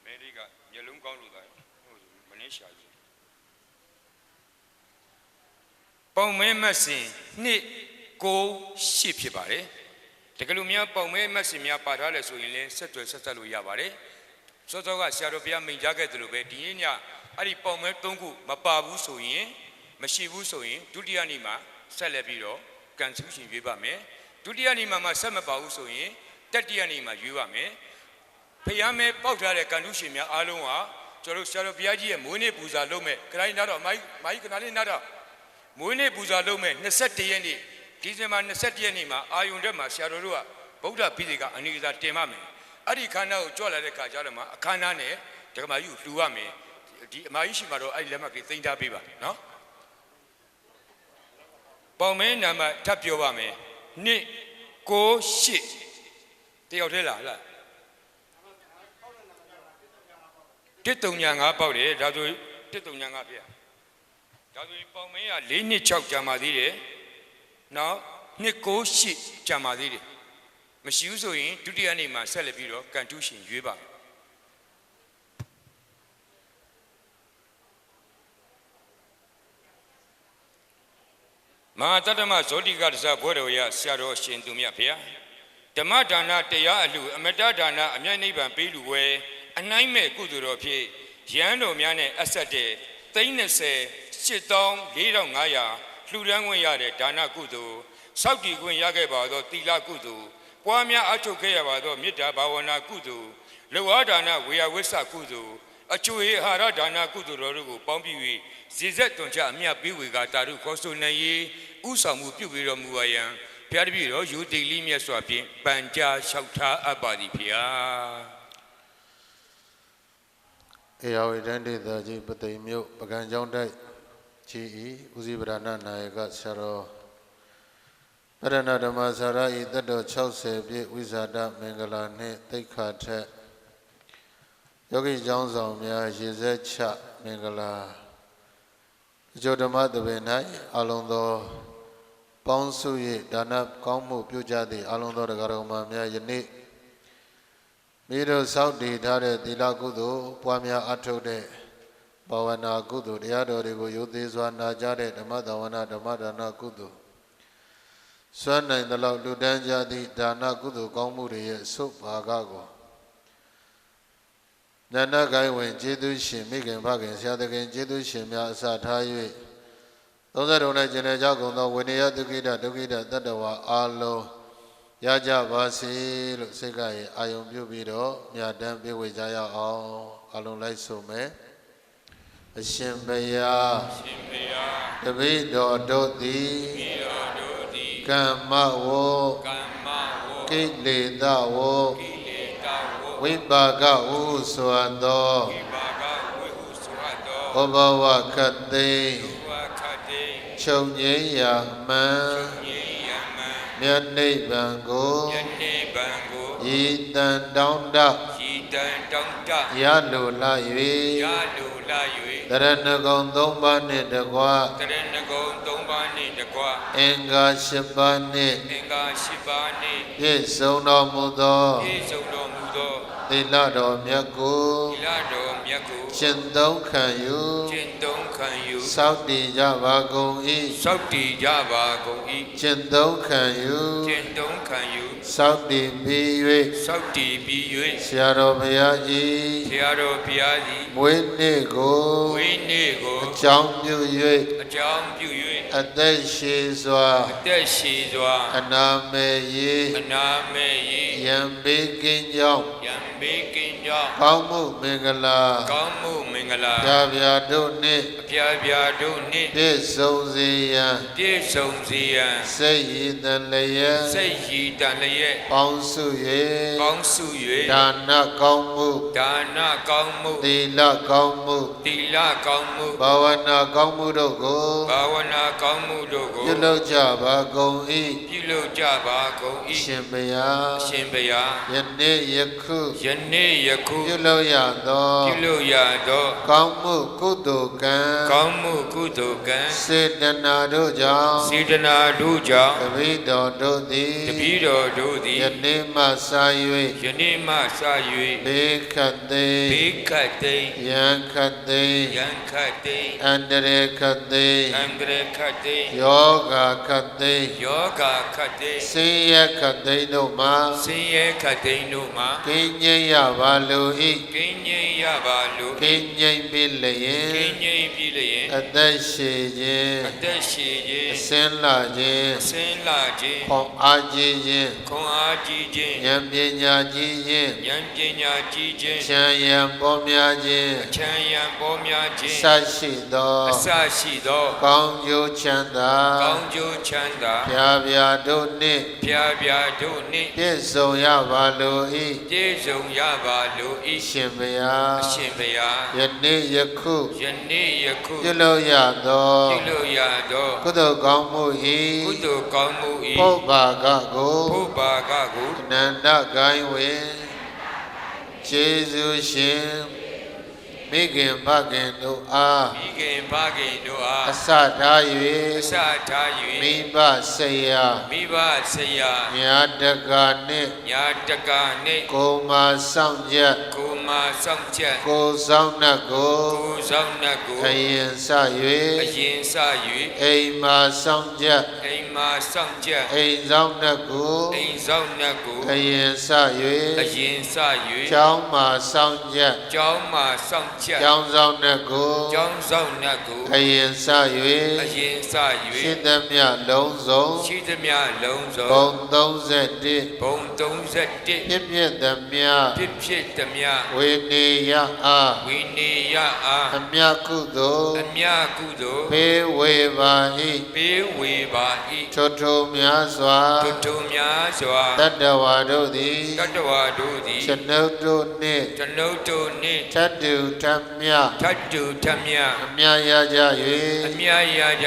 မဲဒီကမျက်လုံးကောင်းလို့သားမနေရှာဘူးပေါင်မဲမတ်စင်298ဖြစ်ပါတယ်တကယ်လို့များပေါင်မဲမတ်စင်များပါထားလဲဆိုရင်လည်းဆက်ဆက်လို့ရပါတယ်စောစောကဆရာတော်ဘုရားမိန့်ကြားခဲ့သလိုပဲဒီနေ့ညအဲ့ဒီပေါင်မဲ3ခုမပါဘူးဆိုရင်မရှိဘူးဆိုရင်ဒုတိယနေ့မှာဆက်လက်ပြီးတော့ကန်ဆူရှင်ရွေးပါမယ်ဒုတိယနေ့မှာဆက်မပါဘူးဆိုရင်တတိယနေ့မှာရွေးပါမယ်ဘုရားမဲပေါက်ထားတဲ့ကန်ဆူရှင်များအားလုံးဟာကျွန်တော်ဆရာတော်ဘုရားကြီးရဲ့မွေးနေ့ပူဇာလုပ်မဲ့ခရိုင်းနာတော့မိုင်းခဏလေးနာတော့မွေးနေ့ပူဇာလုပ်မဲ့21ရက်နေ့ဒီဇင်ဘာ21ရက်နေ့မှာအာယုန်တက်မှာဆရာတော်တို့ကဗုဒ္ဓပိဋကအနိကစာတင်ပါမယ်အဲ့ဒီခန္ဓာကိုကြွလာတဲ့ခါကျတော့မှအခမ်းအနားနဲ့ဒကမာကြီးကိုလှူရမယ်ဒီအမကြီးရှိမှတော့အဲ့ဒီလက်မှတ်ကြီးသိမ်းထားပေးပါနော်ပေါင်မဲနံပါတ်ထပ်ပြောပါမယ်298တယောက်ထဲလား135ပေါက်တယ်ဒါဆို135ပြဒါဆိုရင်ပေါင်မဲက426ကျန်ပါသေးတယ်နောက်298ကျန်ပါသေးတယ်မရှိဘူးဆိုရင်ဒုတိယနေ့မှာဆက်လက်ပြီးတော့ကန်တူးရှင်ရွေးပါမဟာတတ္တမဇောတိကတ္တဇဘွဲတော်ရဆရာတော်ရှင်သူမြတ်ဖေဓမ္မဒါနတရားအလှအမတ္တဒါနအမြတ်နိဗ္ဗာန်ပေးလူဝဲအနှိုင်းမဲ့ကုသိုလ်တော်ဖြင့်ရဟန်းတော်များနဲ့အဆက်တဲ့3,84,500လှူဒန်းခွင့်ရတဲ့ဒါနကုသိုလ်စောက်တည်ခွင့်ရခဲ့ပါသောသီလကုသိုလ်ပွားများအထုတ်ခဲ့ရပါသောမေတ္တာဘာဝနာကုသိုလ်လောဝဒါနဝေယဝိဆကုသိုလ်အချိုဟေဟာရဒါနကုသိုလ်တော်တို့ကိုပေါင်းပြီး၍ဇေဇက်တွန်ချအမြတ်ပေးဝေကတာရုခေါ်ဆိုနိုင်၏ဥဆောင်မှုပြုပြီးတော်မူပါယံဘုရားတပည့်တော်ယူတည်လေးမြတ်စွာဖြင့်ပန်ကြားလျှောက်ထားအပ်ပါသည်ဖေဟာ ဧရာဝတီတိုင်းဒေသကြီးပသိမ်မြို့ပကံကျောင်းတိုက်ကြီးဤဦးစီးဗရဏနာယကဆရာတော်ပရဏဓမ္မစာရဤတက်တော်60ပြည့်ဝိဇာတမင်္ဂလာနှင့်သိက္ခာထက်ယောဂီကျောင်းဆောင်များရေစက်ချမင်္ဂလာအကျိုးဓမ္မသဘင်၌အလုံးသောပေါင်းစု၍ဒါနကောင်းမှုပြုကြသည့်အလုံးသောတရားတော်များယနေ့မိတို့စောင့်တည်ထားတဲ့သီလကုသိုလ်ပွားများအထောက်တဲ့ဘာဝနာကုသိုလ်တရားတော်တွေကိုယုံသေးစွာနာကြားတဲ့ဓမ္မဒါဝနာဓမ္မဒါနကုသိုလ်စွမ်းနိုင်သလောက်လူတန်းကြသည့်ဒါနကုသိုလ်ကောင်းမှုတွေရဲ့အစုဘာကကိုနန္ဒဂိုင်းဝင်ကျေးဇူးရှင်မိခင်ဖခင်ဆရာသခင်ကျေးဇူးရှင်များအစထား၍30တုံးနဲ့ကျင်လည်ကြကုန်သောဝိနည်းဒုက္ခိတဒုက္ခိတတတ္တဝါအာလုံးရကြပါစေလို့စိတ်ကရဲ့အာယုံပြုပြီးတော့မြတ်တမ်းပြေဝေကြရအောင်အလုံးလိုက်ဆိုမယ်အရှင်ဘုရားတပိတော်တို့သည်ကမ္မဝောကိလေသာဝောဝိပါကဟုဆိုသောဩဘဝခတ်သိချုပ်ငြိမ်းရာမှန်မြတ်နိဗ္ဗာန်ကိုဤတန်တောင်းတရလိုလာ၍တရဏဂုံ3ပါးနှင့်တကွအင်္ဂါ8ပါးနှင့်ပြည့်စုံတော်မူသောသီလတော်မြတ်ကိုကျင့်သုံးခံယူစောင့်တည်ကြပါကုန်၏ကျင့်သုံးခံယူစောင့်တည်ပြီး၍ဆရာတော်ဘုရားကြီးမွေးနေ့ကိုအကြောင်းပြု၍အသက်ရှည်စွာအနာမေယေယံဘေးကင်းကြောင်းကောင်းမှုမင်္ဂလာပြပြတို့နှင့်ပြည့်စုံစေရန်စိတ်ရည်တန်လျက်ပေါင်းစု၍ဒါနကောင်းမှုသီလကောင်းမှုဘာဝနာကောင်းမှုတို့ကိုပြုလုပ်ကြပါကုန်၏ရှင်ဘုရားယနေ့ယခုပြုလုပ်ရသောကောင်းမှုကုသိုလ်ကံစေတနာတို့ကြောင့်တပည့်တော်တို့သည်ယနေ့မှစ၍ဘေးခတ်သိမ်းယံခတ်သိမ်းအန္တရေခတ်သိမ်းယောဂခတ်သိမ်းဆင်းရဲခတ်သိမ်းတို့မှာကင်းငြိမ်းရပါလို၏ကင်းငြိမ်းပြီးလျင်အသက်ရှည်ခြင်းအစင်းလာခြင်းခွန်အားကြီးခြင်းဉာဏ်ပညာကြီးခြင်းချမ်းရံပေါ်များခြင်းစရှိသောကောင်းကျိုးချမ်းသာဖြာဖြာတို့နှင့်ပြည့်စုံရပါလို၏ရှင်ဘုရားယနေ့ယခုပြုလုပ်ရသောကုသိုလ်ကောင်းမှု၏ဘုဗ္ဗာကကိုအနန္တဂိုင်းဝင်ကျေးဇူးရှင်မိခင်ဖခင်တို့အားအစထား၍မိဘဆရာမြတ်တကာနှင့်ကိုယ်မှာစောင့်ချက်ကိုယ်ဆောင်နှက်ကိုအရင်စ၍အိမ်မှာစောင့်ချက်အိမ်ဆောင်နှက်ကိုအရင်စ၍ကျောင်းမှာစောင့်ချက်ကျောင်းဆောင်နှက်ကိုအရင်စ၍ရှိသမျှလုံးစုံဘုံ31ဖြစ်ဖြစ်သမျှဝိနေယအားအမြတ်ကုသိုလ်ပေးဝေပါ၏ထိုများစွာတတ္တဝါတို့သည်ကျွန်ုပ်တို့နှင့်ထပ်တူထ ထမြ ထတ်တူထမြ အမြရကြ အ ၍ မြရကြ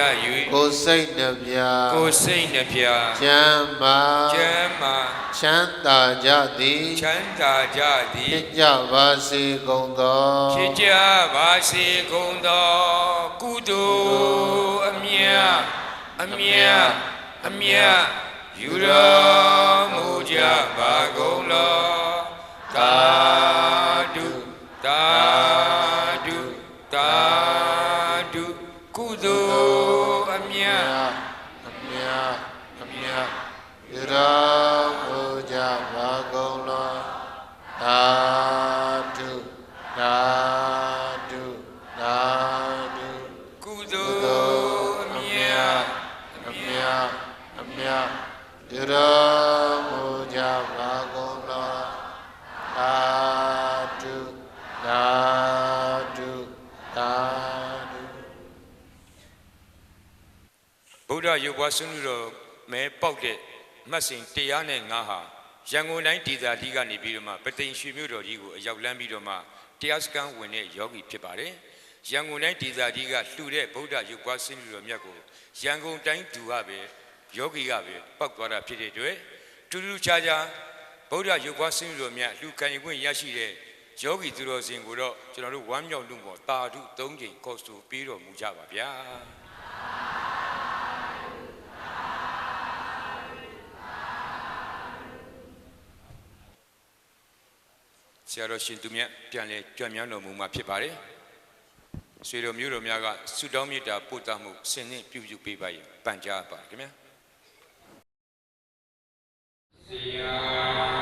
ကိုယ်စိတ်နှပြ ၍ကိုယ်စိတ်နှပြ ချမ်းမာ ကျမ်းမာ ချမ်းသာကြသည် ချမ်းသာကြသည် ဖြစ်ကြပါစေကုန်သော ဖြစ်ကြပါစေကုန်သောကုသိုလ်အမြတ်အမြတ်အမြတ်ယူတော်မူကြပါကုန်လောသာဓုသာဓုသာဓုကုသိုလ်အမြတ် အမြအမြယူတော်မူကြပါကုန်လောသာဓုသာဓုသာဓု ကုသိုလ်အမြတ် အမြအမြယူတော်မူကြပါကုန်လောသာဓုသာဓုသာဓု ဗုဒ္ဓရုပ်ပွားဆွေးနွေးတော်မဲပေါက်တဲ့မှတ်စဉ်105ဟာရန်ကုန်တိုင်းဒေသကြီးကနေပြီးတော့မှပသိမ်ရွှေမြို့တော်ကြီးကိုအရောက်လမ်းပြီးတော့မှတရားစခန်းဝင်တဲ့ယောဂီဖြစ်ပါတယ်။ရန်ကုန်တိုင်းဒေသကြီးကလှူတဲ့ဗုဒ္ဓရုပ်ပွားဆွေးနွေးတော်မြတ်ကိုရန်ကုန်တိုင်းသူကပဲယောဂီကပဲပောက်သွားတာဖြစ်တဲ့အတွက်တူတူခြားခြားဗုဒ္ဓရုပ်ပွားဆွေးနွေးတော်မြတ်လူခံယူခွင့်ရရှိတဲ့ယောဂီသူတော်စင်ကိုတော့ကျွန်တော်တို့ဝမ်းမြောက်လို့ပေါ်တာဓု3ချိန်ခေါ်ဆိုပြီးတော်မူကြပါဗျာ။ ဆရာတော်ရှင်သူမြတ်ပြန်လဲကြွမြန်းတော်မူမှာဖြစ်ပါတယ်။ဆွေတော်မျိုးတော်များကဆုတောင်းမေတ္တာပို့သမှုဆင်နှင့်ပြုစုပေးပါရင်ပန်ကြားပါခင်ဗျာ။